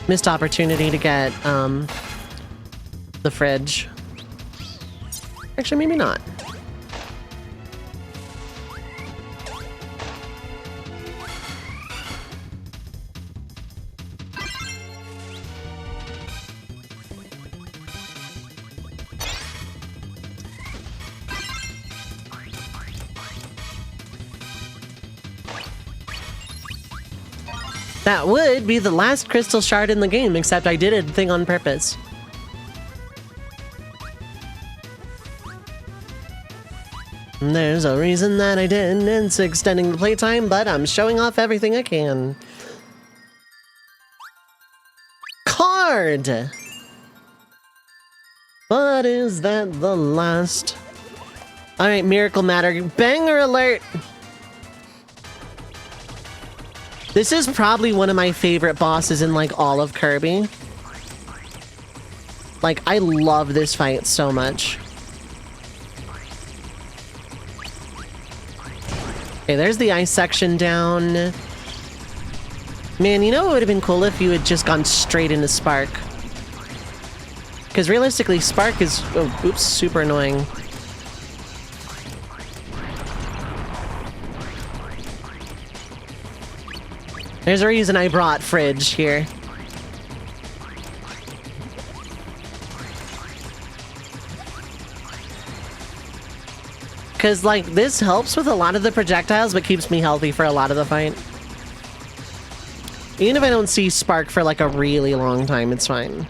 Missed opportunity to get the fridge. Actually, maybe not. That would be the last crystal shard in the game, except I did a thing on purpose. There's a reason that I didn't. It's extending the playtime, but I'm showing off everything I can. Card! But is that the last? Alright, Miracle Matter. Banger alert! This is probably one of my favorite bosses in, like, all of Kirby. Like, I love this fight so much. Okay, there's the ice section down. Man, you know what would have been cool if you had just gone straight into Spark? Because realistically, Spark is, oh, oops, super annoying. There's a reason I brought Fridge here. Because, like, this helps with a lot of the projectiles, but keeps me healthy for a lot of the fight. Even if I don't see Spark for, like, a really long time, it's fine.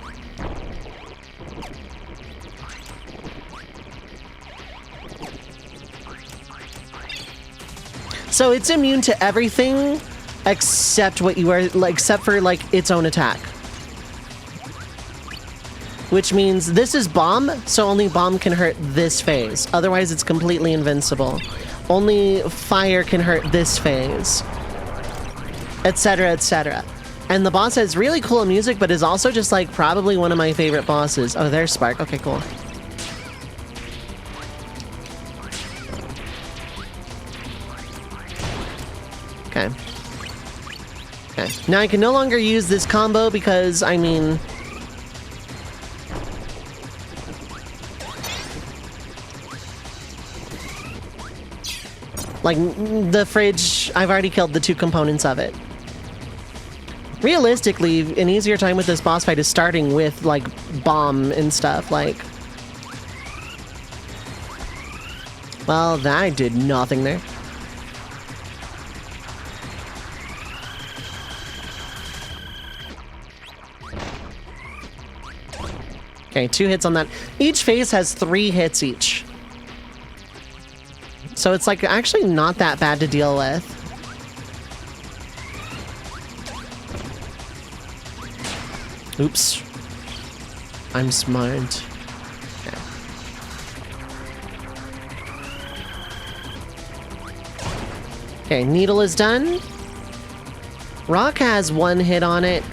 So it's immune to everything except what you are, like, except for, like, its own attack. Which means this is Bomb, so only Bomb can hurt this phase. Otherwise, it's completely invincible. Only Fire can hurt this phase. Etc., etc. And the boss has really cool music, but is also just, like, probably one of my favorite bosses. Oh, there's Spark. Okay, cool. Okay. Okay. Now I can no longer use this combo because, I mean... like, the fridge, I've already killed the two components of it. Realistically, an easier time with this boss fight is starting with, like, Bomb and stuff, like... well, that did nothing there. Okay, 2 hits on that. Each phase has 3 hits each. So it's, like, actually not that bad to deal with. Oops. I'm smart. Okay. Okay, Needle is done. Rock has 1 hit on it,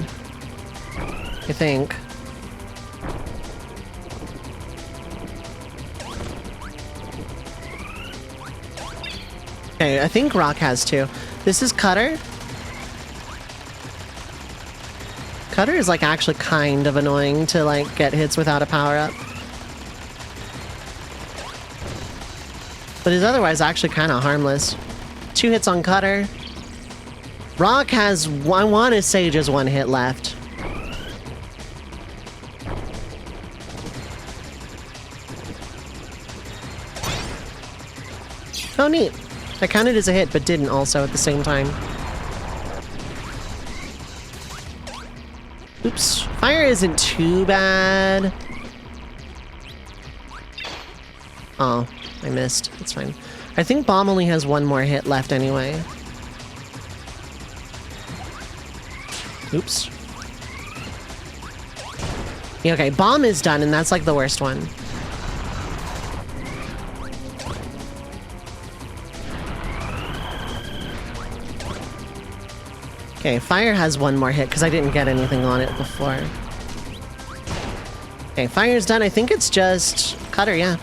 I think. Okay, I think Rock has 2. This is Cutter. Cutter is, like, actually kind of annoying to, like, get hits without a power-up. But is otherwise actually kind of harmless. 2 hits on Cutter. Rock has, I want to say, just 1 hit left. Oh, neat. That counted as a hit, but didn't also at the same time. Oops. Fire isn't too bad. Oh, I missed. It's fine. I think Bomb only has 1 more hit left anyway. Oops. Yeah, okay, Bomb is done, and that's, like, the worst one. Okay, Fire has 1 more hit because I didn't get anything on it before. Okay, Fire's done. I think it's just Cutter, yeah.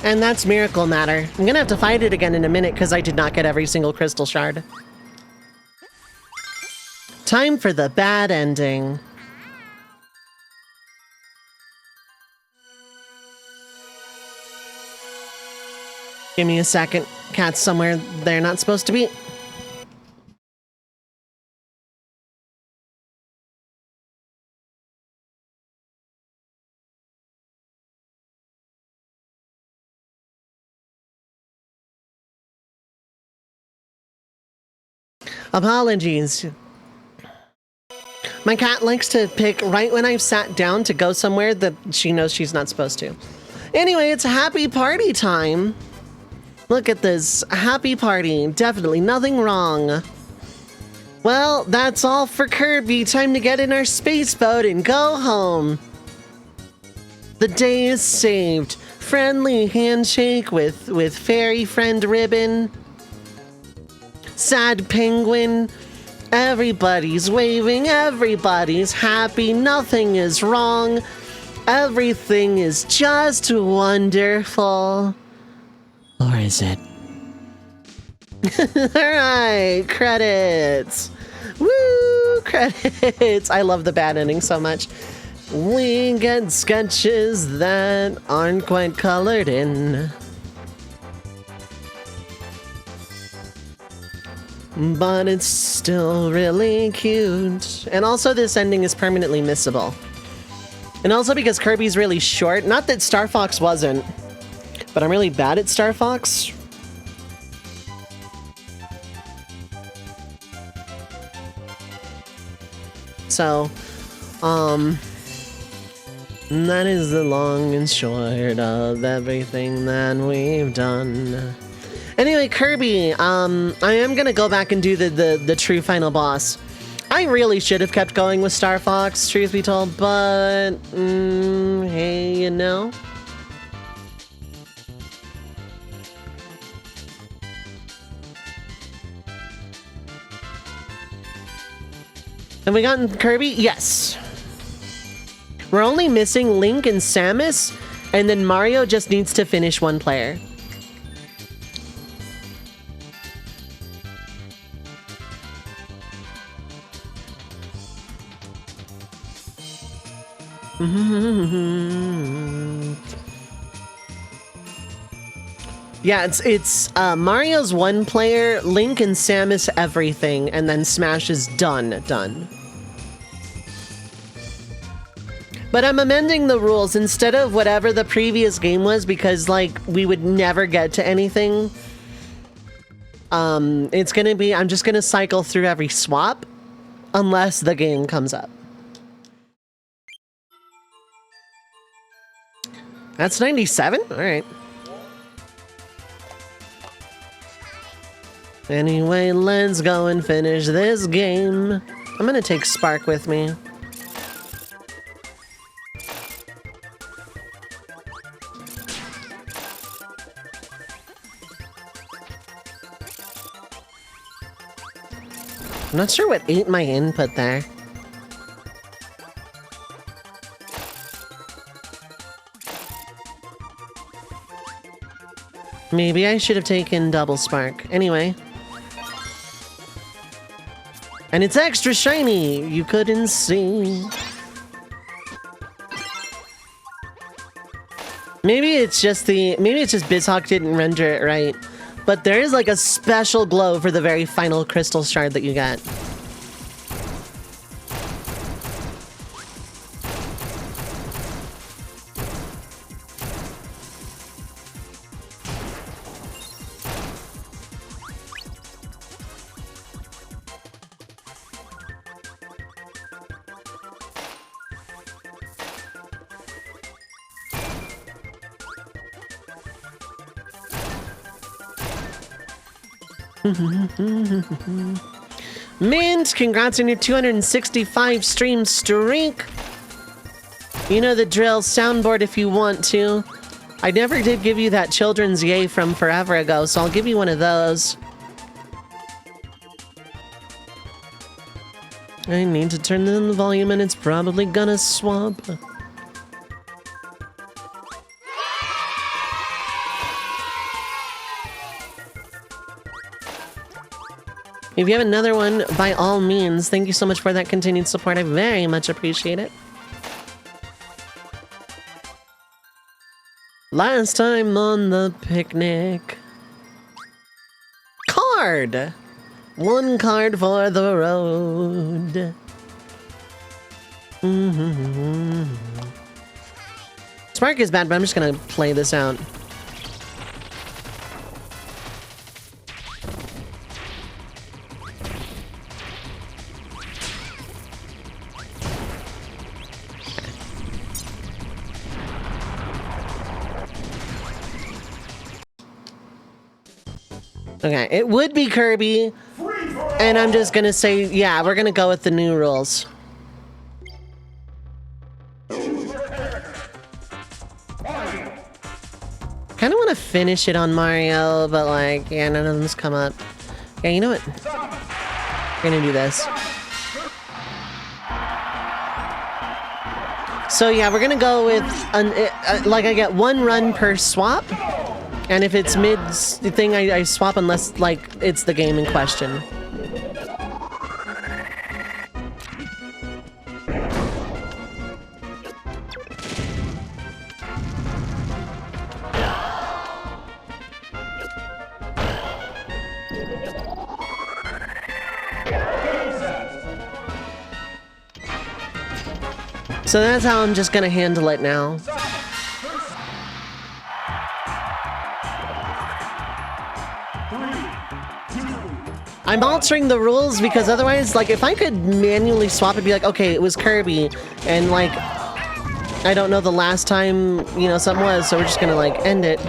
And that's Miracle Matter. I'm gonna have to fight it again in a minute because I did not get every single crystal shard. Time for the bad ending. Give me a second. Cat's somewhere they're not supposed to be. Apologies. My cat likes to pick right when I've sat down to go somewhere that she knows she's not supposed to. Anyway, it's happy party time. Look at this. Happy party. Definitely nothing wrong. Well, that's all for Kirby. Time to get in our space boat and go home. The day is saved. Friendly handshake with fairy friend ribbon. Sad penguin. Everybody's waving. Everybody's happy. Nothing is wrong. Everything is just wonderful. Or is it? Alright, credits. Woo, credits. I love the bad ending so much. We get sketches that aren't quite colored in. But it's still really cute. And also this ending is permanently missable. And also because Kirby's really short. Not that Star Fox wasn't. But I'm really bad at Star Fox. So, that is the long and short of everything that we've done. Anyway, Kirby, I am gonna go back and do the true final boss. I really should have kept going with Star Fox, truth be told, but, hey, you know? Have we gotten Kirby? Yes. We're only missing Link and Samus, and then Mario just needs to finish one player. Yeah, it's Mario's one player, Link and Samus everything, and then Smash is done. But I'm amending the rules instead of whatever the previous game was because, like, we would never get to anything. It's gonna be, I'm just gonna cycle through every swap unless the game comes up. That's 97? All right. Anyway, let's go and finish this game. I'm gonna take Spark with me. I'm not sure what ate my input there. Maybe I should have taken double spark. Anyway. And it's extra shiny! You couldn't see. Maybe it's just BizHawk didn't render it right. But there is like a special glow for the very final crystal shard that you get. Mint, congrats on your 265 stream streak. You know the drill, soundboard if you want to. I never did give you that children's yay from forever ago, so I'll give you one of those. I need to turn down the volume and it's probably gonna swap. If you have another one, by all means, thank you so much for that continued support. I very much appreciate it. Last time on the picnic. Card! One card for the road. Spark is bad, but I'm just gonna play this out. Okay, it would be Kirby, and I'm just gonna say, yeah, we're gonna go with the new rules. Kinda wanna finish it on Mario, but like, yeah, none of them's come up. Yeah, you know what? We're gonna do this. So yeah, we're gonna go with, like I get one run per swap. And if it's mid-thing, I swap unless, like, it's the game in question. So that's how I'm just gonna handle it now. I'm altering the rules because otherwise, like, if I could manually swap, it'd be like, okay, it was Kirby, and, like, I don't know the last time, you know, something was, so we're just gonna, like, end it.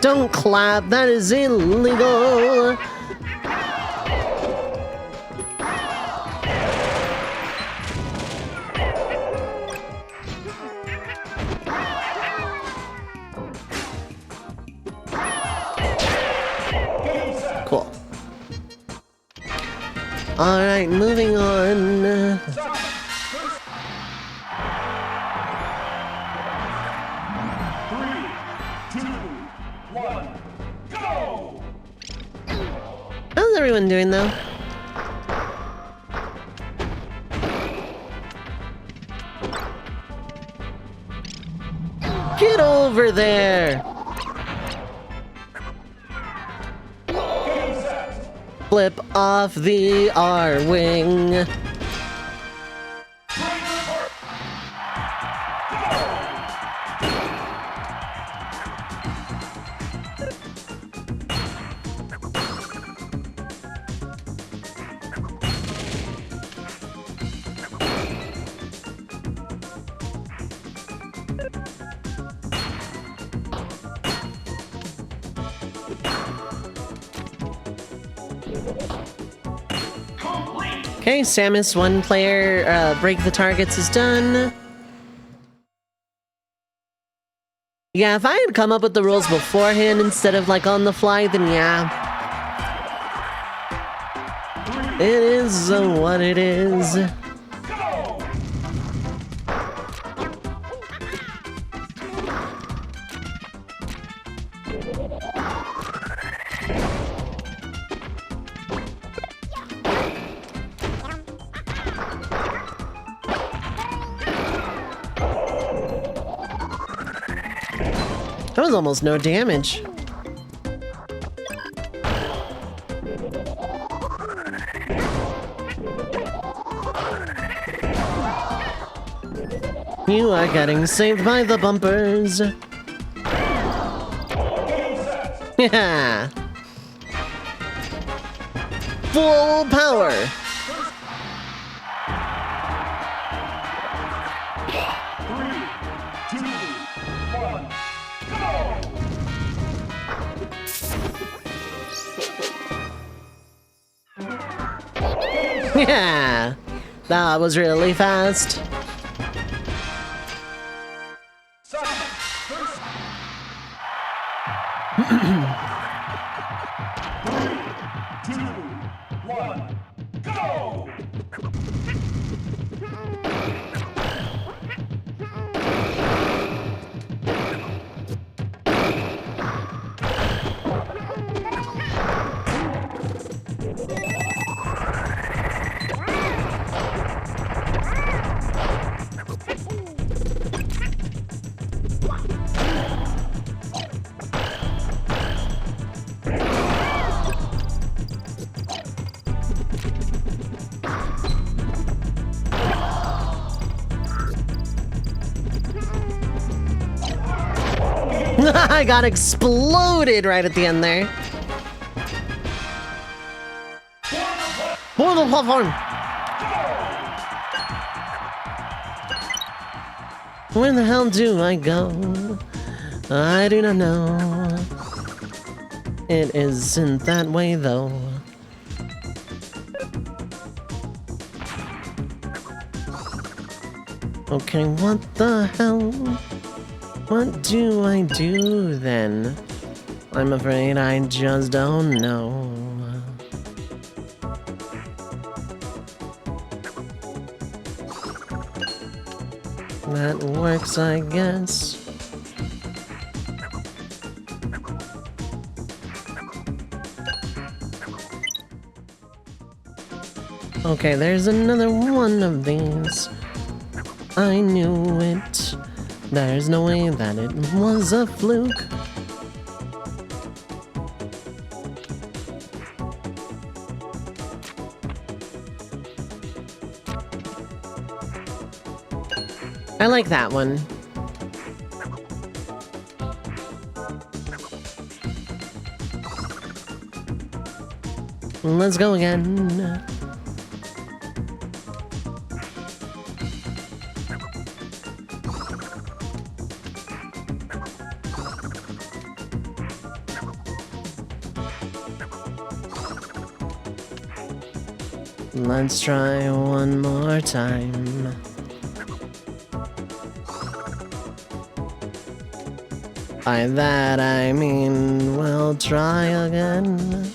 Don't clap, that is illegal! Cool. Alright, moving on. How's everyone doing, though? Get over there! Flip off the R-wing. Okay, Samus, one player, break the targets is done. Yeah, if I had come up with the rules beforehand instead of, like, on the fly, then yeah. It is what it is. That was almost no damage. You are getting saved by the bumpers. Yeah. Full power. Yeah, that was really fast. 2, 1, go! I got exploded right at the end there. More than platform. Where the hell do I go? I do not know. It isn't that way though. Okay, what the hell? What do I do then? I'm afraid I just don't know. That works, I guess. Okay, there's another one of these. I knew it. There's no way that it was a fluke. I like that one. Let's go again. Let's try one more time. By that I mean we'll try again.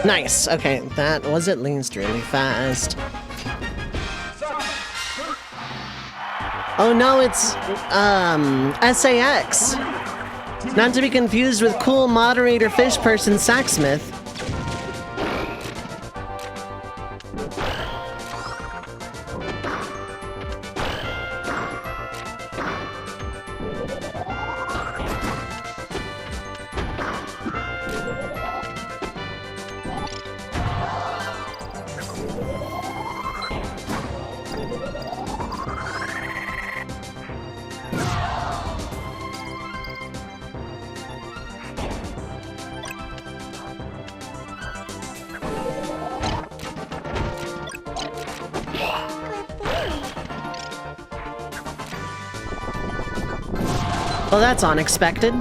Nice. Okay, that was at least really fast. Oh no, it's SAX. Not to be confused with cool moderator fish person Sacksmith. Well, that's unexpected.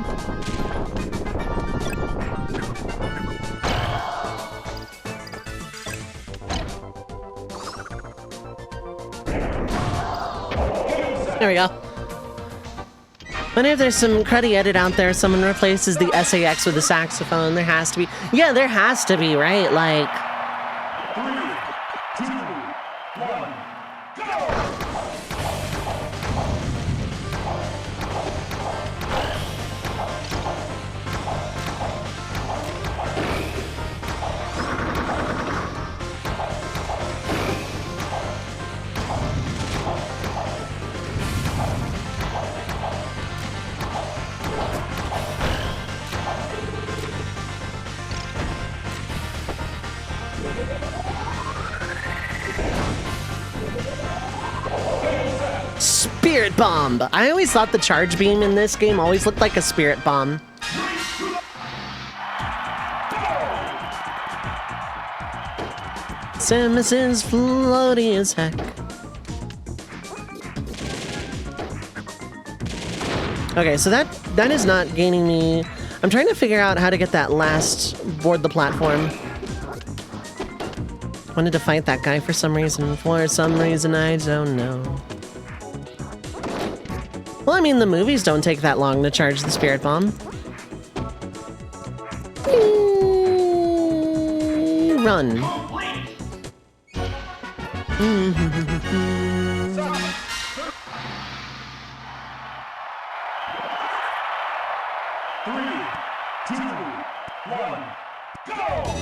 There we go. Wonder if there's some cruddy edit out there, someone replaces the SAX with a saxophone. There has to be. Yeah, there has to be, right? Like... 3, 2, 1, go! Spirit Bomb! I always thought the charge beam in this game always looked like a Spirit Bomb. Samus is floaty as heck. Okay, so that is not gaining me. I'm trying to figure out how to get that last board the platform. Wanted to fight that guy for some reason. For some reason, I don't know. Well, I mean, the movies don't take that long to charge the Spirit Bomb. Run. Three, two, one, go!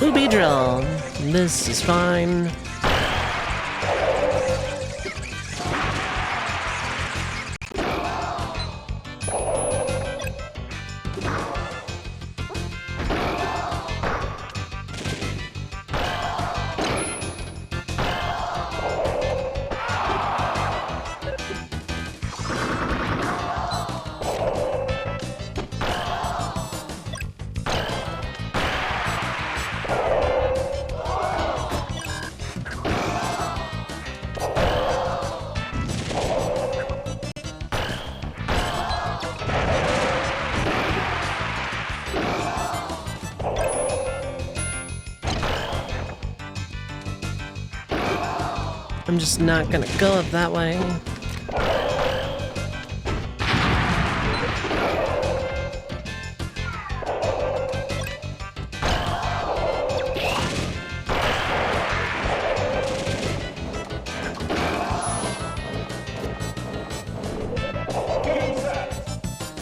Booby drill. This is fine. I'm just not gonna go up that way.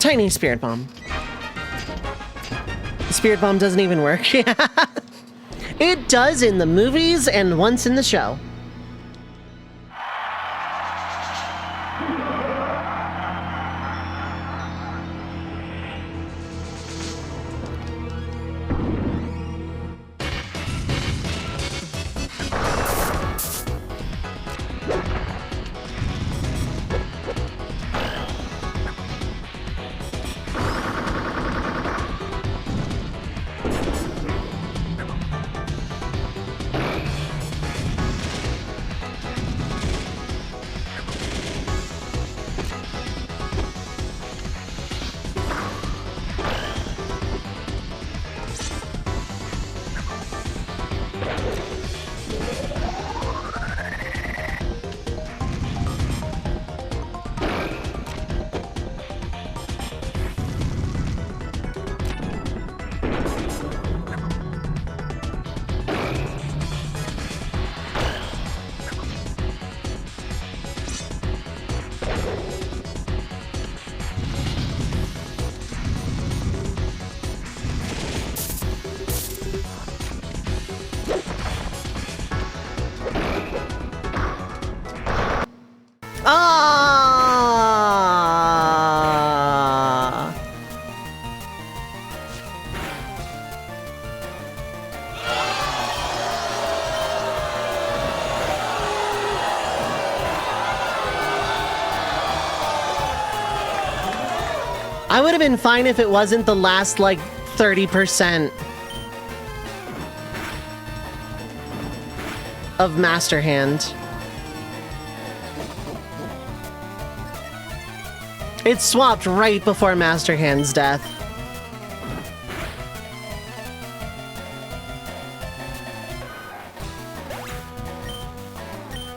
Tiny Spirit Bomb. The Spirit Bomb doesn't even work. It does in the movies and once in the show. Ah! I would have been fine if it wasn't the last, like, 30% of Master Hand. It swapped right before Master Hand's death.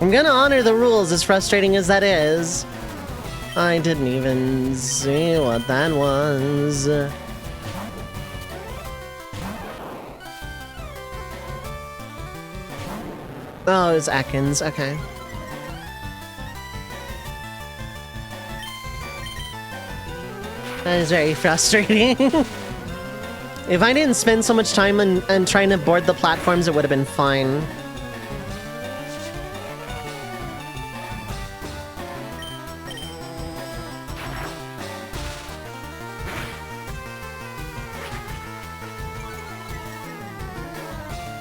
I'm gonna honor the rules, as frustrating as that is. I didn't even see what that was. Oh, it was Ekans, okay. That is very frustrating. If I didn't spend so much time on trying to board the platforms, it would have been fine.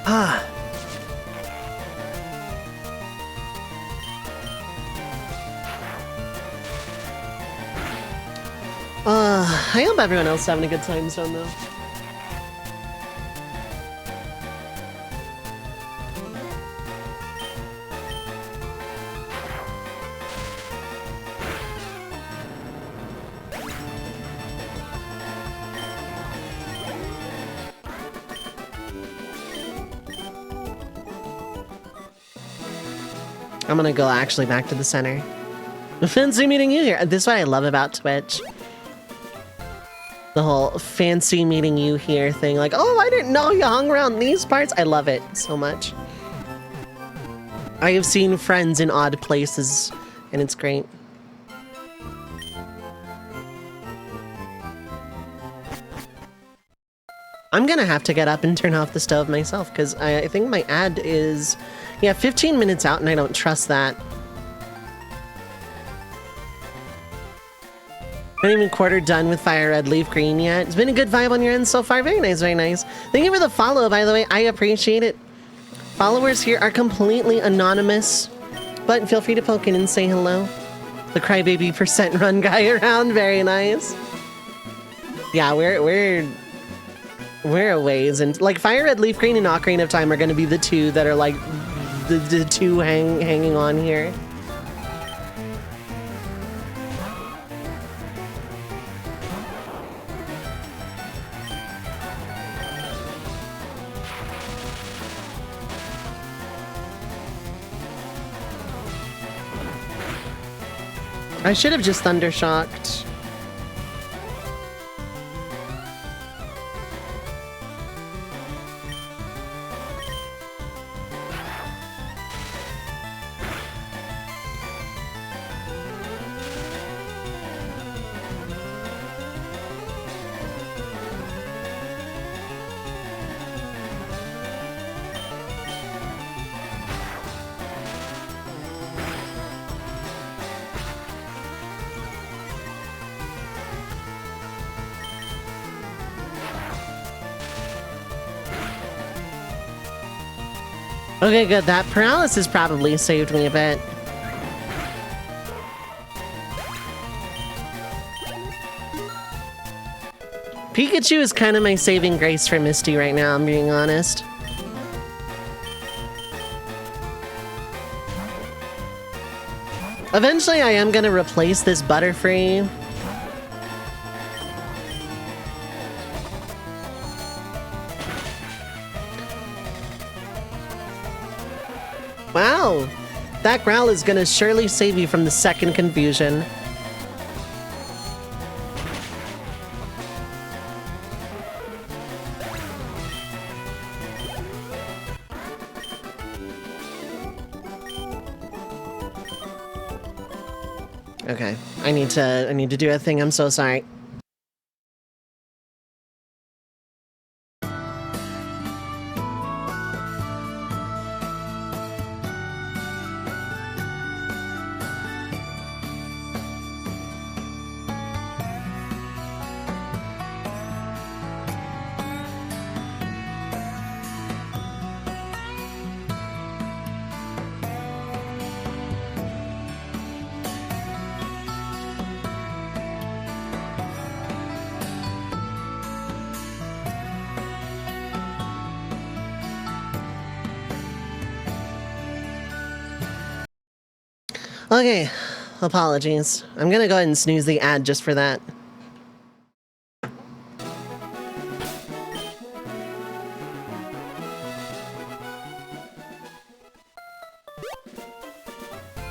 Ah. I hope everyone else is having a good time zone, though. I'm gonna go actually back to the center. Fancy meeting you here. This is what I love about Twitch. The whole fancy meeting you here thing. Like, oh, I didn't know you hung around these parts. I love it so much. I have seen friends in odd places, and it's great. I'm gonna have to get up and turn off the stove myself, because I think my ad is, yeah, 15 minutes out, and I don't trust that. Not even quarter done with Fire Red Leaf Green yet. It's been a good vibe on your end so far. Very nice, very nice. Thank you for the follow, by the way. I appreciate it. Followers here are completely anonymous, but feel free to poke in and say hello. The crybaby percent run guy around. Very nice. Yeah, we're a ways, and like Fire Red Leaf Green and Ocarina of Time are going to be the two that are like the two hanging on here. I should have just Thundershocked. Okay, good. That paralysis probably saved me a bit. Pikachu is kind of my saving grace for Misty right now, I'm being honest. Eventually, I am going to replace this Butterfree. Wow, that growl is gonna surely save you from the second confusion. Okay, I need to do a thing. I'm so sorry. Okay, apologies. I'm gonna go ahead and snooze the ad just for that.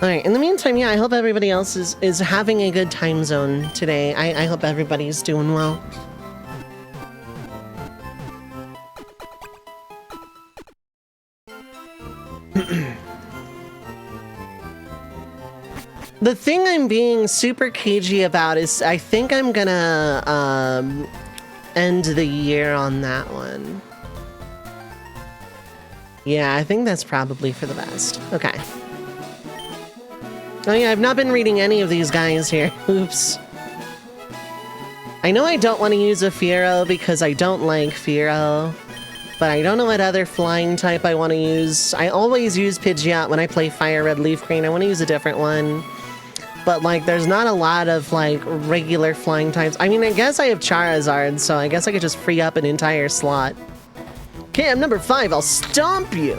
Alright, in the meantime, yeah, I hope everybody else is having a good time zone today. I hope everybody's doing well. The thing I'm being super cagey about is I think I'm gonna end the year on that one. Yeah, I think that's probably for the best. Okay. Oh yeah, I've not been reading any of these guys here. Oops. I know I don't want to use a Fearow because I don't like Fearow, but I don't know what other flying type I want to use. I always use Pidgeot when I play Fire Red Leaf Green. I want to use a different one. But, like, there's not a lot of, like, regular flying types. I mean, I guess I have Charizard, so I guess I could just free up an entire slot. Okay, I'm number 5. I'll stomp you!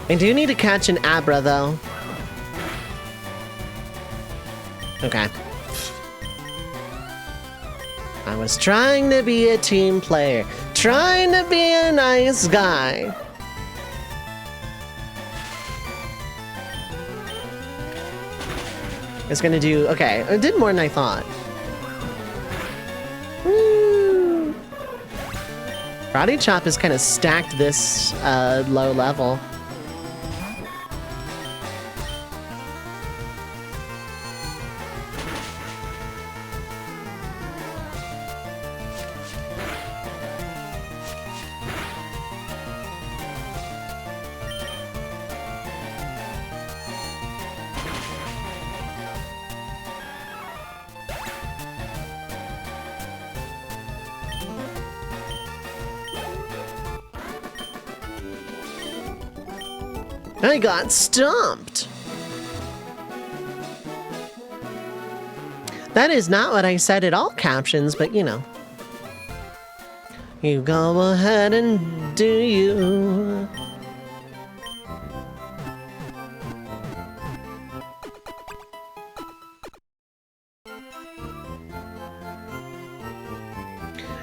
I do need to catch an Abra, though. Okay. I was trying to be a team player. Trying to be a nice guy. It's gonna do... Okay, it did more than I thought. Woo! Karate Chop is kind of stacked this low level. I got stomped. That is not what I said at all, captions, but you know. You go ahead and do you.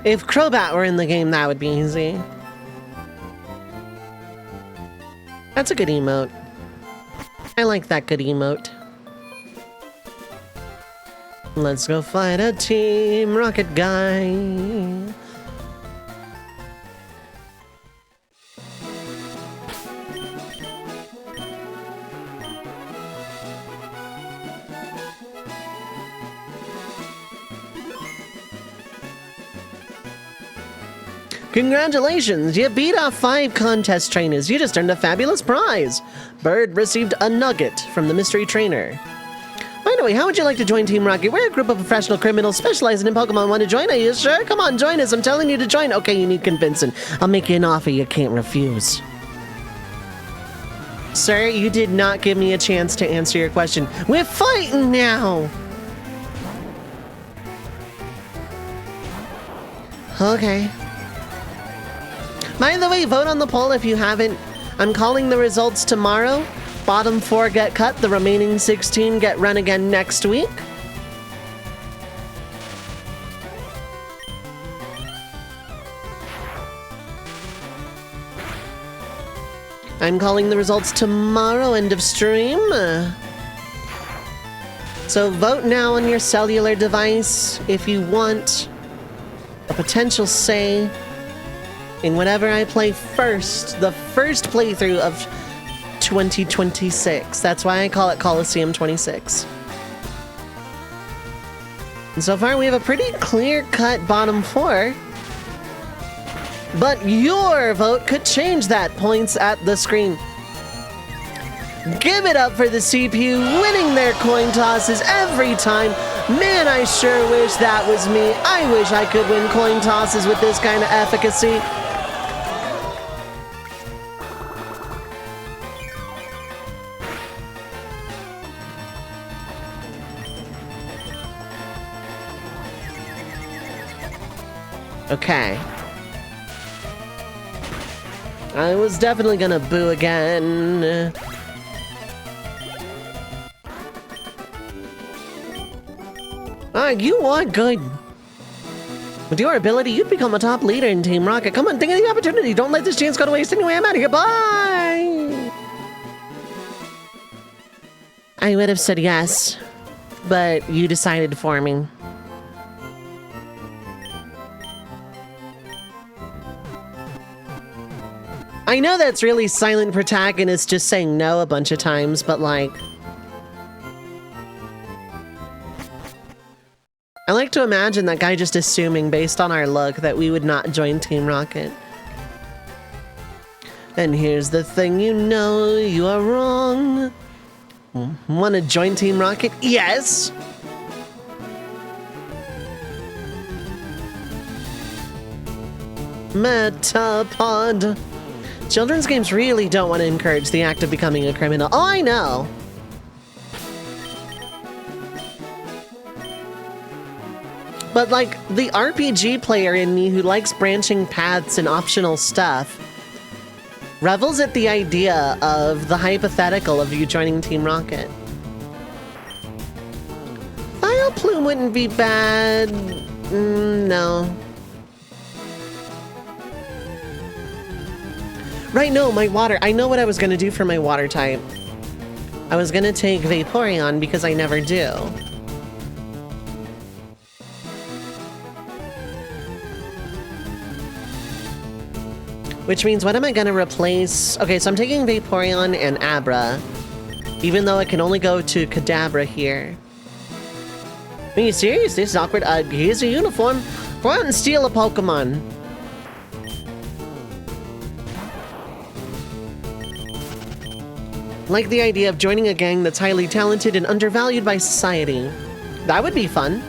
If Crobat were in the game, that would be easy. That's a good emote. I like that good emote. Let's go fight a Team Rocket guy. Congratulations, you beat off 5 contest trainers. You just earned a fabulous prize. Bird received a nugget from the mystery trainer. By the way, how would you like to join Team Rocket? We're a group of professional criminals specializing in Pokemon. Want to join? Are you sure? Come on, join us. I'm telling you to join. Okay, you need convincing. I'll make you an offer you can't refuse. Sir, you did not give me a chance to answer your question. We're fighting now. Okay. By the way, vote on the poll if you haven't. I'm calling the results tomorrow. Bottom 4 get cut, the remaining 16 get run again next week. I'm calling the results tomorrow, end of stream. So vote now on your cellular device if you want a potential say in whatever I play first, the first playthrough of 2026. That's why I call it Coliseum 26. And so far we have a pretty clear-cut bottom 4. But your vote could change that. Points at the screen. Give it up for the CPU winning their coin tosses every time. Man, I sure wish that was me. I wish I could win coin tosses with this kind of efficacy. Okay. I was definitely gonna boo again. You are good. With your ability, you'd become a top leader in Team Rocket. Come on, think of the opportunity. Don't let this chance go to waste. Anyway, I'm out of here. Bye! I would have said yes, but you decided for me. I know that's really silent protagonist just saying no a bunch of times, but like... I like to imagine that guy just assuming, based on our look, that we would not join Team Rocket. And here's the thing, you know you are wrong. Want to join Team Rocket? Yes! Metapod. Children's games really don't want to encourage the act of becoming a criminal. Oh, I know! But like, the RPG player in me who likes branching paths and optional stuff revels at the idea of the hypothetical of you joining Team Rocket. File Plume wouldn't be bad. No. Right, no, my water. I know what I was going to do for my water type. I was going to take Vaporeon because I never do. Which means, what am I going to replace? Okay, so I'm taking Vaporeon and Abra, even though I can only go to Kadabra here. Are you serious? This is awkward. Here's a uniform. Go out and steal a Pokemon. Like the idea of joining a gang that's highly talented and undervalued by society. That would be fun.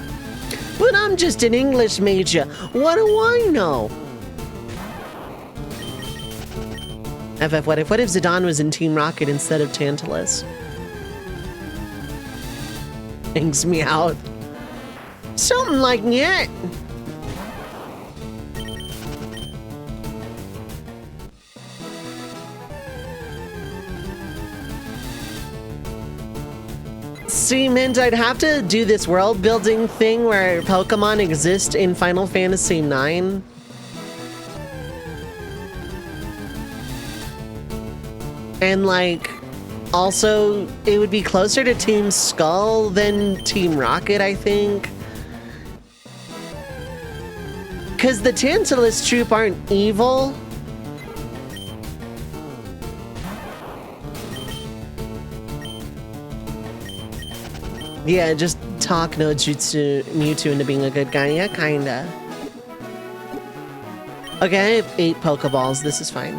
But I'm just an English major. What do I know? FF, what if Zidane was in Team Rocket instead of Tantalus? Hangs me out. Something like that. See, Mint, I'd have to do this world building thing where Pokemon exist in Final Fantasy IX. And like, also, it would be closer to Team Skull than Team Rocket, I think. Because the Tantalus troop aren't evil. Yeah, just talk no Jutsu Mewtwo into being a good guy. Yeah, kinda. Okay, I have 8 Pokeballs. This is fine.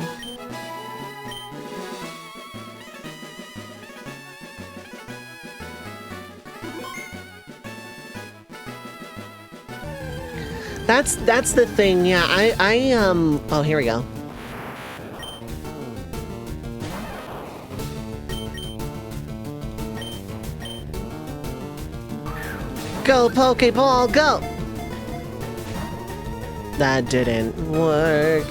That's the thing. Yeah, oh, here we go. Go, Pokeball, go! That didn't work.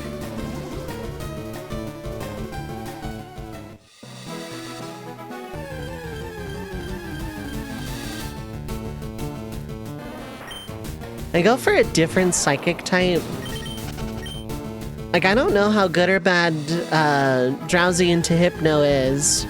I go for a different psychic type. Like, I don't know how good or bad Drowsy into Hypno is.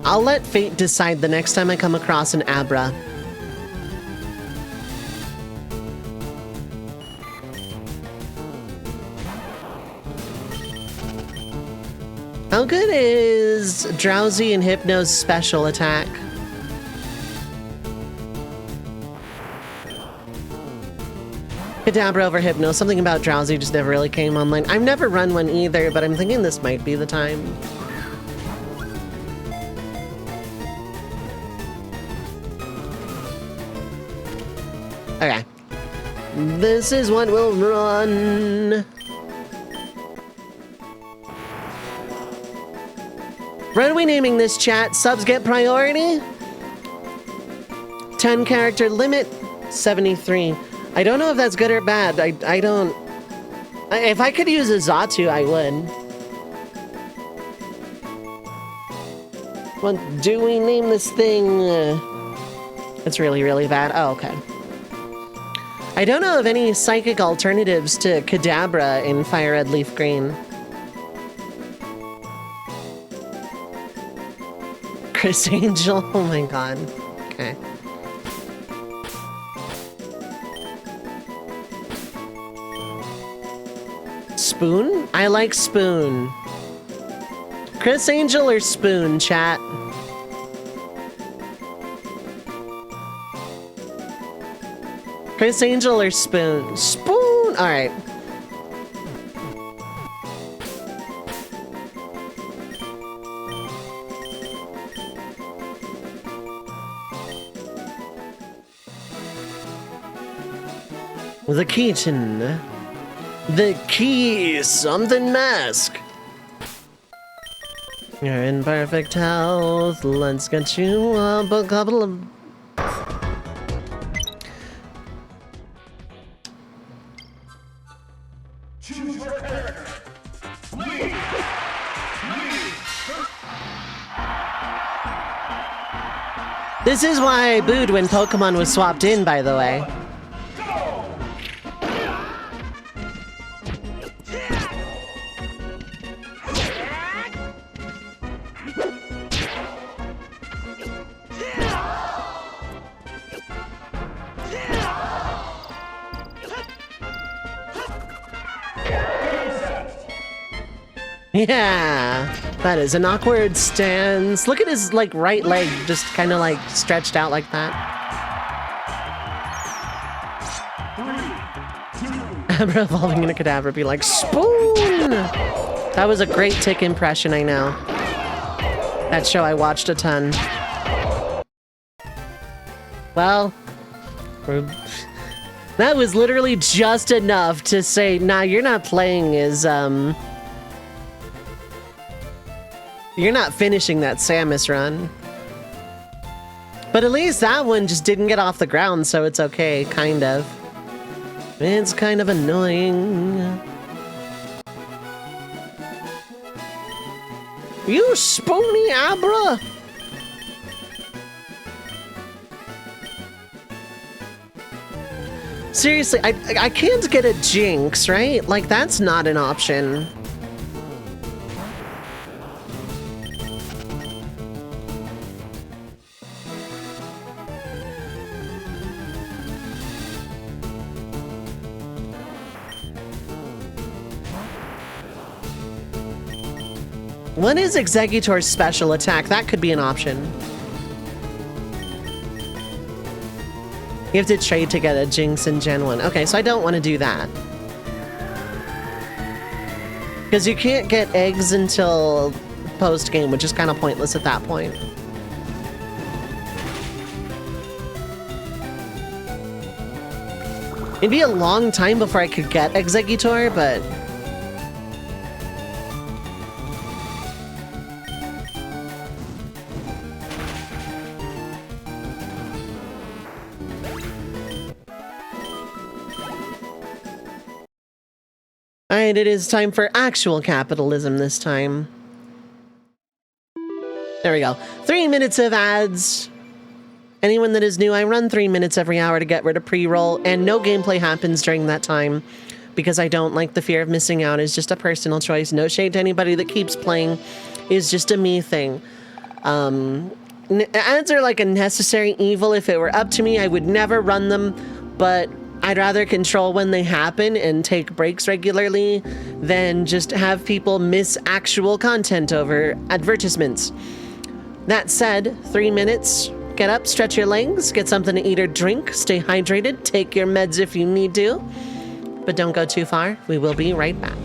I'll let fate decide the next time I come across an Abra. How good is Drowsy and Hypno's special attack? Kadabra over Hypno. Something about Drowsy just never really came online. I've never run one either, but I'm thinking this might be the time. Okay. This is what we'll run. What are we naming this, chat? Subs get priority? 10 character limit, 73. I don't know if that's good or bad. I don't... If I could use a Xatu, I would. What do we name this thing? It's really, really bad. Oh, okay. I don't know of any psychic alternatives to Kadabra in Fire Red Leaf Green. Chris Angel, oh my god. Okay. Spoon? I like Spoon. Chris Angel or Spoon, chat? Chris Angel or Spoon? Spoon! Alright. The keychain. The key something mask. You're in perfect health. Let's get you up a couple of... Choose your character. Lead. This is why I booed when Pokemon was swapped in, by the way. Yeah, that is an awkward stance. Look at his, like, right leg just kind of, like, stretched out like that. 3, 2, Abra evolving into Kadabra be like, Spoon! That was a great Tick impression, I know. That show I watched a ton. Well, that was literally just enough to say, nah, you're not playing as, you're not finishing that Samus run. But at least that one just didn't get off the ground, so it's okay, kind of. It's kind of annoying. You spoony Abra! Seriously, I can't get a Jinx, right? Like, that's not an option. What is Exeggutor's special attack? That could be an option. You have to trade to get a Jinx in Gen 1. Okay, so I don't want to do that. Because you can't get eggs until post-game, which is kind of pointless at that point. It'd be a long time before I could get Exeggutor, but... Alright, it is time for actual capitalism this time. There we go. 3 minutes of ads. Anyone that is new, I run 3 minutes every hour to get rid of pre-roll, and no gameplay happens during that time because I don't like the fear of missing out. It's just a personal choice. No shade to anybody that keeps playing. It's just a me thing. Ads are like a necessary evil. If it were up to me, I would never run them, but I'd rather control when they happen and take breaks regularly than just have people miss actual content over advertisements. That said, 3 minutes, get up, stretch your legs, get something to eat or drink, stay hydrated, take your meds if you need to, but don't go too far. We will be right back.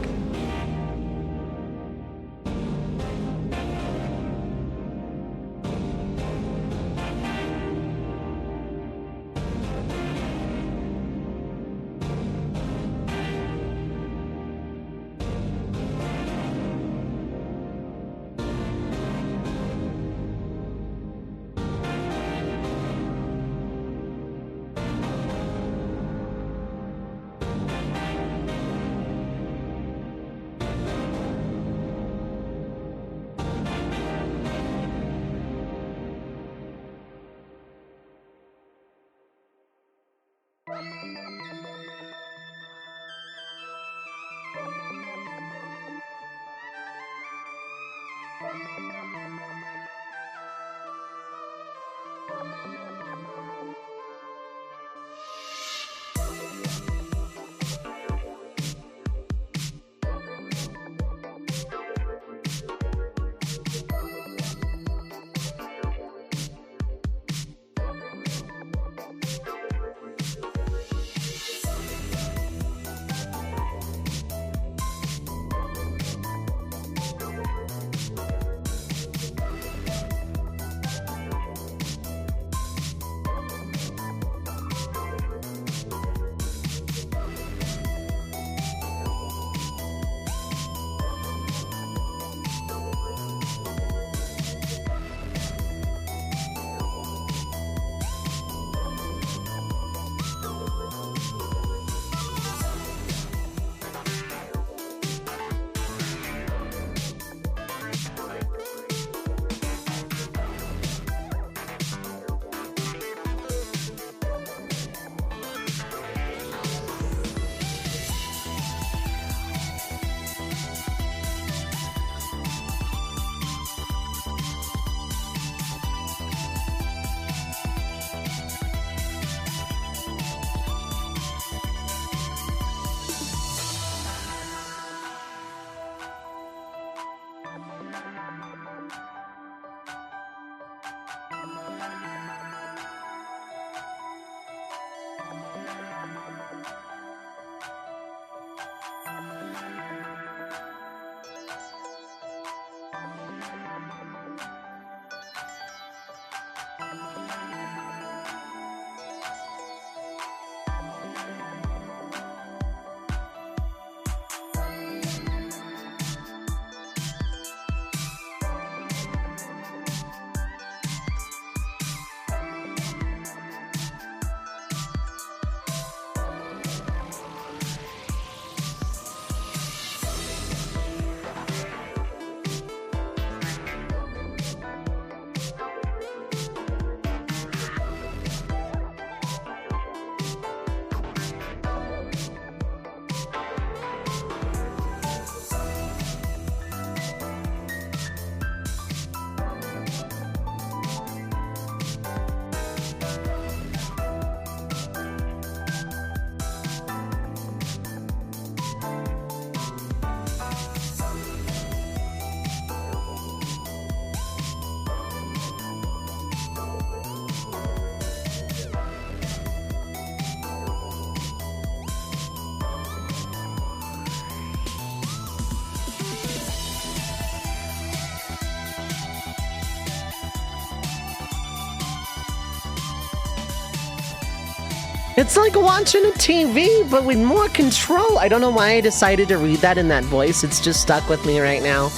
It's like watching a TV, but with more control. I don't know why I decided to read that in that voice. It's just stuck with me right now.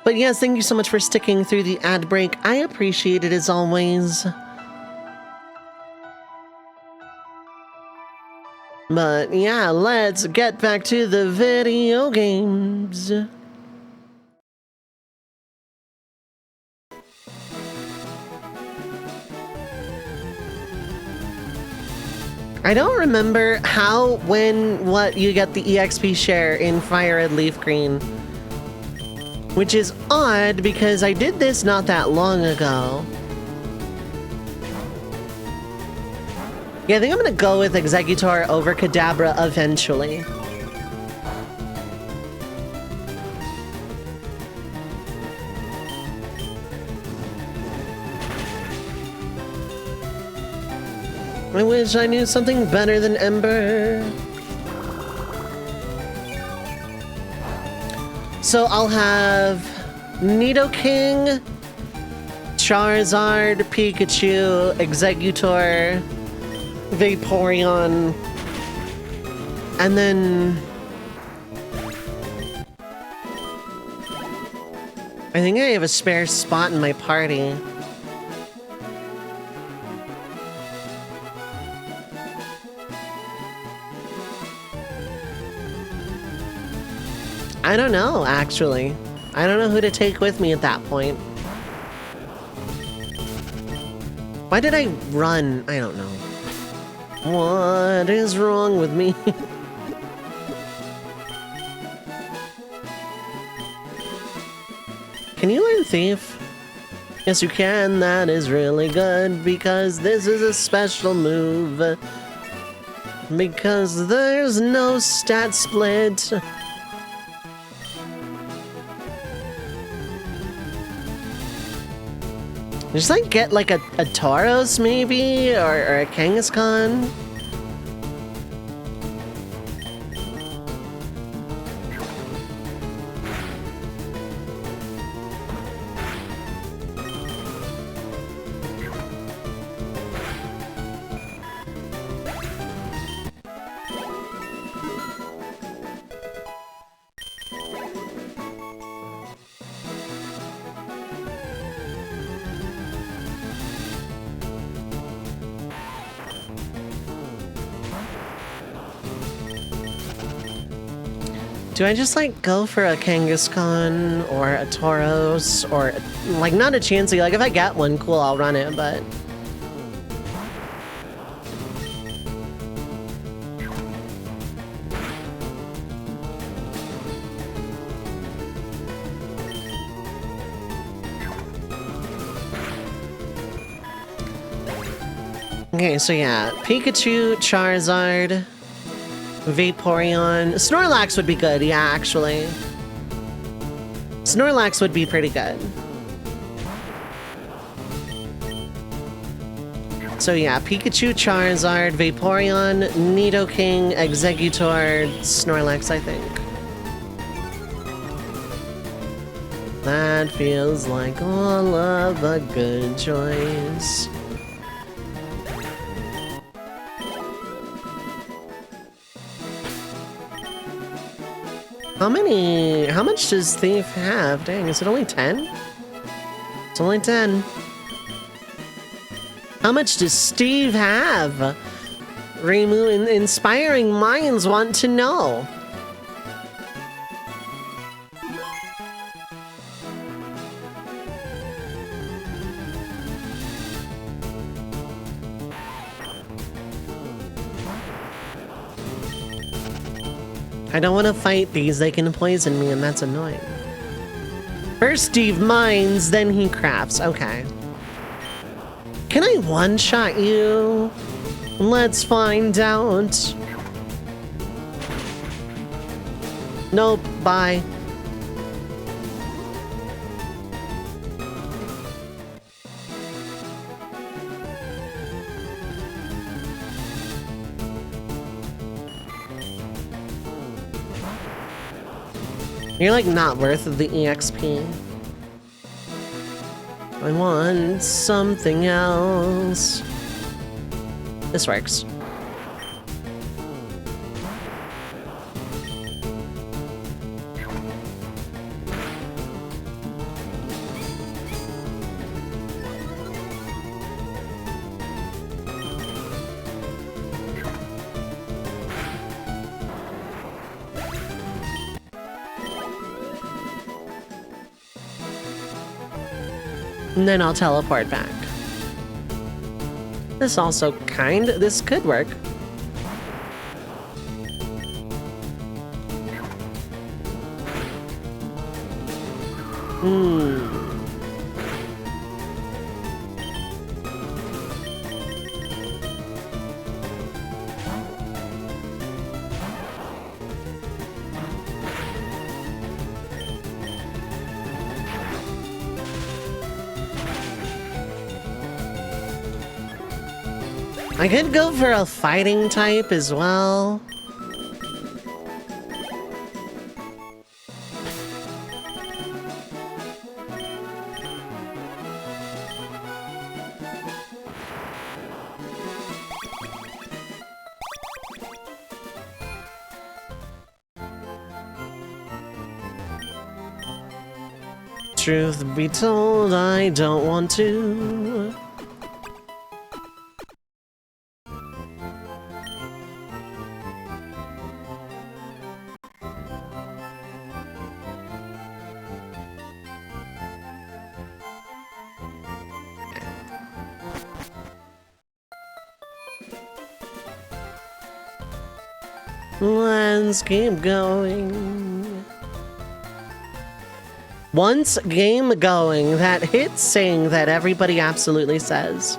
But yes, thank you so much for sticking through the ad break. I appreciate it as always. But yeah, let's get back to the video games. I don't remember how, when, what you get the EXP share in Fire Red Leaf Green. Which is odd because I did this not that long ago. Yeah, I think I'm gonna go with Executor over Kadabra eventually. I wish I knew something better than Ember. So I'll have Nidoking, Charizard, Pikachu, Executor, Vaporeon, and then I think I have a spare spot in my party. I don't know, actually. I don't know who to take with me at that point. Why did I run? I don't know. What is wrong with me? can you learn Thief? Yes, you can. That is really good because this is a special move. Because there's no stat split. Just like get like a Tauros maybe, or a Kangaskhan. Do I just, like, go for a Kangaskhan or a Tauros or, like, not a Chansey? Like, if I get one, cool, I'll run it, but... Okay, so yeah, Pikachu, Charizard... Vaporeon. Snorlax would be good, yeah, actually. Snorlax would be pretty good. So yeah, Pikachu, Charizard, Vaporeon, Nidoking, Exeggutor, Snorlax, I think. That feels like all of a good choice. How much does Thief have? Dang, is it only 10? It's only 10. How much does Steve have? Reimu, inspiring minds want to know. I don't want to fight these, they can poison me and that's annoying. First Steve mines, then he crafts. Okay. Can I one-shot you? Let's find out. Nope, bye. You're like not worth the EXP. I want something else. This works. And then I'll teleport back. This also this could work. I could go for a fighting type as well. Truth be told, I don't want to. Let's keep going. Once game going, that hit sing that everybody absolutely says.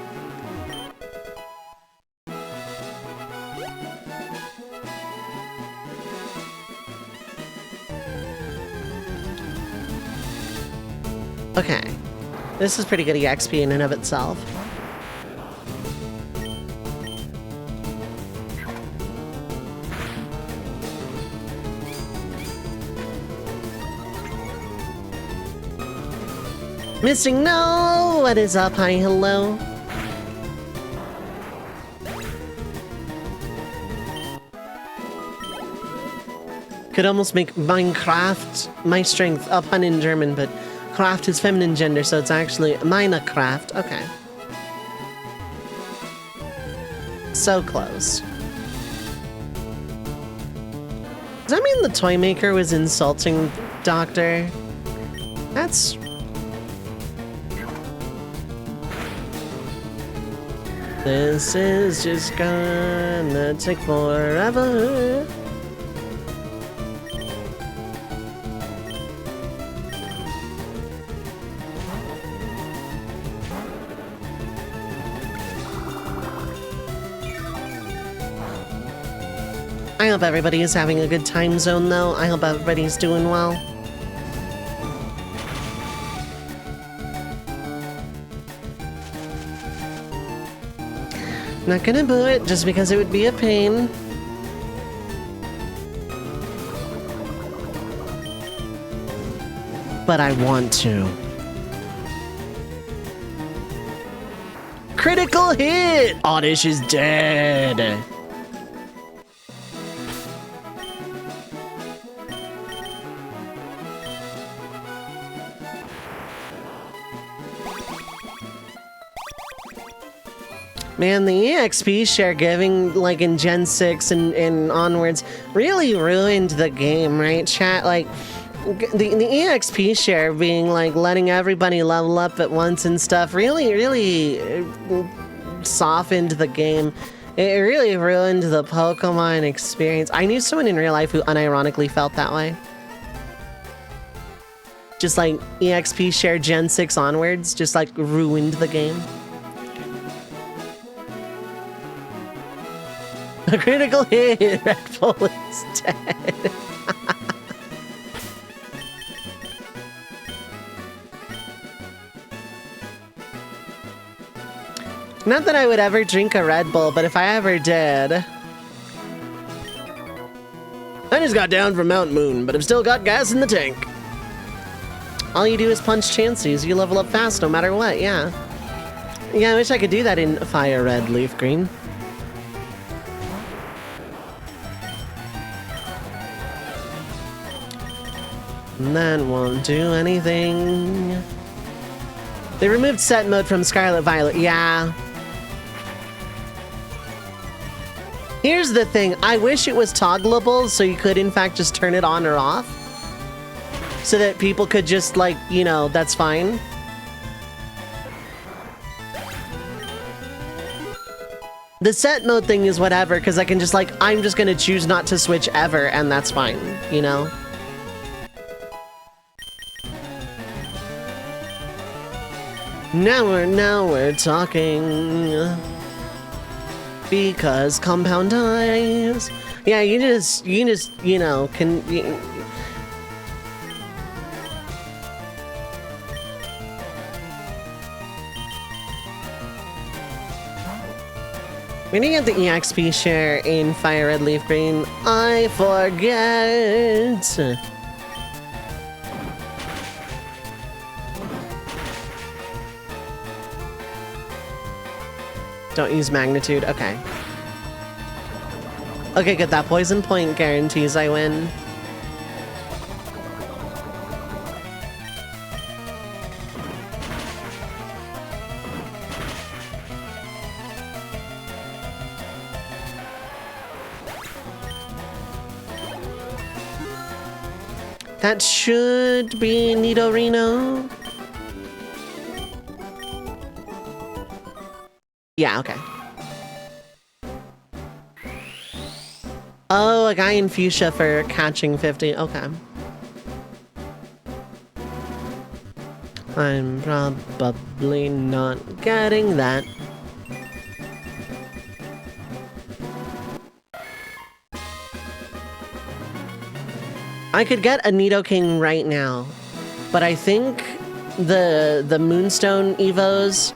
Okay. This is pretty good EXP in and of itself. Missing no! What is up? Hi, hello. Could almost make Minecraft my strength, a pun in German, but craft is feminine gender, so it's actually Minecraft. Okay. So close. Does that mean the toy maker was insulting Doctor? That's... This is just gonna take forever. I hope everybody is having a good time zone, though. I hope everybody's doing well. Not gonna do it just because it would be a pain. But I want to. Critical hit! Oddish is dead. Man, the EXP share giving, like in Gen 6 and onwards, really ruined the game, right, chat? Like, the EXP share being, like, letting everybody level up at once and stuff really softened the game. It really ruined the Pokemon experience. I knew someone in real life who unironically felt that way. Just, like, EXP share Gen 6 onwards, just, like, ruined the game. A critical hit! Red Bull is dead. Not that I would ever drink a Red Bull, but if I ever did... I just got down from Mount Moon, but I've still got gas in the tank. All you do is punch chances. You level up fast no matter what, yeah. Yeah, I wish I could do that in Fire Red, Leaf Green. That won't do anything. They removed set mode from Scarlet Violet. Yeah. Here's the thing. I wish it was toggleable so you could, in fact, just turn it on or off. So that people could just, like, you know, that's fine. The set mode thing is whatever, because I can just, like, I'm just gonna choose not to switch ever, and that's fine, you know? Now we're talking. Because compound ties. Yeah, you just, you know, can... When you get the EXP share in Fire Red Leaf Green, I forget. Don't use magnitude. Okay. Okay, good. That poison point guarantees I win. That should be Nidorino. Yeah, okay. Oh, a guy in Fuchsia for catching 50. Okay. I'm probably not getting that. I could get a Nidoking right now, but I think the Moonstone Evos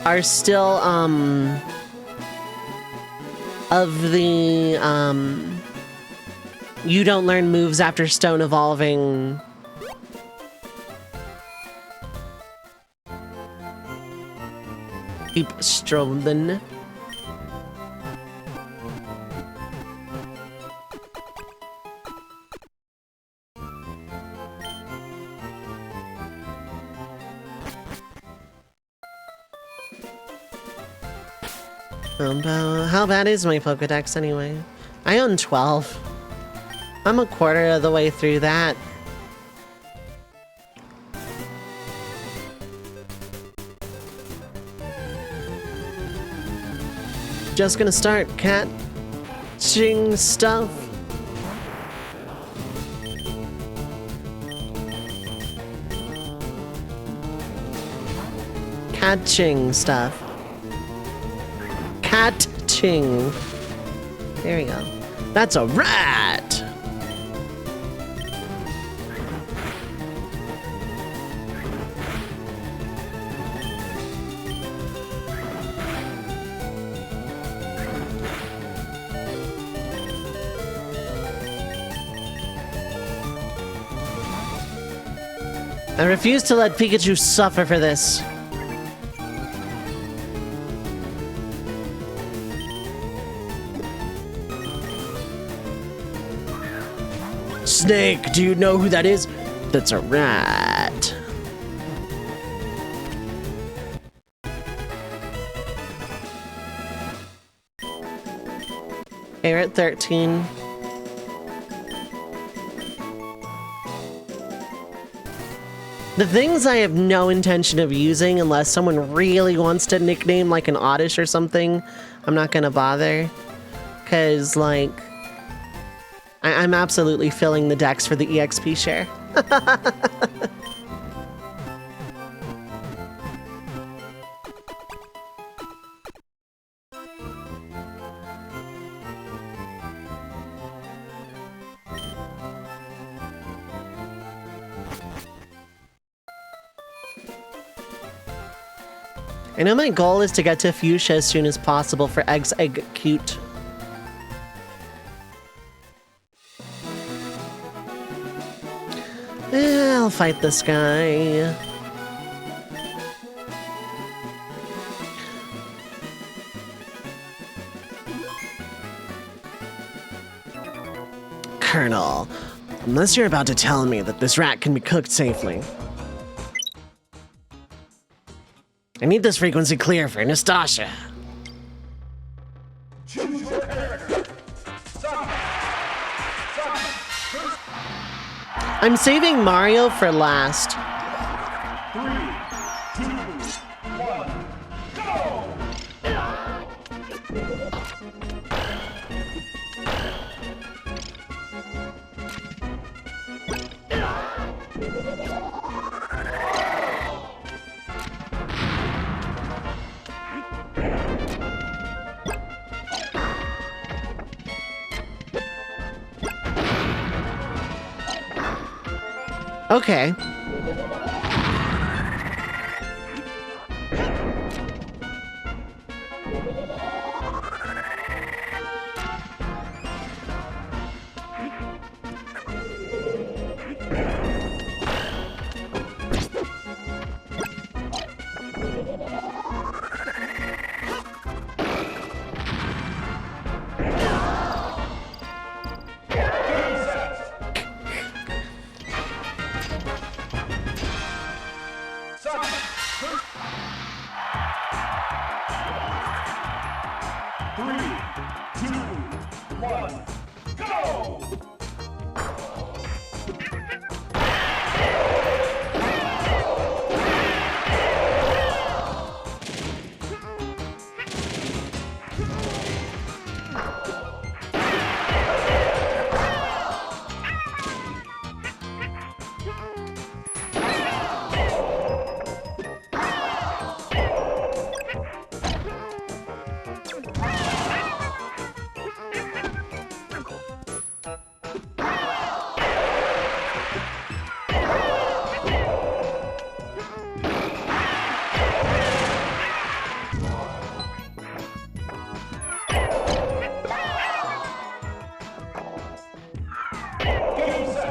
are still, of the, you don't learn moves after Stone Evolving. Keep strolling. How bad is my Pokedex anyway? I own 12. I'm a quarter of the way through that. Just gonna start catching stuff. Catching stuff. Catching. There we go. That's a rat! I refuse to let Pikachu suffer for this. Snake, do you know who that is? That's a rat. Okay, we're at 13. The things I have no intention of using unless someone really wants to nickname like an Oddish or something, I'm not gonna bother. Cause like, I'm absolutely filling the decks for the EXP share. I know my goal is to get to Fuchsia as soon as possible for Egg Cute. I'll fight this guy. Colonel, unless you're about to tell me that this rat can be cooked safely. I need this frequency clear for Nastasha. Choose your character. I'm saving Mario for last. 3, 2, 1, go! Okay.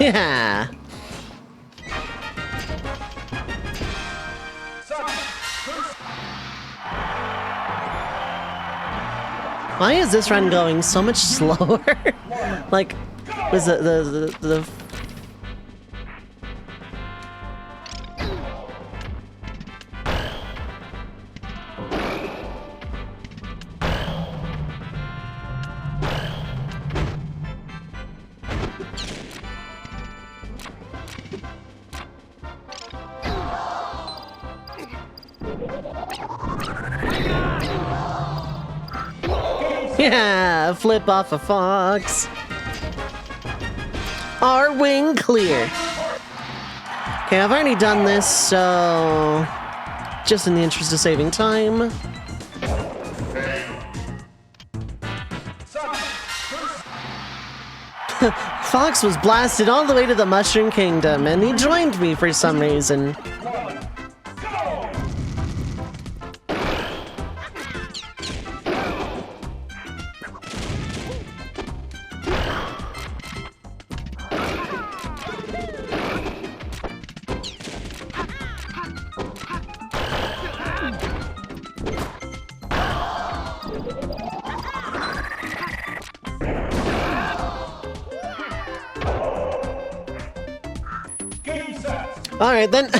Yeah. Why is this run going so much slower? Like, was the yeah, flip off a fox. Our wing clear. Okay, I've already done this, so just in the interest of saving time. Fox was blasted all the way to the Mushroom Kingdom, and he joined me for some reason. Alright then.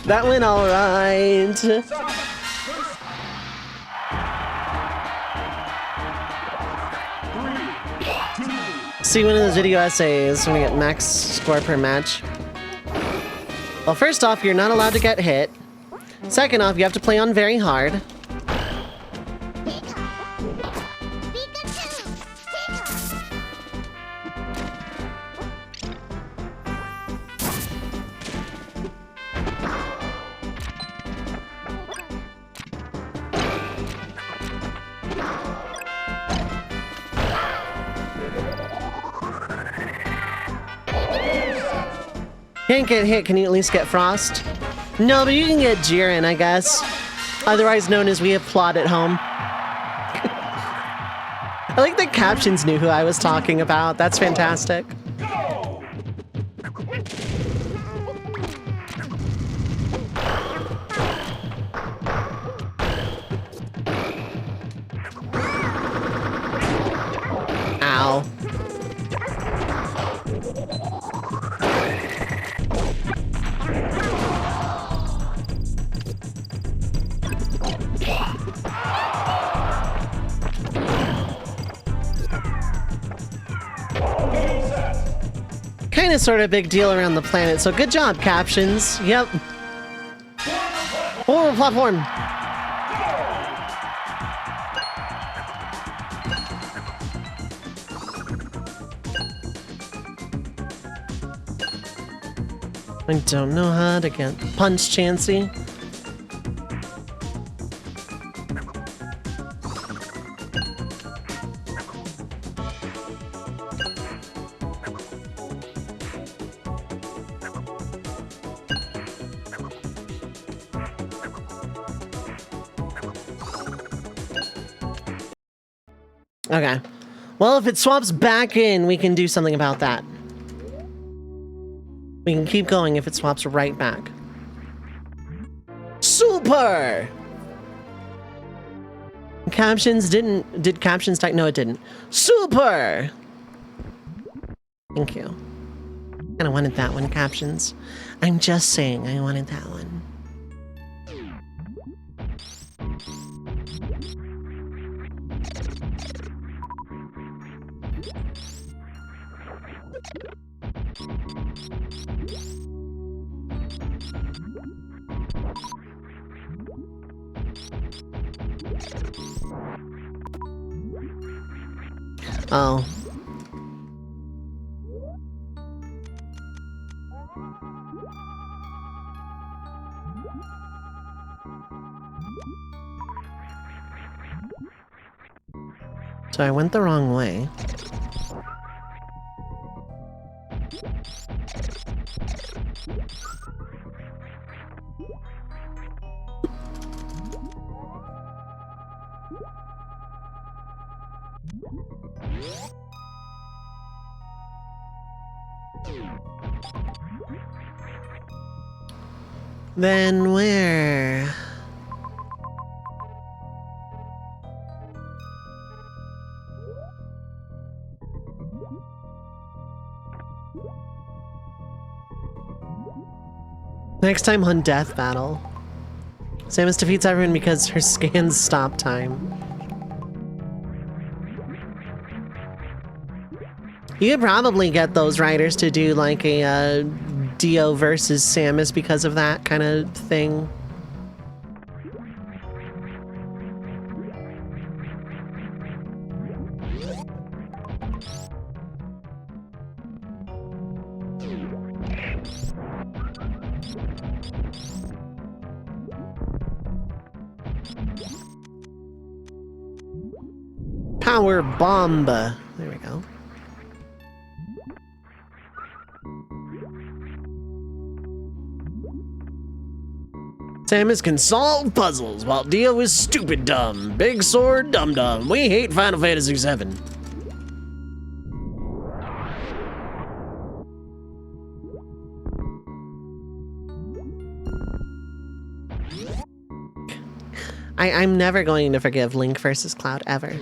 That went alright. See one of those video essays when we get max score per match. Well, first off, you're not allowed to get hit. Second off, you have to play on very hard. Can't get hit, can you at least get Frost? No, but you can get Jiren, I guess. Otherwise known as We Have Plot at Home. I like the captions knew who I was talking about. That's fantastic. Ow. Kind of sort of big deal around the planet, so good job, captions. Yep. Forward platform. I don't know how to get punch, Chansey. Okay. Well, if it swaps back in, we can do something about that. We can keep going if it swaps right back. Super! Captions didn't... Did captions type? No, it didn't. Super! Thank you. Kinda wanted that one, captions. I'm just saying I wanted that one. Oh. So I went the wrong way. Then where? Next time on Death Battle. Samus defeats everyone because her scans stop time. You could probably get those writers to do like a Dio versus Samus because of that kind of thing. Power bomb. There we go. Samus can solve puzzles while Dio is stupid dumb. Big sword dum dum. We hate Final Fantasy VII. I'm never going to forgive Link versus Cloud ever.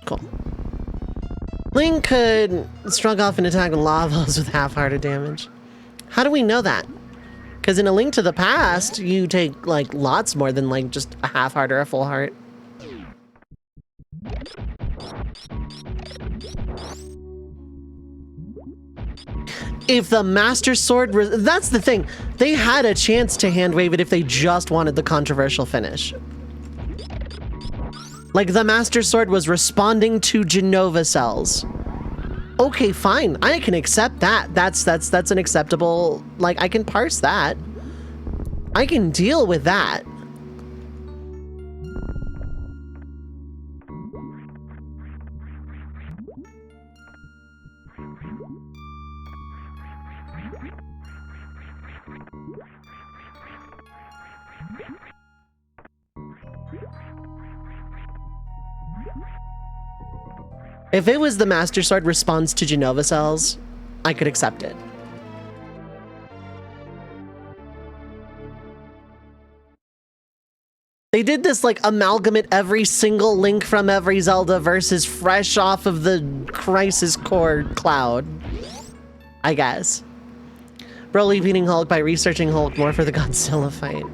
Cool. Link could shrug off an attack with lavas with half-hearted damage. How do we know that? Because in A Link to the Past, you take like lots more than like just a half heart or a full heart. If the Master Sword, that's the thing. They had a chance to hand wave it if they just wanted the controversial finish. Like the Master Sword was responding to Genova cells. Okay, fine. I can accept that. That's an acceptable, like I can parse that. I can deal with that. If it was the Master Sword responds to Genova cells, I could accept it. They did this like amalgamate every single Link from every Zelda versus fresh off of the Crisis Core cloud. I guess. Broly beating Hulk by researching Hulk more for the Godzilla fight.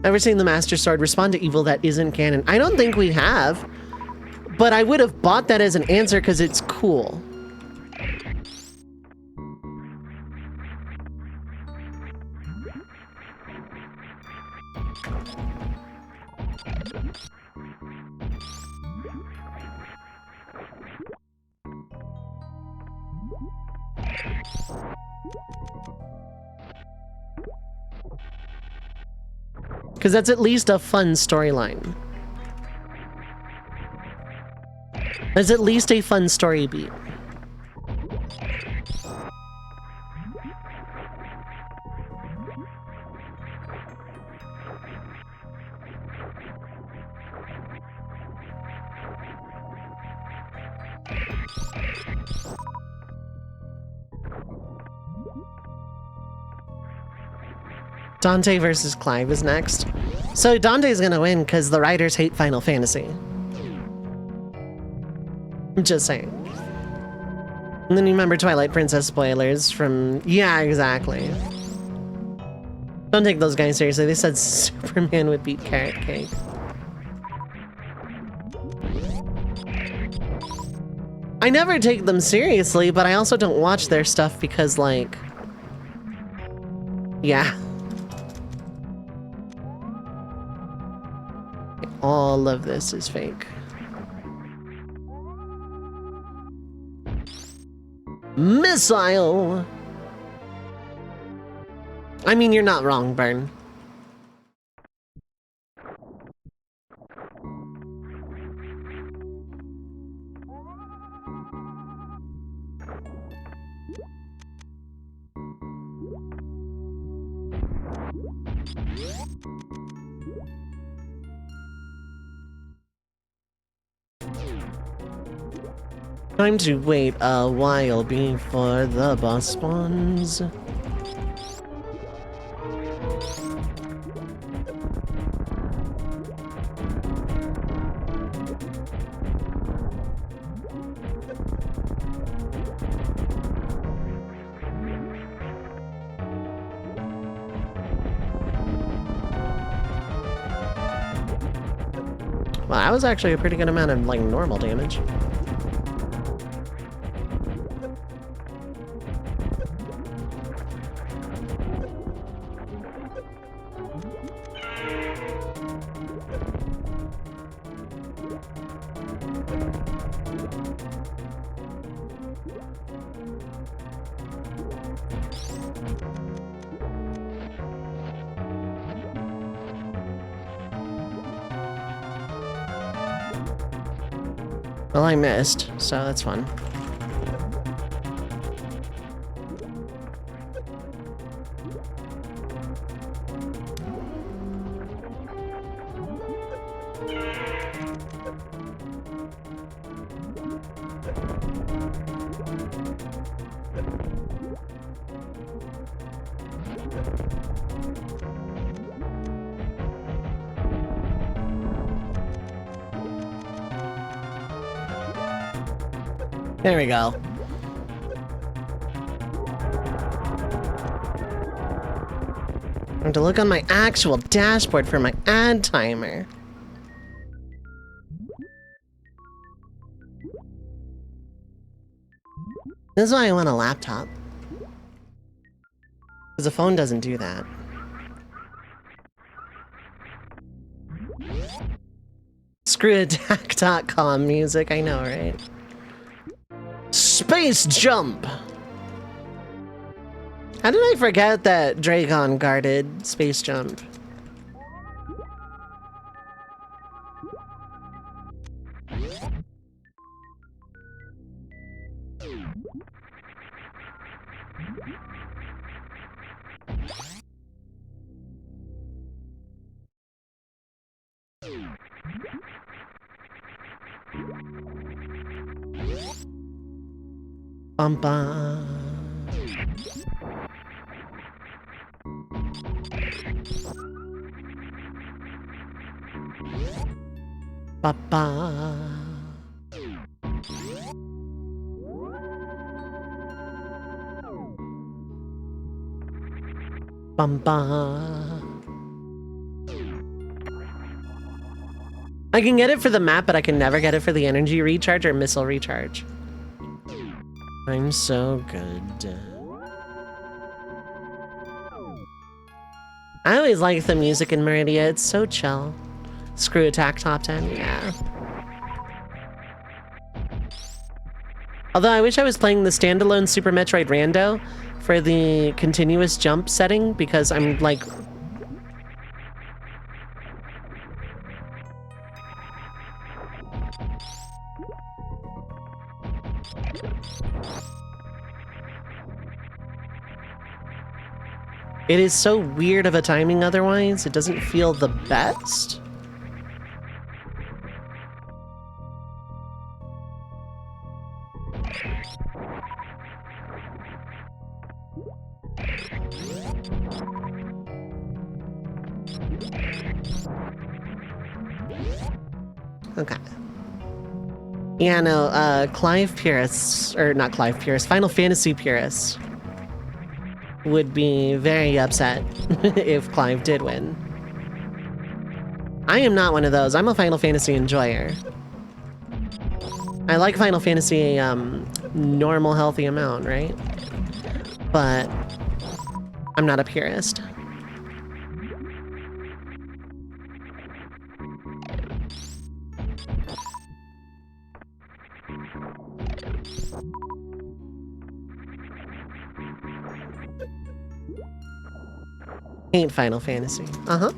Ever seen the Master Sword respond to evil that isn't canon? I don't think we have, but I would have bought that as an answer because it's cool. Because that's at least a fun storyline. That's at least a fun story beat. Dante versus Clive is next. So Dante's gonna win because the writers hate Final Fantasy. I'm just saying. And then you remember Twilight Princess spoilers from... Yeah, exactly. Don't take those guys seriously. They said Superman would beat Carrot Cake. I never take them seriously, but I also don't watch their stuff because, like... Yeah. All of this is fake. Missile! I mean, you're not wrong, Burn. Time to wait a while before the boss spawns. Well, that was actually a pretty good amount of, like, normal damage. Well, I missed, so that's fun. There we go. I have to look on my actual dashboard for my ad timer. This is why I want a laptop. Because a phone doesn't do that. Screw attack.com music, I know, right? Space jump! How did I forget that Dragon guarded space jump? Bumpa. Papa. Bumpa. I can get it for the map, but I can never get it for the energy recharge or missile recharge. I'm so good. I always like the music in Meridia, it's so chill. Screw Attack Top 10, yeah. Although I wish I was playing the standalone Super Metroid Rando for the continuous jump setting, because I'm like... It is so weird of a timing otherwise, it doesn't feel the best. Okay. Yeah, no, Clive purists, or not Clive purists, Final Fantasy purists would be very upset if Clive did win. I am not one of those. I'm a Final Fantasy enjoyer. I like Final Fantasy normal, healthy amount, right? But I'm not a purist. Ain't Final Fantasy. Uh-huh.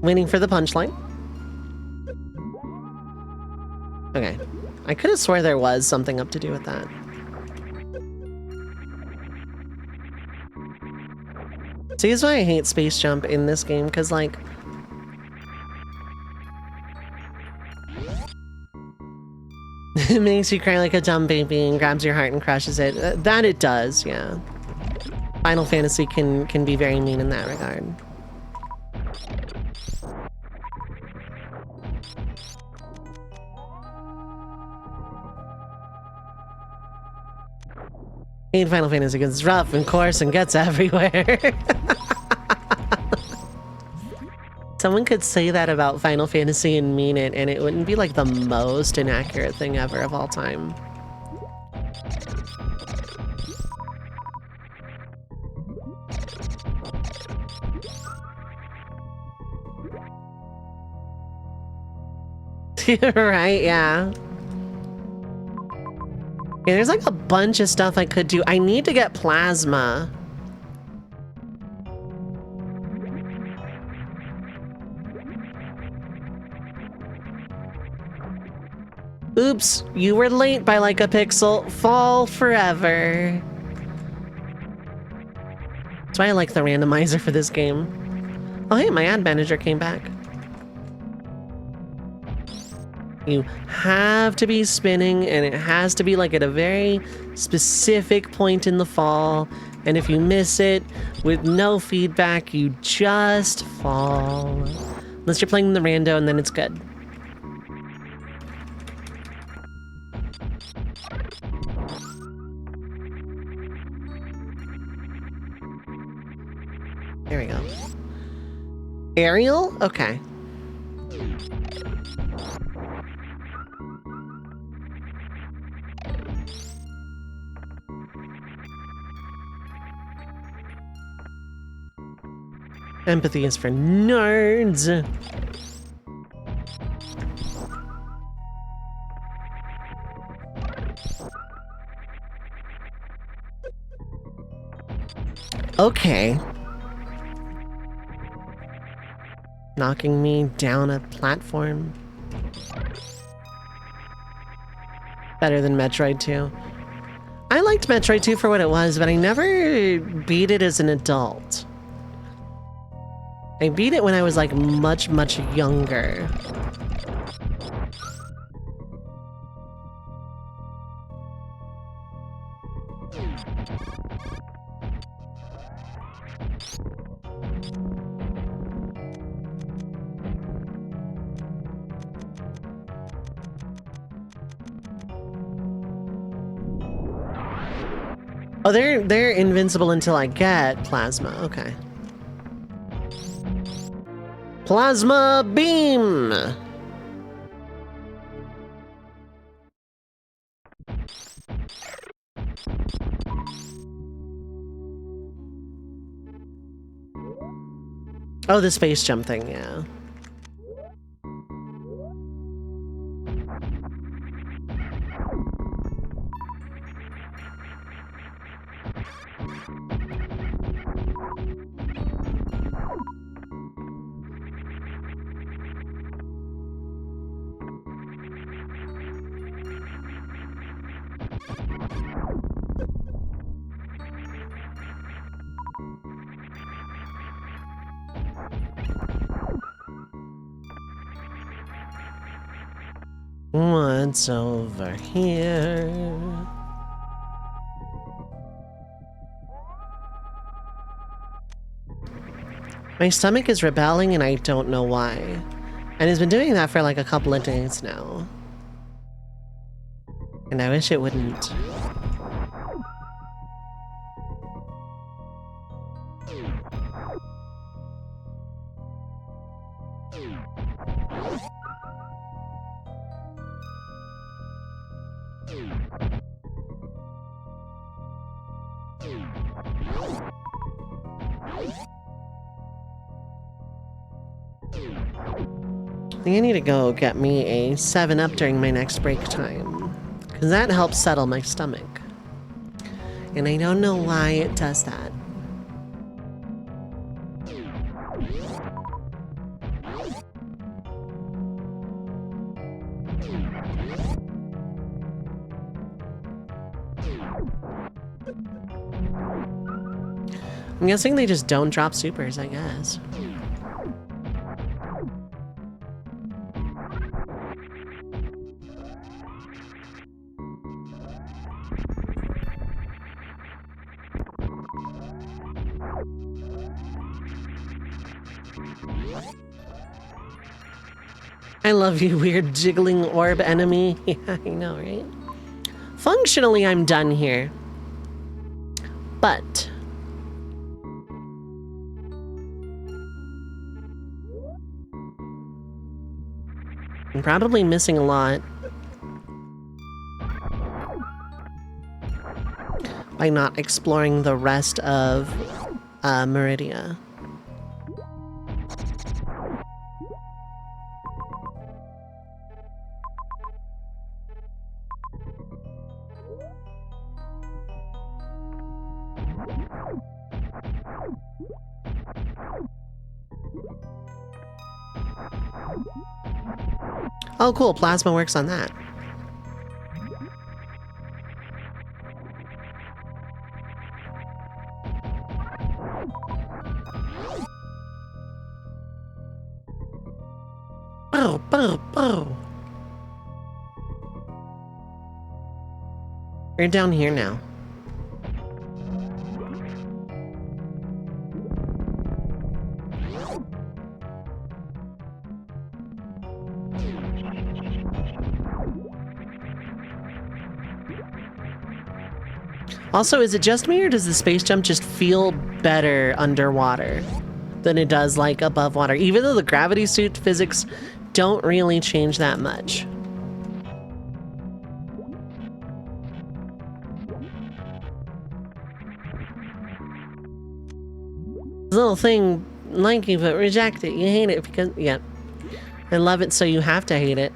Waiting for the punchline. Okay. I could have swore there was something up to do with that. See, this is why I hate Space Jump in this game, because, like... it makes you cry like a dumb baby and grabs your heart and crushes it. That it does, yeah. Final Fantasy can be very mean in that regard. Hate Final Fantasy because it's rough and coarse and gets everywhere. Someone could say that about Final Fantasy and mean it, and it wouldn't be like the most inaccurate thing ever of all time. Right, yeah. Yeah, there's like a bunch of stuff I could do. I need to get plasma. Oops, you were late by like a pixel. Fall forever. That's why I like the randomizer for this game. Oh hey, my ad manager came back. You have to be spinning, and it has to be like at a very specific point in the fall. And if you miss it with no feedback, you just fall. Unless you're playing the rando, and then it's good. There we go. Aerial? Okay. Empathy is for nerds. Okay. Knocking me down a platform. Better than Metroid 2. I liked Metroid 2 for what it was, but I never beat it as an adult. I beat it when I was like much, much younger. Oh, they're invincible until I get plasma. Okay. Plasma beam. Oh, the space jump thing, yeah. What's over here? My stomach is rebelling and I don't know why. And it's been doing that for like a couple of days now. And I wish it wouldn't. I think I need to go get me a 7-Up during my next break time. Because that helps settle my stomach. And I don't know why it does that. I'm guessing they just don't drop supers, I guess. I love you, weird jiggling orb enemy. Yeah, I know, right? Functionally, I'm done here. But I'm probably missing a lot by not exploring the rest of Meridia. Oh, cool. Plasma works on that. Bow, bow, bow. You're down here now. Also, is it just me or does the space jump just feel better underwater than it does like above water? Even though the gravity suit physics don't really change that much. This little thing, like you, but reject it. You hate it because, yeah. I love it, so you have to hate it.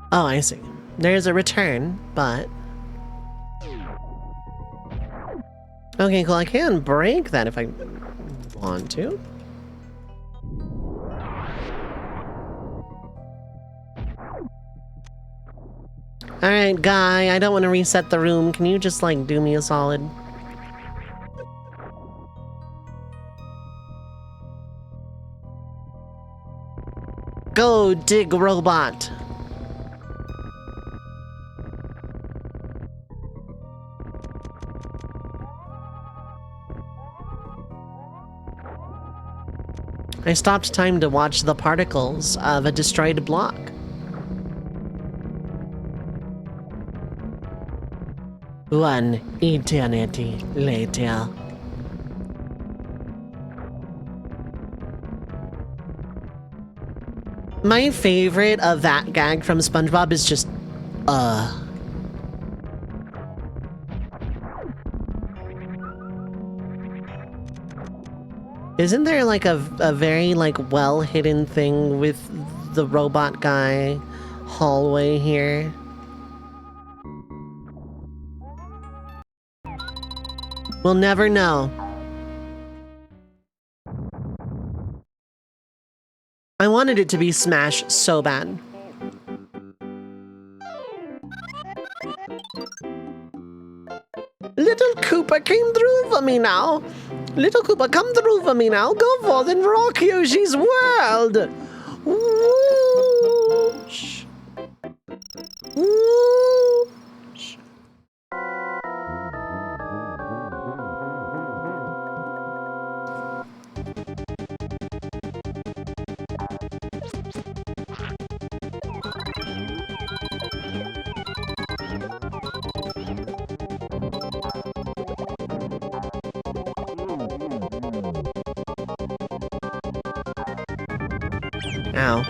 Oh, I see. There's a return, but... Okay, cool. I can break that if I want to. Alright, guy, I don't want to reset the room. Can you just, like, do me a solid? Go dig, robot! I stopped time to watch the particles of a destroyed block. One eternity later. My favorite of that gag from SpongeBob is just, Isn't there like a very like well-hidden thing with the robot guy hallway here? We'll never know. I wanted it to be Smash so bad. Little Koopa came through for me now. Little Koopa, come through for me now. Go forth and rock Yoshi's world. Whoosh. Whoosh. Ow.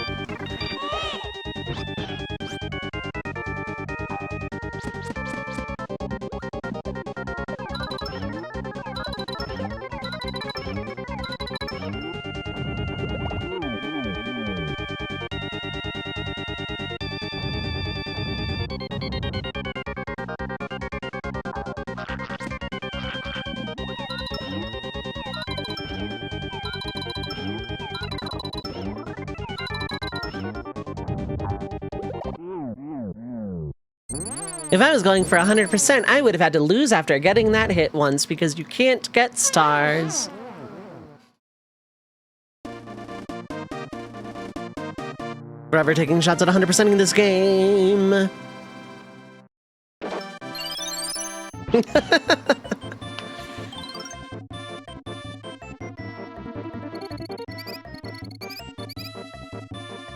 If I was going for 100%, I would have had to lose after getting that hit once because you can't get stars. Forever taking shots at 100% in this game.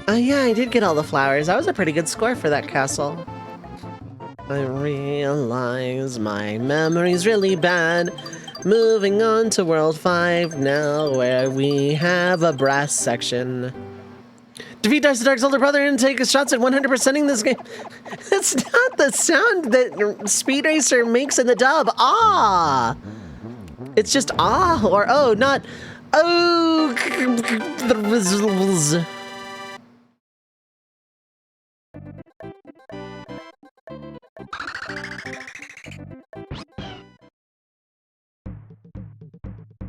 Oh yeah, I did get all the flowers. That was a pretty good score for that castle. I realize my memory's really bad. Moving on to World 5 now, where we have a brass section. Defeat Darcy Dark's older brother and take shots at 100%ing this game. That's not the sound that Speed Racer makes in the dub. Ah! It's just ah or oh, not oh.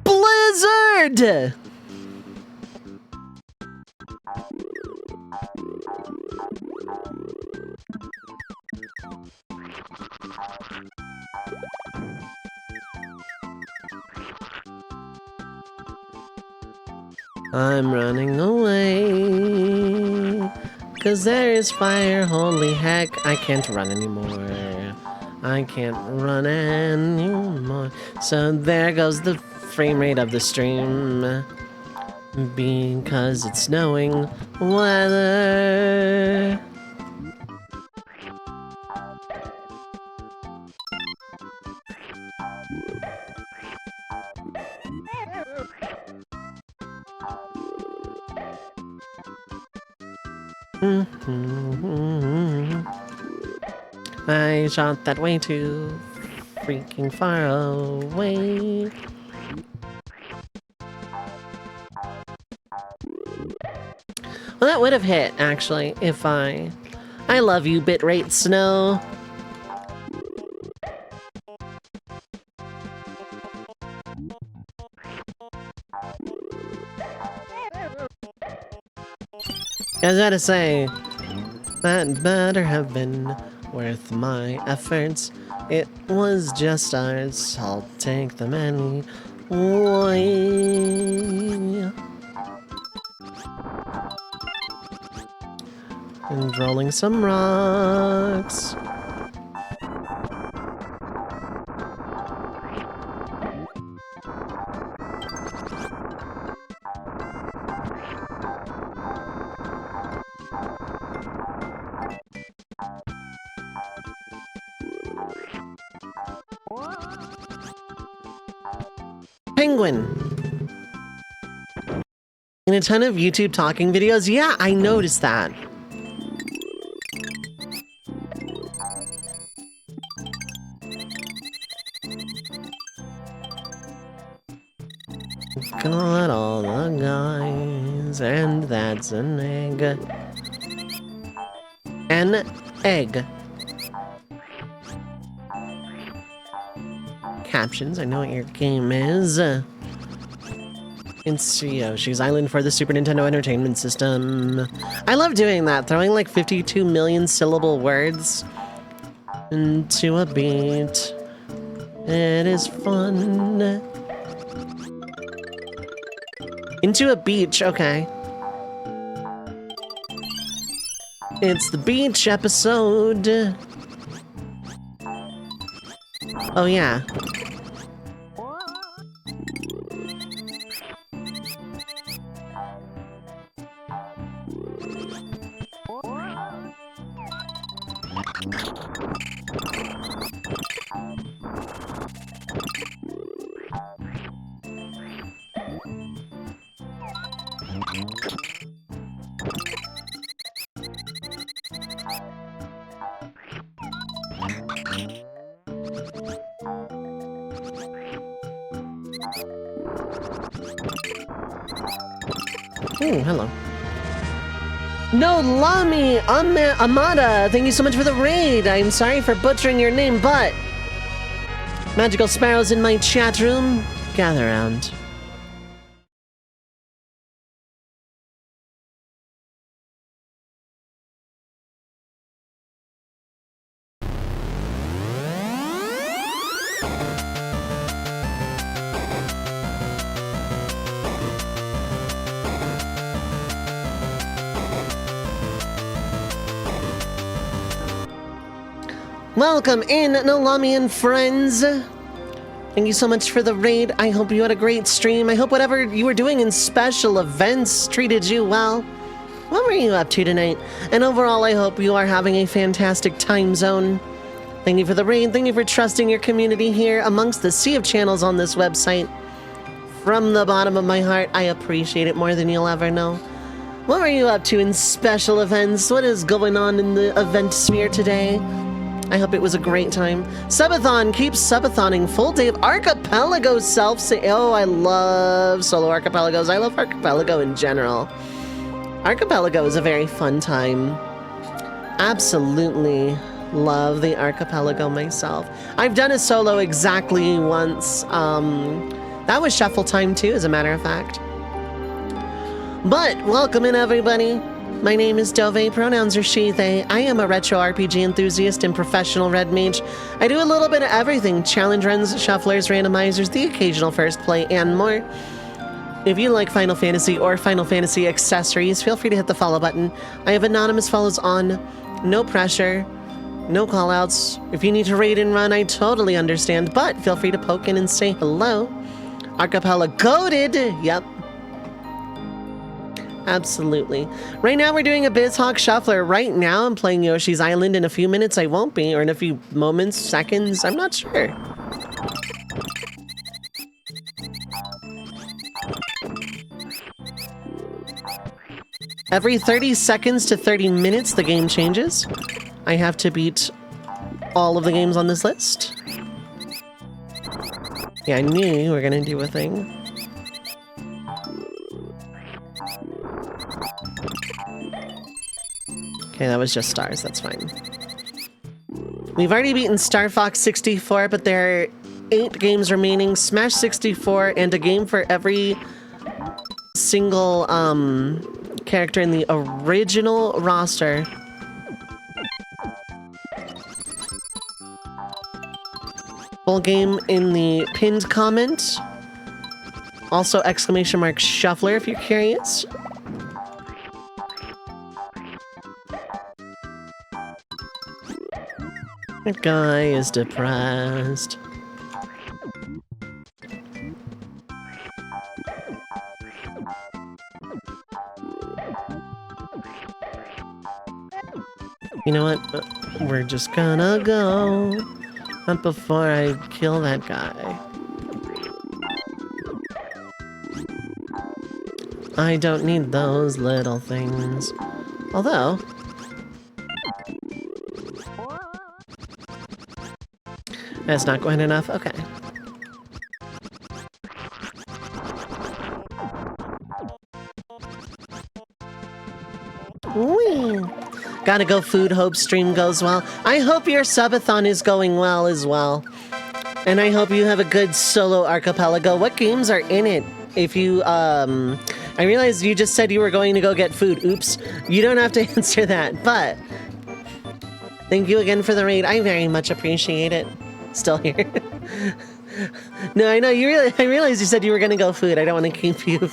Blizzard! I'm running away, 'cause there's fire, holy heck, I can't run anymore. I can't run anymore. So there goes the frame rate of the stream, because it's snowing weather. I shot that way too freaking far away. Well, that would have hit, actually, if I love you, bitrate Snow. I was about to say, that better have been worth my efforts. It was just ours. I'll take them anyway. And rolling some rocks. Penguin. In a ton of YouTube talking videos, yeah, I noticed that. Got all the guys, and that's an egg. An egg. Captions, I know what your game is. It's Yoshi's Island for the Super Nintendo Entertainment System. I love doing that, throwing like 52 million syllable words into a beat. It is fun. Into a beach, okay. It's the beach episode. Oh yeah. Ooh, hello. No Lami Amada, thank you so much for the raid. I'm sorry for butchering your name, but Magical Sparrows in my chat room. Gather round. Welcome in, Nolami and friends. Thank you so much for the raid. I hope you had a great stream. I hope whatever you were doing in special events treated you well. What were you up to tonight? And overall, I hope you are having a fantastic time zone. Thank you for the raid. Thank you for trusting your community here amongst the sea of channels on this website. From the bottom of my heart, I appreciate it more than you'll ever know. What were you up to in special events? What is going on in the event sphere today? I hope it was a great time. Subathon, keep subatoning. Full day of Archipelago Oh, I love solo archipelagos. I love Archipelago in general. Archipelago is a very fun time. Absolutely love the Archipelago myself. I've done a solo exactly once. That was Shuffletime too, as a matter of fact. But welcome in, everybody. My name is Dove, pronouns are she, they. I am a retro RPG enthusiast and professional red mage. I do a little bit of everything: challenge runs, shufflers, randomizers, the occasional first play, and more. If you like Final Fantasy or Final Fantasy accessories, feel free to hit the follow button. I have anonymous follows on, no pressure, no callouts. If you need to raid and run, I totally understand, but feel free to poke in and say hello. Archipelago'd, yep. Absolutely. Right now we're doing a BizHawk Shuffler. Right now I'm playing Yoshi's Island. In a few minutes I won't be, or in a few moments, seconds, I'm not sure. Every 30 seconds to 30 minutes the game changes. I have to beat all of the games on this list. Yeah, I knew you were gonna do a thing. Okay, that was just stars, that's fine. We've already beaten Star Fox 64, but there are 8 games remaining. Smash 64, and a game for every single character in the original roster. Full game in the pinned comment. Also exclamation mark Shuffler if you're curious. That guy is depressed. You know what? We're just gonna go. Not before I kill that guy. I don't need those little things. Although... that's not quite enough? Okay. Whee! Gotta go food, hope stream goes well. I hope your subathon is going well as well. And I hope you have a good solo archipelago. What games are in it? If you, I realized you just said you were going to go get food. Oops. You don't have to answer that, but... thank you again for the raid. I very much appreciate it. Still here. No, I know I realized you said you were gonna go food. I don't want to keep you.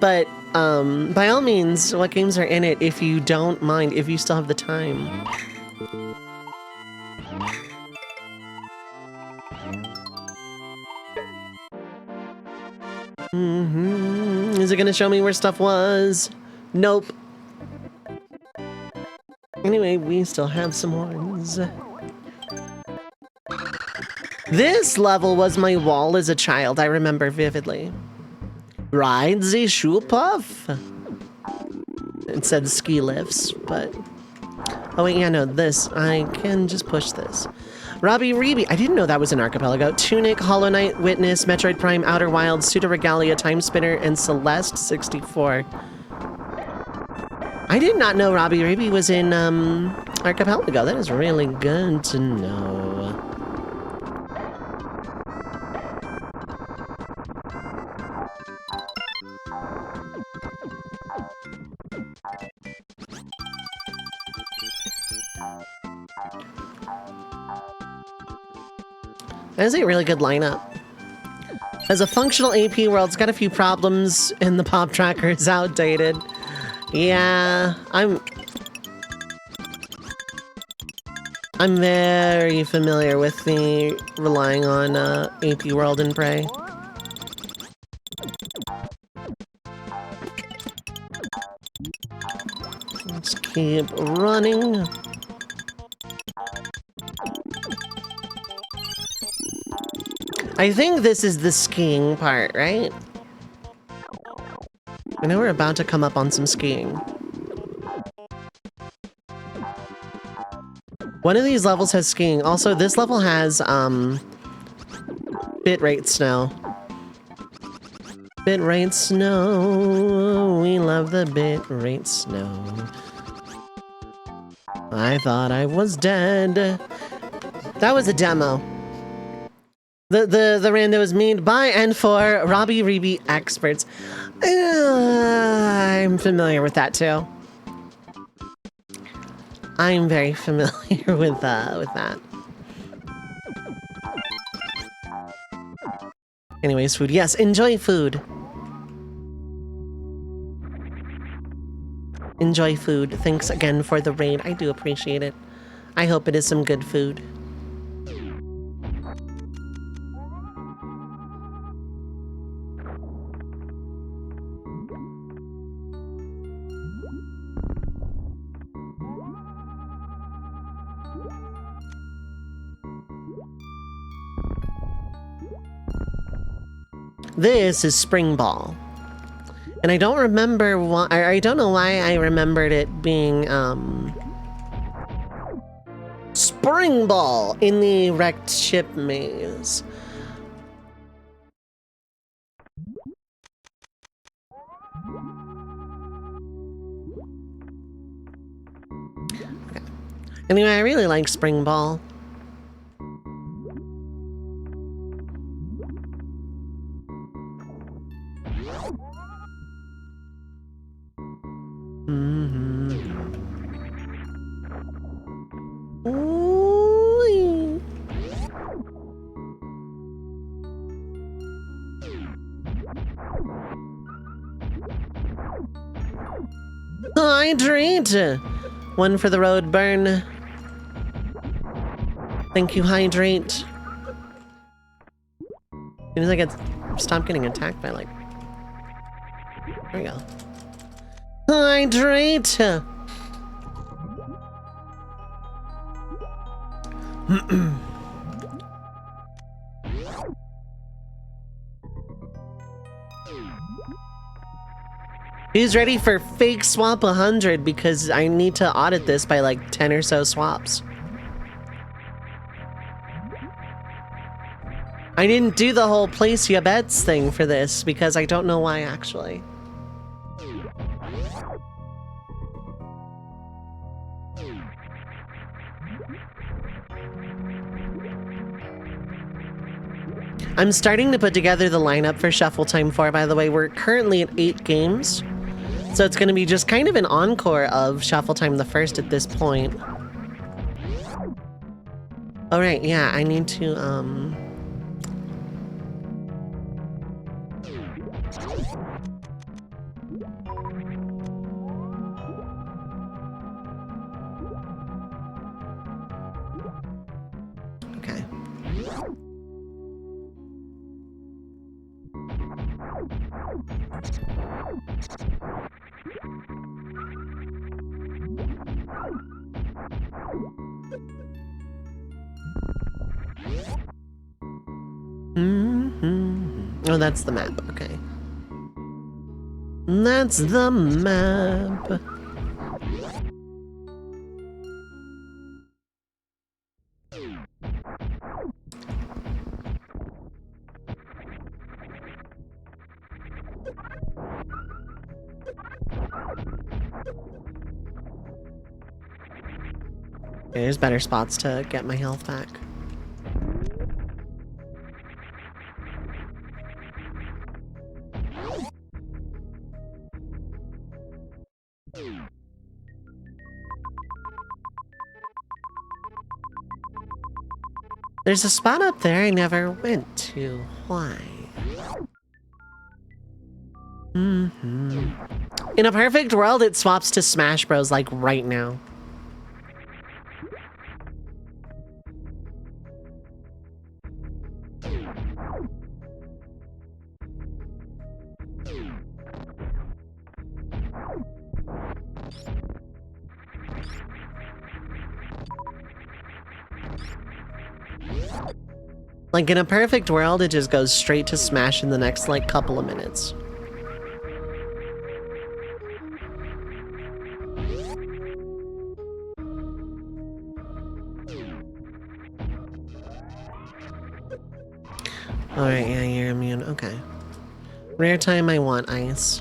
But by all means, what games are in it if you don't mind, if you still have the time? Is it gonna show me where stuff was? Nope. Anyway, we still have some ones. This level was my wall as a child, I remember vividly. Ride the shoe puff. It said ski lifts, but... oh wait, yeah, no, this. I can just push this. Robbie Reeby. I didn't know that was an archipelago. Tunic, Hollow Knight, Witness, Metroid Prime, Outer Wilds, Pseudo Regalia, Time Spinner, and Celeste 64. I did not know Robbie Reeby was in Archipelago. That is really good to know. That is a really good lineup. As a functional AP world, it's got a few problems, and the pop tracker is outdated. Yeah, I'm very familiar with the relying on AP World and Prey. Let's keep running. I think this is the skiing part, right? I know we're about to come up on some skiing. One of these levels has skiing. Also, this level has, bitrate snow. Bitrate snow. We love the bitrate snow. I thought I was dead. That was a demo. The rando is made by and for Robbie Reeby experts. I'm familiar with that too. I'm very familiar with that. Anyways, food. Yes, enjoy food. Enjoy food. Thanks again for the raid. I do appreciate it. I hope it is some good food. This is Spring Ball. And I don't remember why, I don't know why I remembered it being, Spring Ball in the wrecked ship maze. Okay. Anyway, I really like Spring Ball. Hydrate! One for the road burn. Thank you, Hydrate. As soon as I stop getting attacked by, like... There we go. Hydrate! Who's ready for fake swap 100 because I need to audit this by like 10 or so swaps. I didn't do the whole place your bets thing for this because I don't know why actually. I'm starting to put together the lineup for Shuffletime 4, by the way. We're currently at 8 games. So it's going to be just kind of an encore of Shuffletime the First at this point. All right, yeah, I need to, Okay. Oh, that's the map. Okay. That's the map. There's better spots to get my health back. There's a spot up there I never went to. Why? In a perfect world, it swaps to Smash Bros. Like right now. Like in a perfect world, it just goes straight to Smash in the next like couple of minutes. Alright, yeah, you're immune. Okay. Rare time I want ice.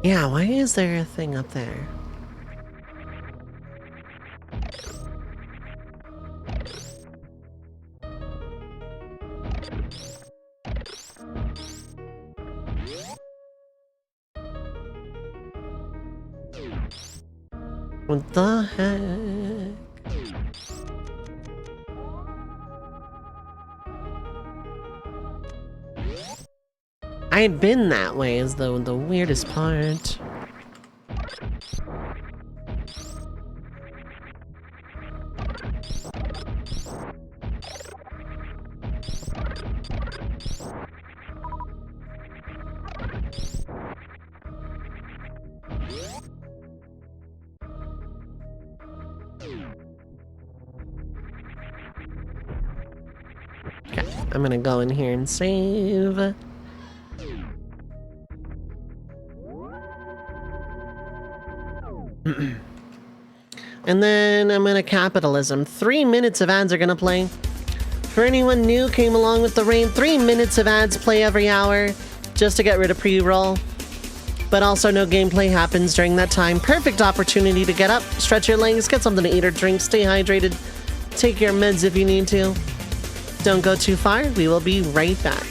Yeah, why is there a thing up there? What the heck? I had been that way is the weirdest part. Okay, I'm gonna go in here and save. And then I'm gonna capitalism. 3 minutes of ads are gonna play. For anyone new, came along with the rain, 3 minutes of ads play every hour just to get rid of pre-roll. But also no gameplay happens during that time. Perfect opportunity to get up, stretch your legs, get something to eat or drink, stay hydrated, take your meds if you need to. Don't go too far, we will be right back.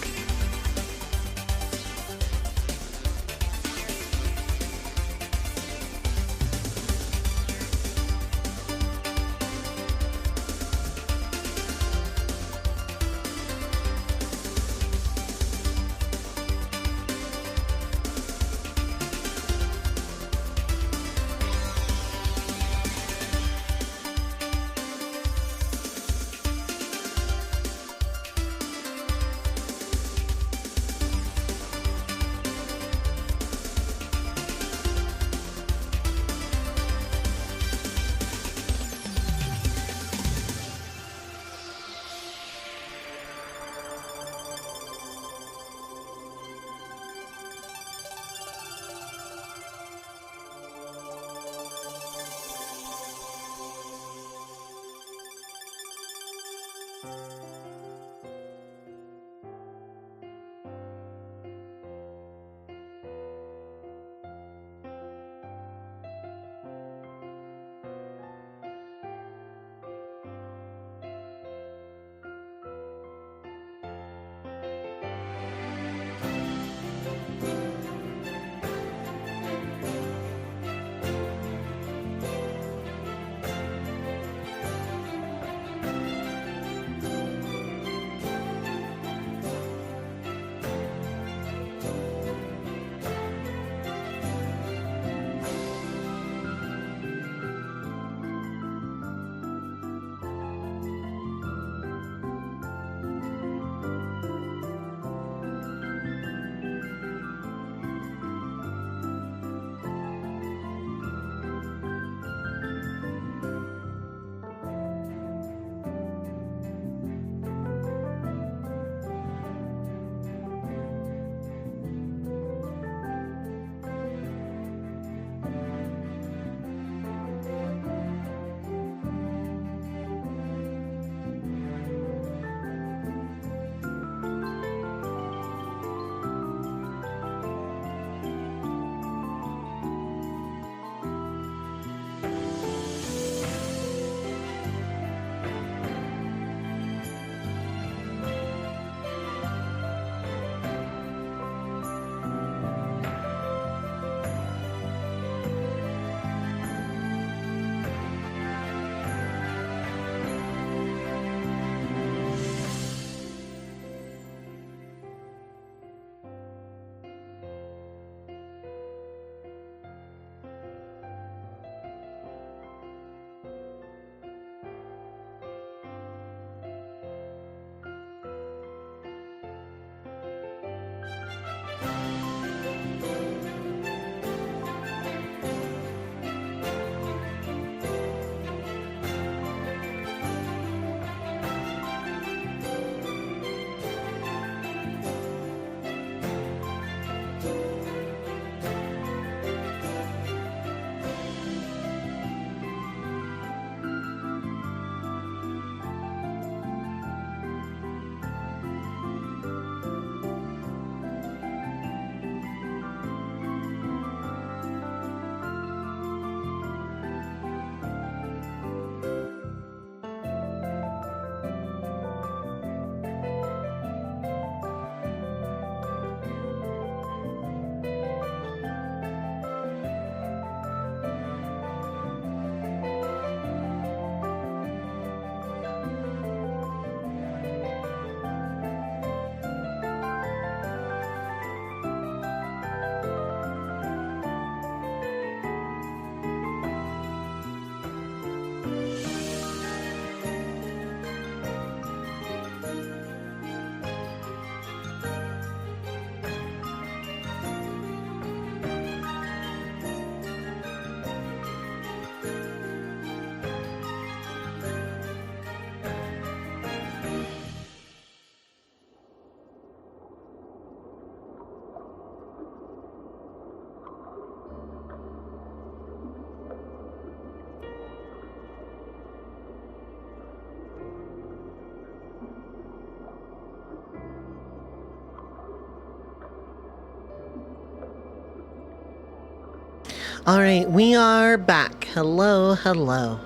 All right, we are back. Hello, hello.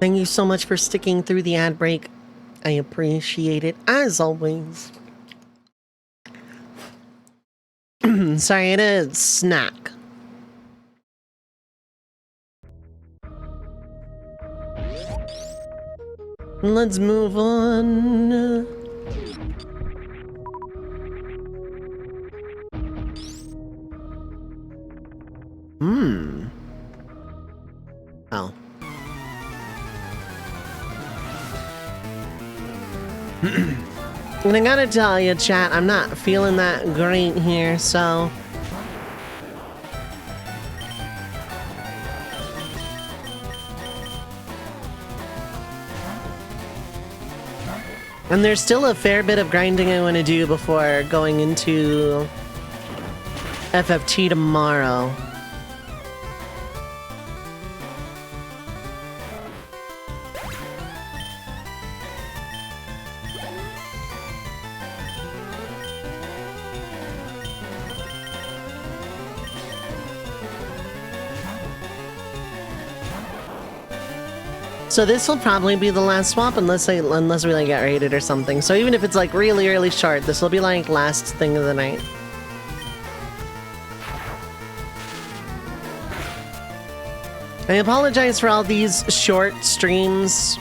Thank you so much for sticking through the ad break. I appreciate it, as always. Sorry, I had a snack. Let's move on. Oh. And I gotta tell you, chat, I'm not feeling that great here, so... And there's still a fair bit of grinding I want to do before going into FFT tomorrow. So this will probably be the last swap unless we like get raided or something. So even if it's like really short, this will be like last thing of the night. I apologize for all these short streams,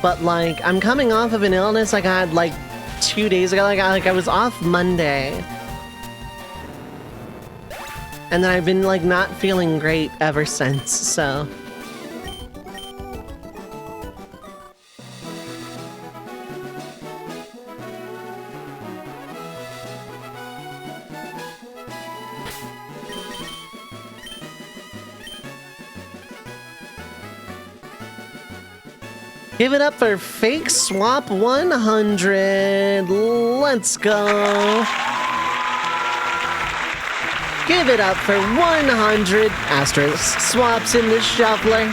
but like I'm coming off of an illness I got like 2 days ago. I was off Monday, and then I've been like not feeling great ever since. So. Give it up for Fake Swap 100. Let's go. Give it up for 100 asterisk swaps in the shuffler.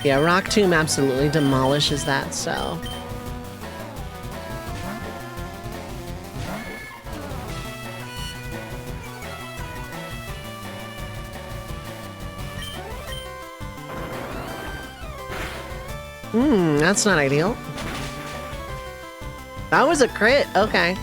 Yeah, Rock Tomb absolutely demolishes that, so... that's not ideal. That was a crit, okay.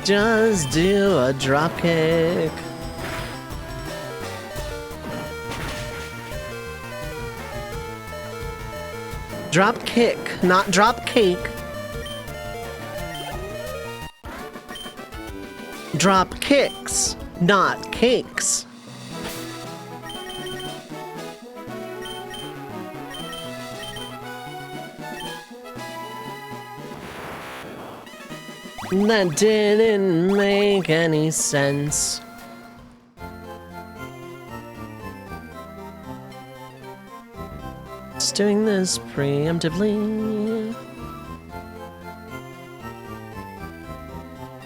Just do a drop kick. Drop kick, not drop cake. Drop kicks, not cakes. That didn't make any sense. Just doing this preemptively.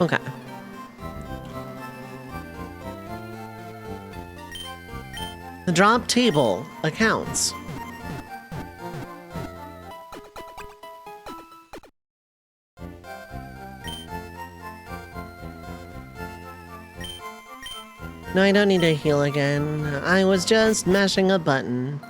Okay. The drop table accounts. No, I don't need to heal again. I was just mashing a button.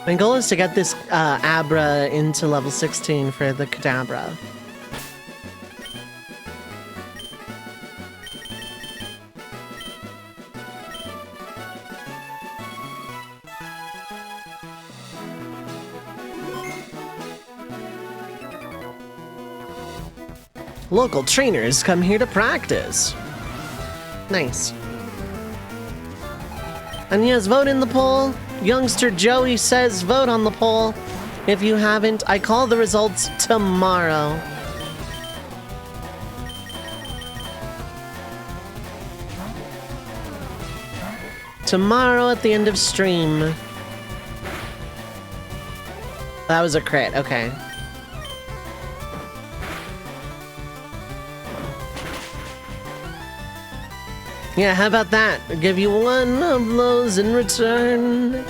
My goal is to get this Abra into level 16 for the Kadabra. Local trainers come here to practice. Nice. And yes, vote in the poll. Youngster Joey says vote on the poll. If you haven't, I call the results tomorrow. Tomorrow at the end of stream. That was a crit, okay. Yeah, how about that? I'll give you one of those in return.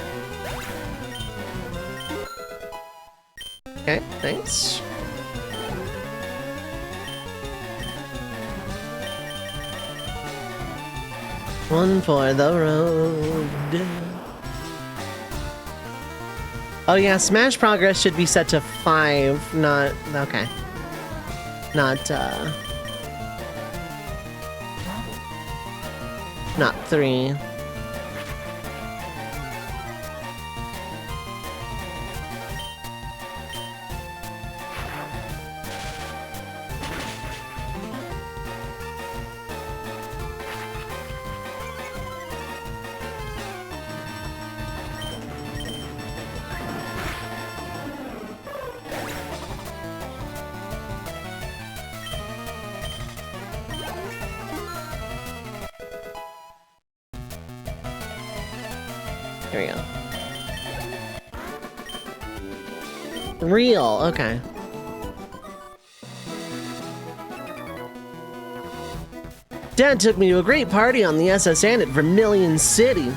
Okay, thanks. One for the road. Oh yeah, Smash progress should be set to 5, not... okay. Not 3. Here we go. Real, okay. Dad took me to a great party on the SS Anit Vermilion City.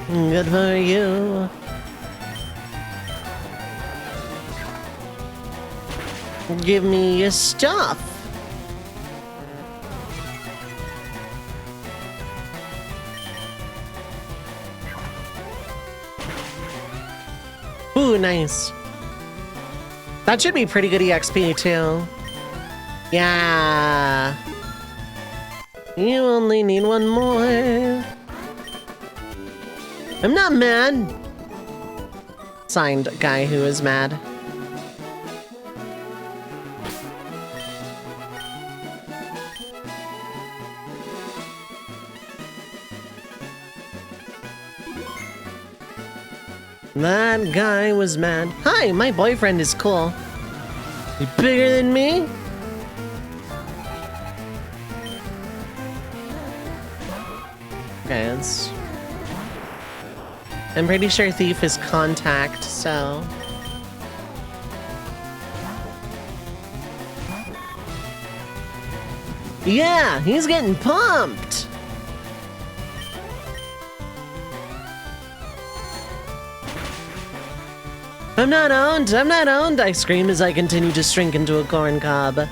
Good for you. Give me your stuff. Ooh, nice. That should be pretty good EXP, too. Yeah. You only need one more. I'm not mad. Signed, guy who is mad. That guy was mad. Hi, my boyfriend is cool. You bigger than me? Okay, it's... I'm pretty sure Thief is contact, so... Yeah, he's getting pumped! I'm not owned, I scream as I continue to shrink into a corn cob.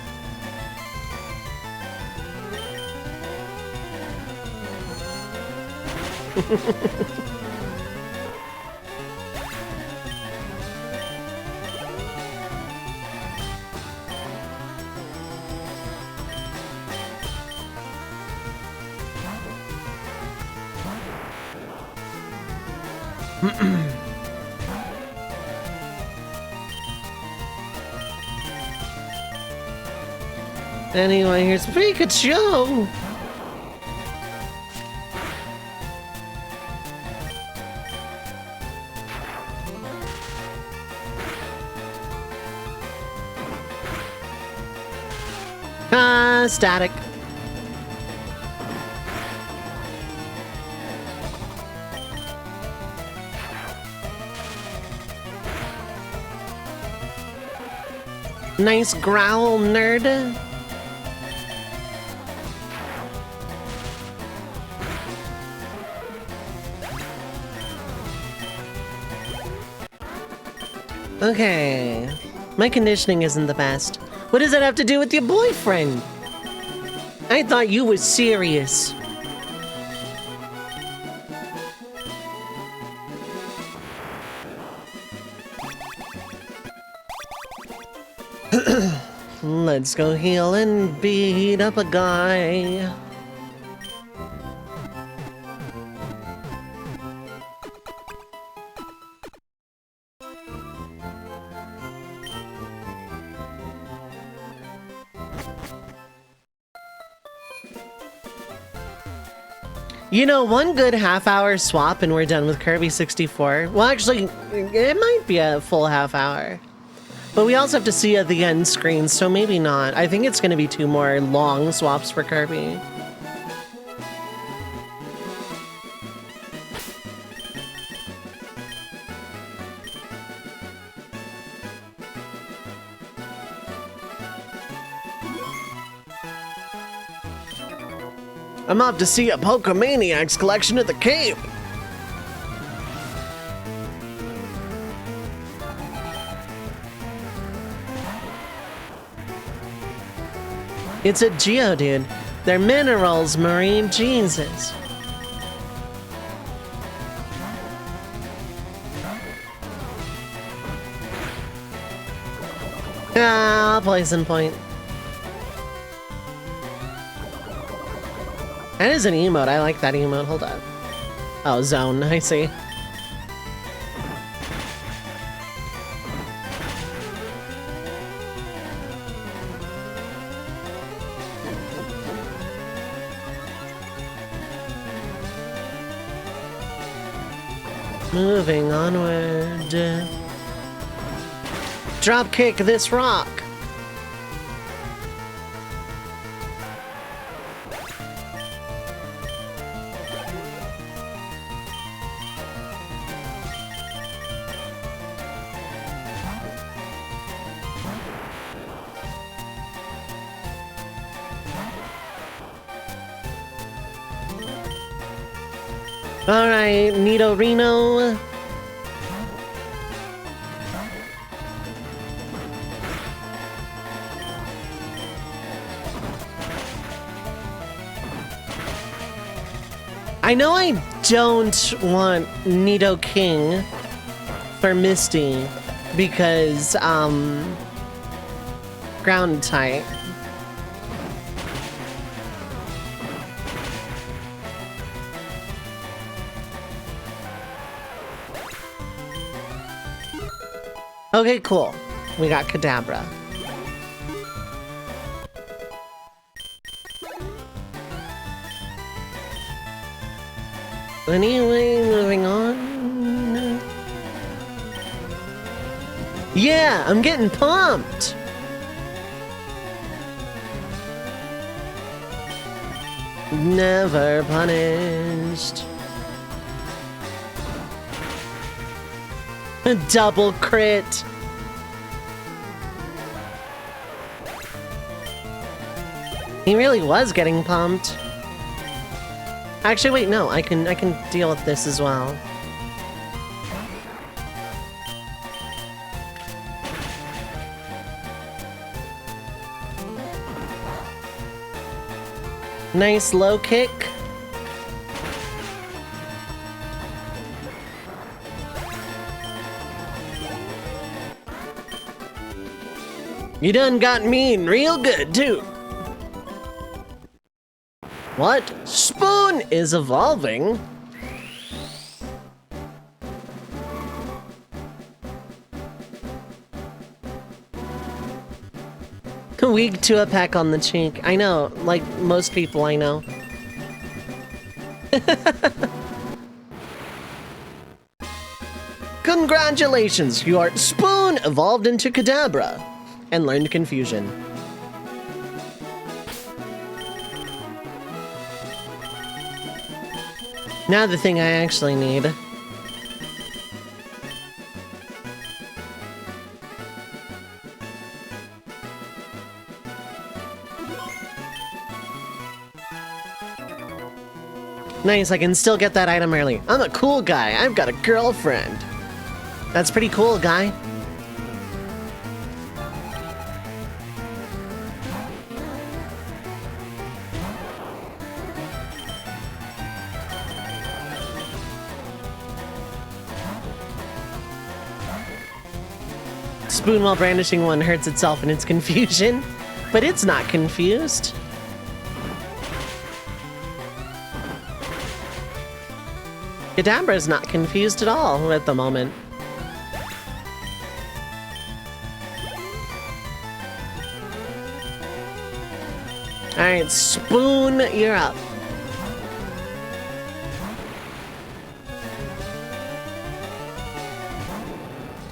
Anyway, here's Pikachu! Ah, static. Nice growl, nerd. Okay. My conditioning isn't the best. What does that have to do with your boyfriend? I thought you was serious. Let's go heal and beat up a guy. You know, one good half-hour swap and we're done with Kirby 64. Well, actually, it might be a full half hour. But we also have to see at the end screen, so maybe not. I think it's going to be 2 more long swaps for Kirby. I'm off to see a Pokemaniacs collection at the Cape. It's a Geodude. They're minerals, marine Jesus. Ah, poison point. That is an emote. I like that emote. Hold up. Oh, zone. I see. Moving onward. Drop kick this rock. Alright, Nidorino. I know I don't want Nidoking for Misty because, ground type. Okay, cool. We got Kadabra. Anyway, moving on. Yeah, I'm getting pumped. Never punished. A double crit. He really was getting pumped. Actually, wait, no, I can deal with this as well. Nice low kick. You done got mean real good, too. What? Spoon is evolving? Weak to a peck on the cheek. I know, like most people I know. Congratulations, your Spoon evolved into Kadabra and learned Confusion. Now the thing I actually need. Nice, I can still get that item early. I'm a cool guy. I've got a girlfriend. That's pretty cool, guy. Spoon while brandishing one hurts itself in its confusion, but it's not confused. Kadabra is not confused at all at the moment. Alright, Spoon, you're up.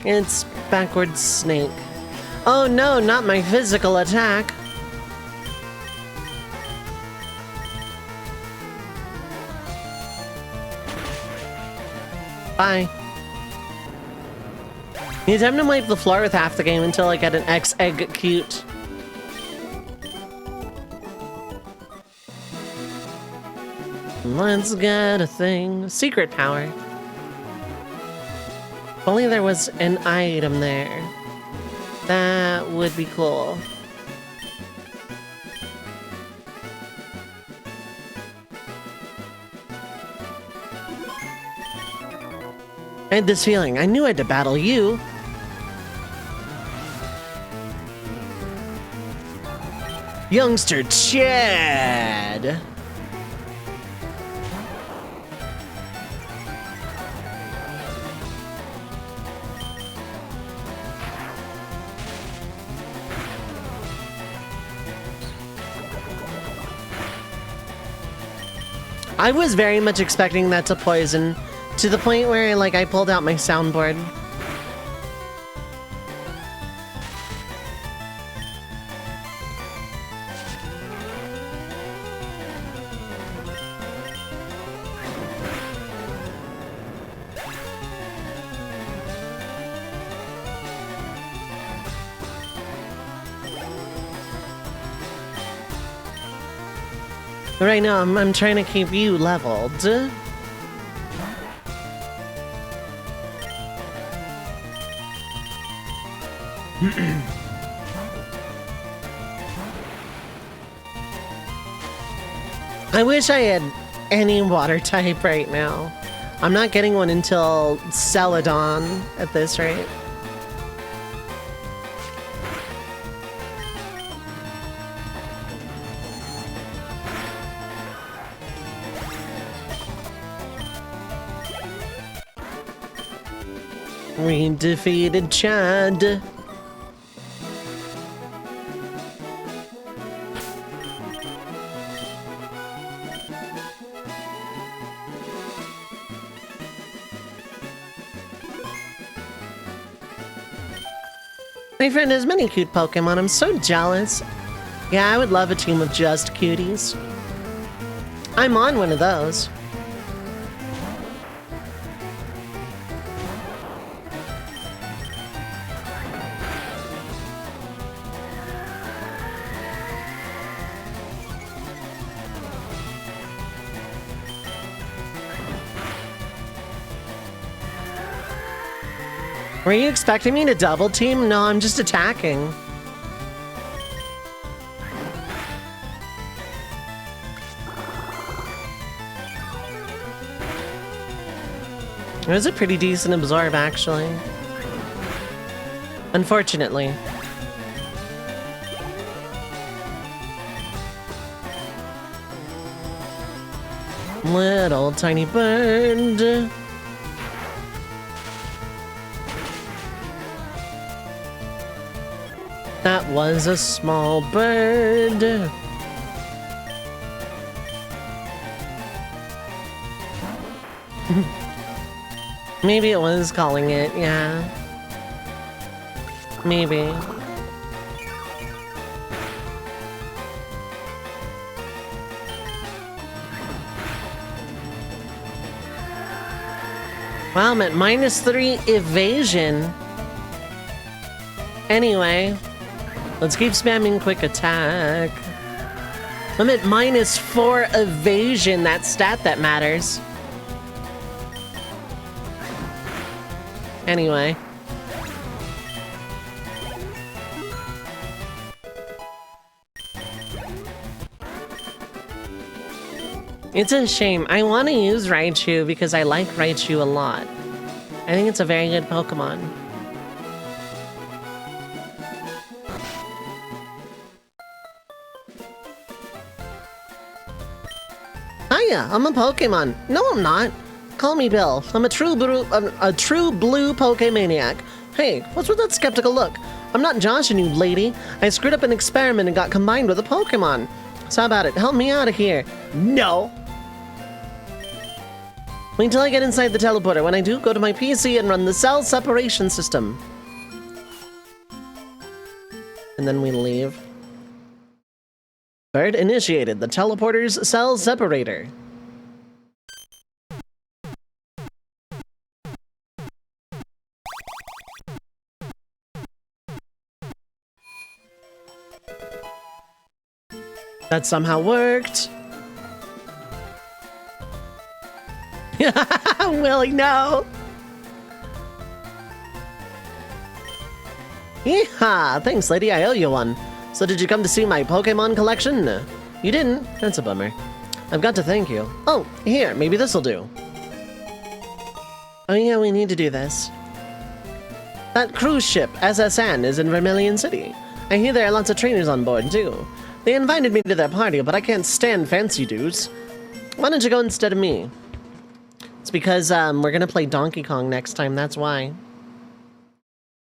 It's backwards snake. Oh no, not my physical attack. Bye. You attempt to wipe the floor with half the game until I get an X-egg cute. Let's get a thing. Secret power. If only there was an item there. That would be cool. I had this feeling. I knew I had to battle you. Youngster Chad. I was very much expecting that to poison, to the point where, like, I pulled out my soundboard. Right now, I'm trying to keep you leveled. I wish I had any water type right now. I'm not getting one until Celadon at this rate. We defeated Chad. My friend has many cute Pokemon. I'm so jealous. Yeah, I would love a team of just cuties. I'm on one of those. Were you expecting me to double team? No, I'm just attacking. It was a pretty decent absorb, actually. Unfortunately. Little tiny bird. That was a small bird. Maybe it was calling it, yeah. Maybe. Wow, I'm at -3 evasion. Anyway. Let's keep spamming quick attack. I'm at -4 evasion, that stat that matters. Anyway. It's a shame. I want to use Raichu because I like Raichu a lot. I think it's a very good Pokemon. Hiya, I'm a Pokemon. No, I'm not. Call me Bill. I'm a true blue Pokemaniac. Hey, what's with that skeptical look? I'm not joshing you, lady. I screwed up an experiment and got combined with a Pokemon. So how about it? Help me out of here. No. Wait until I get inside the teleporter. When I do, go to my PC and run the cell separation system. And then we leave. Bird initiated the teleporter's cell separator. That somehow worked. Willie, no! Yeehaw! Thanks, lady, I owe you one. So did you come to see my Pokemon collection? You didn't? That's a bummer. I've got to thank you. Oh, here, maybe this'll do. Oh yeah, we need to do this. That cruise ship, SSN, is in Vermilion City. I hear there are lots of trainers on board, too. They invited me to their party, but I can't stand fancy dudes. Why don't you go instead of me? It's because, we're gonna play Donkey Kong next time, that's why.